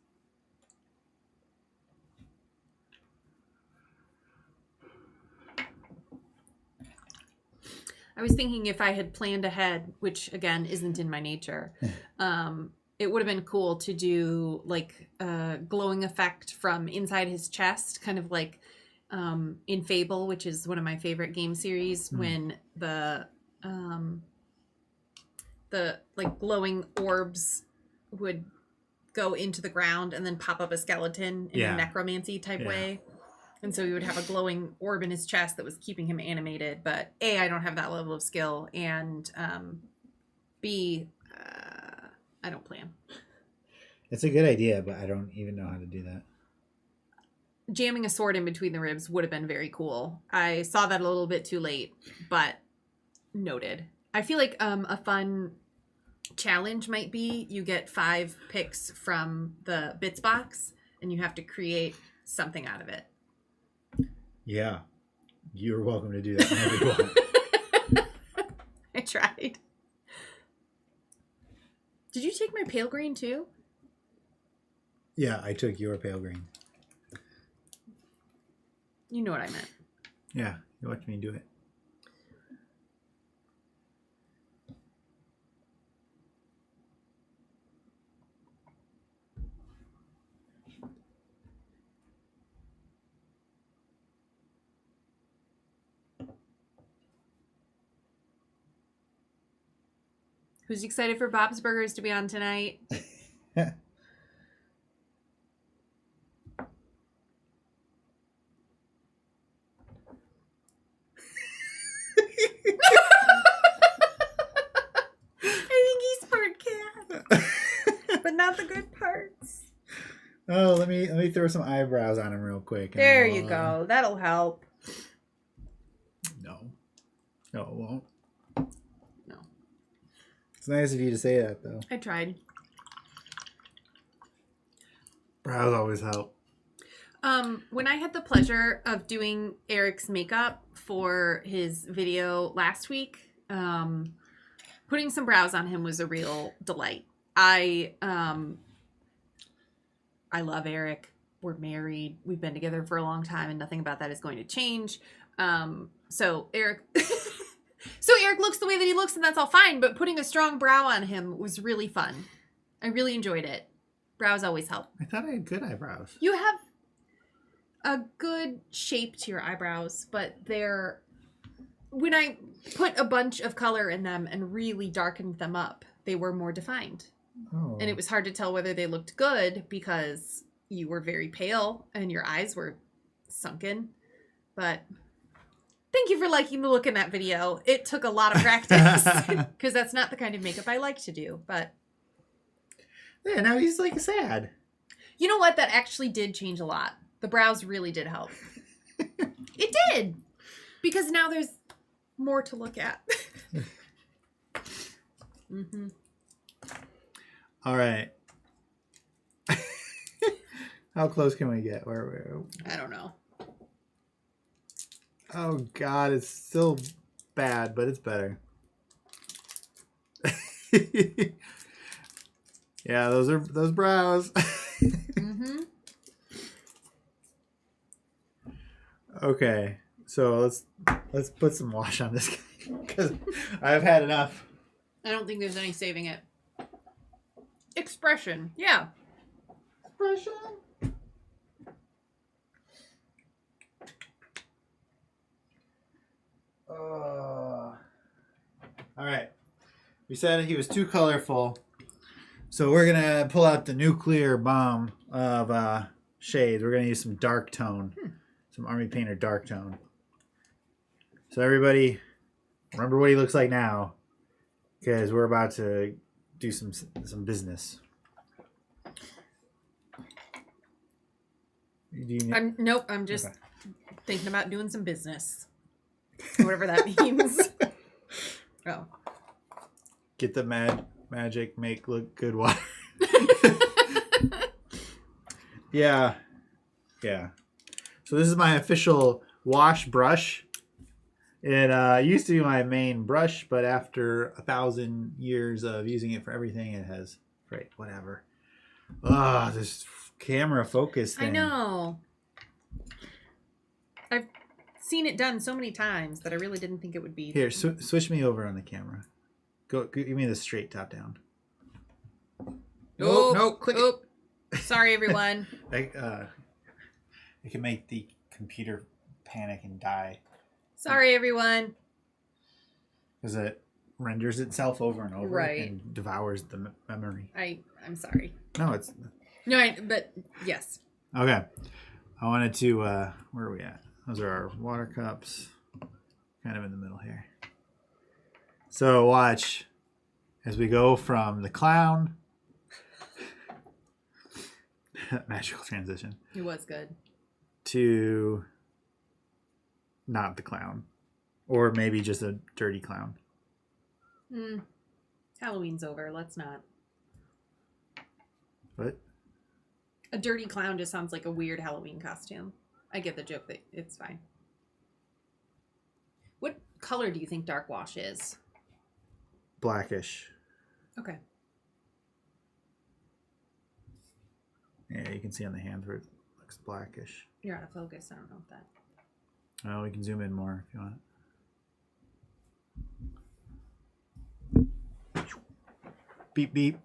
I was thinking if I had planned ahead, which again isn't in my nature, it would have been cool to do like a glowing effect from inside his chest, kind of like in Fable, which is one of my favorite game series, when the like glowing orbs would go into the ground and then pop up a skeleton in a necromancy type way. And so he would have a glowing orb in his chest that was keeping him animated. But A, I don't have that level of skill. And B, I don't plan. It's a good idea, but I don't even know how to do that. Jamming a sword in between the ribs would have been very cool. I saw that a little bit too late, but noted. I feel like a fun challenge might be you get 5 picks from the bits box and you have to create something out of it. Yeah. You're welcome to do that whenever you want. I tried. Did you take my pale green too? Yeah, I took your pale green. You know what I meant. Yeah, you watched me do it. Who's excited for Bob's Burgers to be on tonight? I think he's part cat, but not the good parts. Oh, let me throw some eyebrows on him real quick. There you go. That'll help. No, it won't. No. It's nice of you to say that, though. I tried. Brows always help. When I had the pleasure of doing Eric's makeup for his video last week, putting some brows on him was a real delight. I love Eric. We're married. We've been together for a long time, and nothing about that is going to change. So Eric looks the way that he looks, and that's all fine. But putting a strong brow on him was really fun. I really enjoyed it. Brows always help. I thought I had good eyebrows. You have a good shape to your eyebrows, but when I put a bunch of color in them and really darkened them up, they were more defined. Oh. And it was hard to tell whether they looked good because you were very pale and your eyes were sunken. But thank you for liking the look in that video. It took a lot of practice because that's not the kind of makeup I like to do. But yeah, now he's like sad. you know what? That actually did change a lot. The brows really did help. It did. Because now there's more to look at. Mm-hmm. All right. How close can we get? Where? I don't know. Oh God, it's still bad, but it's better. Yeah, those brows. Mm-hmm. Okay, so let's put some wash on this guy because I've had enough. I don't think there's any saving it. Expression. Yeah. Expression. All right. We said he was too colorful, so we're gonna pull out the nuclear bomb of shades. We're gonna use some dark tone, some Army Painter dark tone. So everybody, remember what he looks like now, because we're about to do some business. Nope. I'm just thinking about doing some business, whatever that means. Oh. Get the magic, make look good water. Yeah. So this is my official wash brush. It used to be my main brush, but after 1,000 years of using it for everything, it has, right, whatever. This camera focus thing. I know. I've seen it done so many times that I really didn't think it would be. Here, switch me over on the camera. Go, give me the straight top down. No, click it. Sorry, everyone. It can make the computer panic and die. Sorry, everyone. Because it renders itself over and over right. and devours the memory. I'm sorry. No, it's... No, but yes. Okay. I wanted to... where are we at? Those are our water cups. Kind of in the middle here. So watch as we go from the clown... magical transition. It was good. To... not the clown. Or maybe just a dirty clown. Halloween's over. Let's not. What? A dirty clown just sounds like a weird Halloween costume. I get the joke that it's fine. What color do you think dark wash is? Blackish. Okay. Yeah, you can see on the hand where it looks blackish. You're out of focus. I don't know if that... Oh, we can zoom in more if you want. Beep, beep.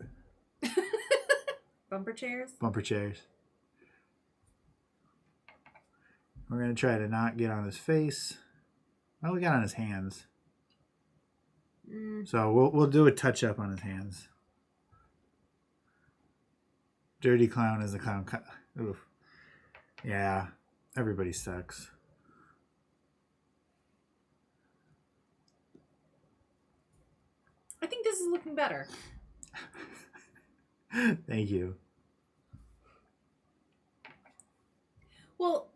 Bumper chairs? Bumper chairs. We're going to try to not get on his face. Well, we got on his hands. So we'll do a touch-up on his hands. Dirty clown is the clown. Oof. Yeah, everybody sucks. I think this is looking better. Thank you. Well,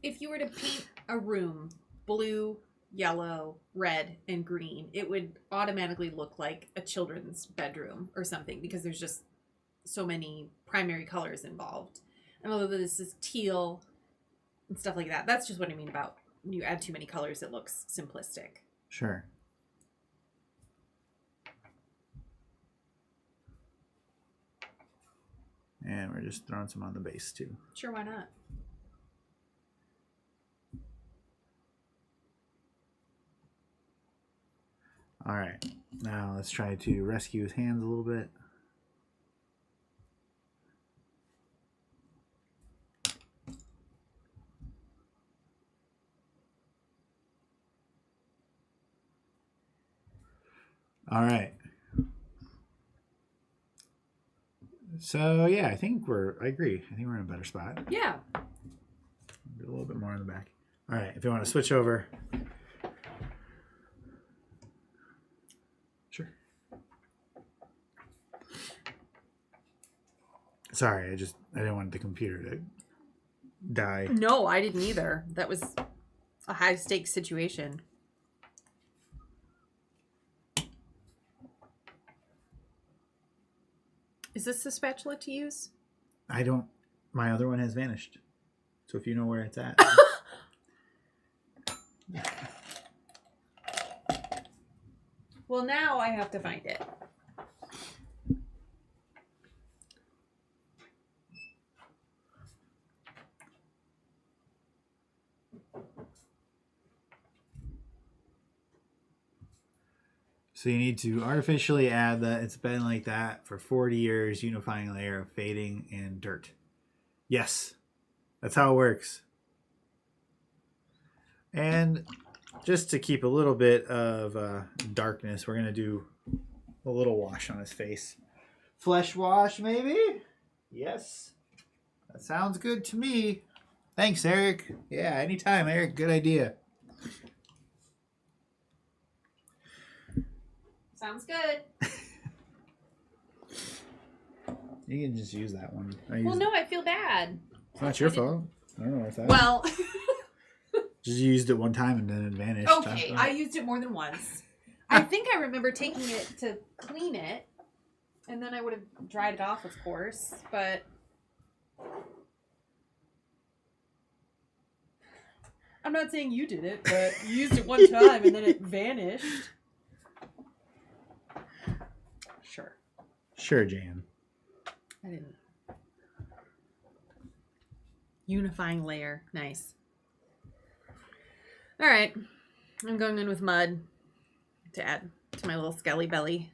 if you were to paint a room blue, yellow, red, and green, it would automatically look like a children's bedroom or something because there's just so many primary colors involved. And although this is teal and stuff like that, that's just what I mean about when you add too many colors, it looks simplistic. Sure. And we're just throwing some on the base too. Sure, why not? All right, now let's try to rescue his hands a little bit. All right. So yeah, I agree. I think we're in a better spot. Yeah. Do a little bit more in the back. All right, if you want to switch over. Sure. Sorry, I didn't want the computer to die. No, I didn't either. That was a high stakes situation. Is this the spatula to use? My other one has vanished. So if you know where it's at. Well, now I have to find it. So you need to artificially add that it's been like that for 40 years, unifying layer of fading and dirt. Yes, that's how it works. And just to keep a little bit of darkness, we're going to do a little wash on his face. Flesh wash, maybe? Yes. That sounds good to me. Thanks, Eric. Yeah, anytime, Eric. Good idea. Sounds good. You can just use that one. Well, no, I feel bad. It's not your fault. I don't know if that. Well, just used it one time and then it vanished. Okay, I used it more than once. I think I remember taking it to clean it, and then I would have dried it off, of course, but I'm not saying you did it, but you used it one time and then it vanished. Sure. Sure, Jan. I didn't. Unifying layer. Nice. All right. I'm going in with mud to add to my little skelly belly.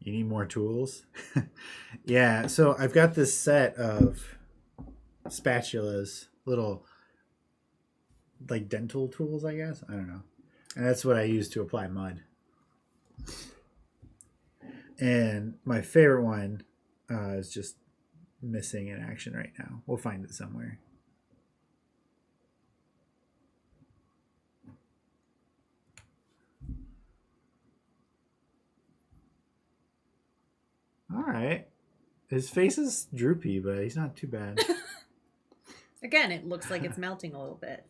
You need more tools? Yeah, so I've got this set of spatulas, little like dental tools, I guess. I don't know. And that's what I use to apply mud. And my favorite one is just missing in action right now. We'll find it somewhere. All right. His face is droopy, but he's not too bad. Again, it looks like it's melting a little bit.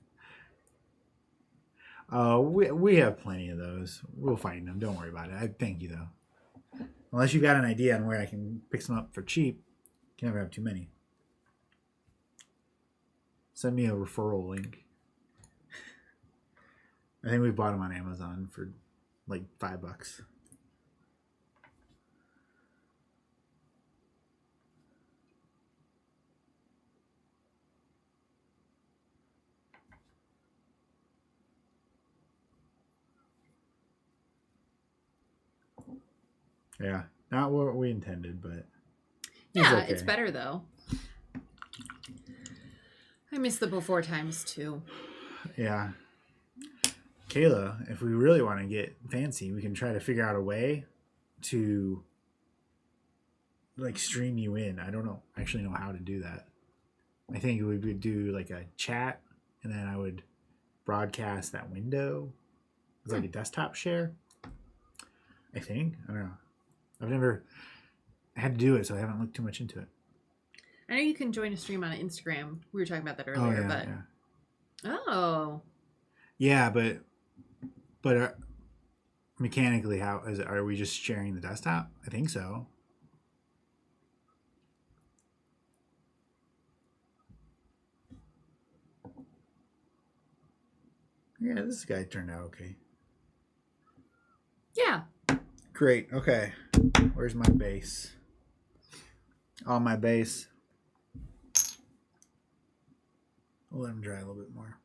We have plenty of those. We'll find them. Don't worry about it. I thank you, though. Unless you got an idea on where I can pick some up for cheap. You can never have too many. Send me a referral link. I think we bought them on Amazon for like $5. Yeah, not what we intended, but yeah, okay. It's better though. I miss the before times too. Yeah. Kayla, if we really want to get fancy, we can try to figure out a way to like stream you in. I don't know actually know how to do that. I think we would do like a chat and then I would broadcast that window. It's like a desktop share. I think. I don't know. I've never had to do it, so I haven't looked too much into it. I know you can join a stream on Instagram. We were talking about that earlier, yeah. Oh. Yeah, but mechanically, how is it? Are we just sharing the desktop? I think so. Yeah, this guy turned out okay. Yeah. Great. Okay. Where's my base? On my base. We'll let him dry a little bit more.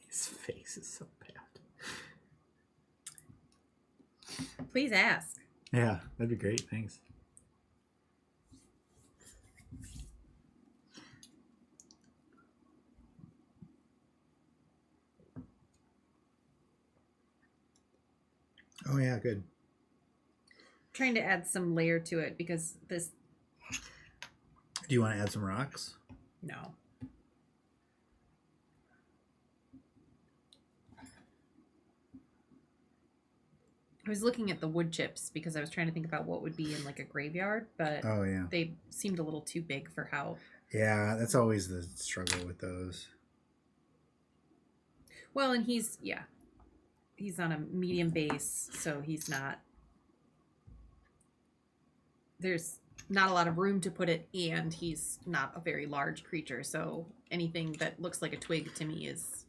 His face is so bad. Please ask. Yeah, that'd be great. Thanks. Oh yeah, good. Trying to add some layer to it because this. Do you want to add some rocks? No. I was looking at the wood chips because I was trying to think about what would be in like a graveyard, but Oh yeah. they seemed a little too big for how. Yeah, that's always the struggle with those. Well, and he's on a medium base, so he's not. There's not a lot of room to put it, and he's not a very large creature, so anything that looks like a twig to me is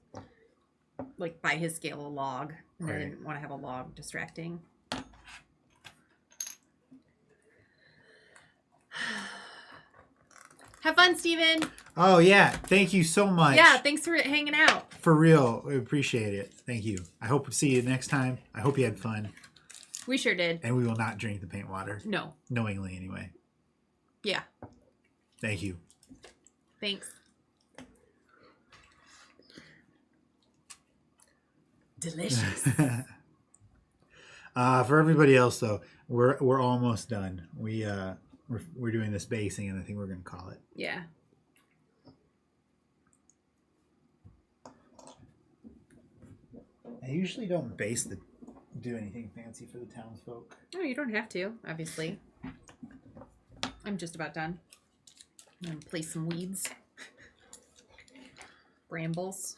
like by his scale a log, and I didn't want to have a log distracting. Have fun, Steven. Oh yeah, thank you so much. Yeah, thanks for hanging out. For real, we appreciate it. Thank you. I hope to see you next time. I hope you had fun. We sure did. And we will not drink the paint water. No. Knowingly, anyway. Yeah. Thank you. Thanks. Delicious. For everybody else, though, we're almost done. We're doing this basing, and I think we're gonna call it. Yeah. I usually don't do anything fancy for the townsfolk. No, you don't have to, obviously. I'm just about done. I'm gonna place some weeds. Brambles.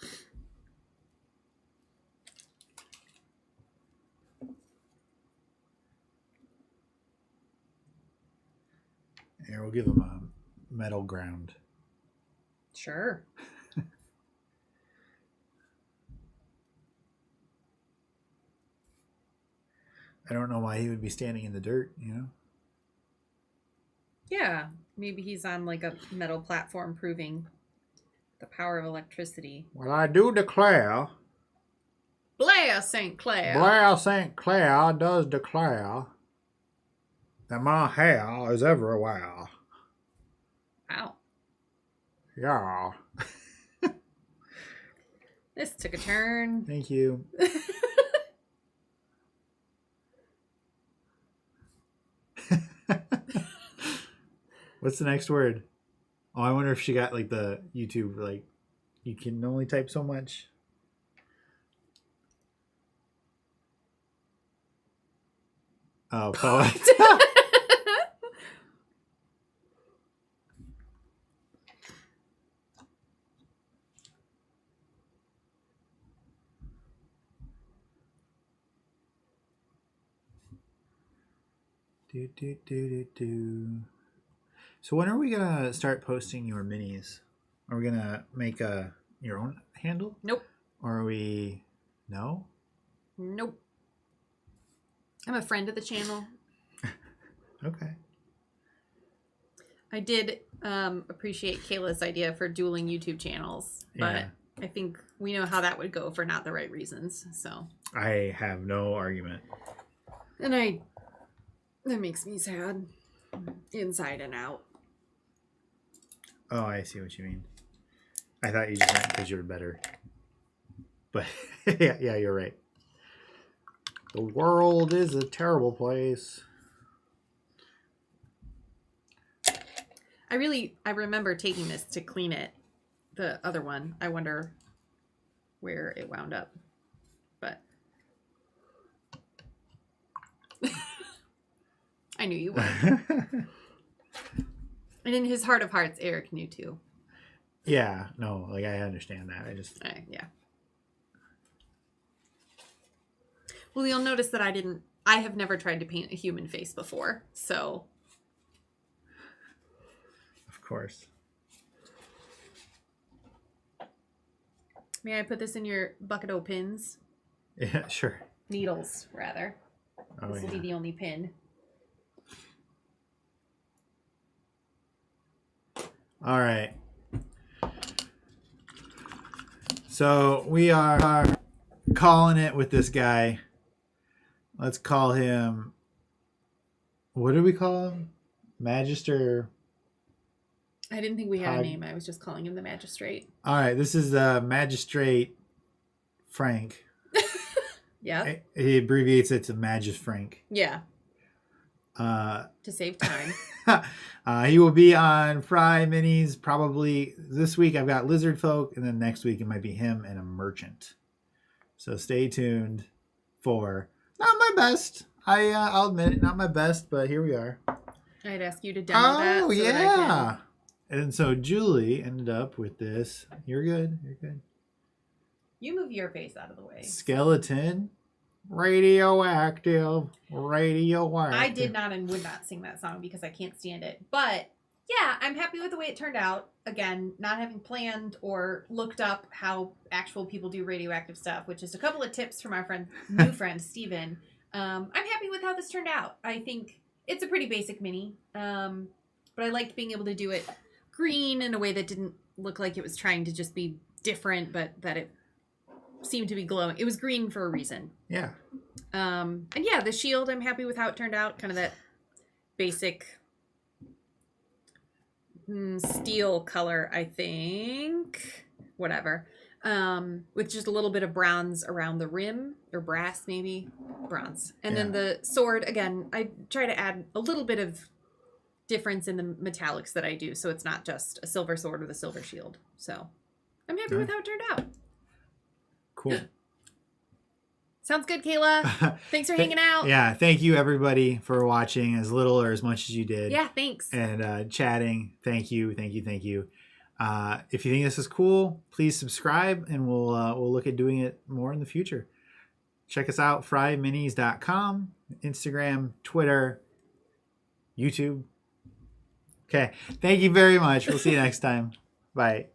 Here, we'll give them a metal ground. Sure. I don't know why he would be standing in the dirt, you know? Yeah, maybe he's on like a metal platform proving the power of electricity. Well, I do declare. Blair St. Clair. Blair St. Clair does declare that my hair is everywhere. Wow. Yeah. This took a turn. Thank you. What's the next word? Oh, I wonder if she got like the YouTube, like, you can only type so much. Oh, poet. Do. So when are we gonna start posting your minis? Are we gonna make your own handle? Nope. Or are we? No. Nope. I'm a friend of the channel. Okay. I did appreciate Kayla's idea for dueling YouTube channels, but Yeah. I think we know how that would go for not the right reasons. So I have no argument. and that makes me sad, inside and out. Oh, I see what you mean. I thought you just meant because you're better. But yeah, you're right. The world is a terrible place. I remember taking this to clean it. The other one. I wonder where it wound up. But I knew you would. And in his heart of hearts, Eric knew too. Yeah, no, like I understand that. I just Yeah. Well, you'll notice that I have never tried to paint a human face before, so. Of course. May I put this in your bucket o' pins? Yeah, sure. Needles, rather. Oh, This will be the only pin. All right. So we are calling it with this guy. Let's call him. What do we call him? Magister. I didn't think we had a name. I was just calling him the Magistrate. All right. This is Magistrate Frank. Yeah. He abbreviates it to Magis Frank. Yeah. To save time. He will be on FryMinis probably this week. I've got Lizard Folk, and then next week it might be him and a merchant. So stay tuned for not my best. I'll admit it, not my best, but here we are. I'd ask you to demo that. Oh, so yeah. that And so Julie ended up with this. You're good. You're good. you move your face out of the way. Skeleton. Radioactive. I did not and would not sing that song because I can't stand it. But yeah, I'm happy with the way it turned out. Again, not having planned or looked up how actual people do radioactive stuff, which is a couple of tips from our new friend, Steven. I'm happy with how this turned out. I think it's a pretty basic mini. But I liked being able to do it green in a way that didn't look like it was trying to just be different, but that it seemed to be glowing. It was green for a reason. Yeah. And yeah, the shield, I'm happy with how it turned out. Kind of that basic steel color, I think. Whatever. With just a little bit of bronze around the rim, or brass maybe. Bronze. And then the sword, again, I try to add a little bit of difference in the metallics that I do, so it's not just a silver sword with a silver shield. So I'm happy with how it turned out. Cool. Sounds good, Kayla. Thanks for hanging out. Yeah, thank you everybody for watching as little or as much as you did. Yeah, thanks. And chatting. Thank you. If you think this is cool, please subscribe, and we'll look at doing it more in the future. Check us out, FryMinis.com, Instagram, Twitter, YouTube. Okay, thank you very much. We'll see you next time. Bye.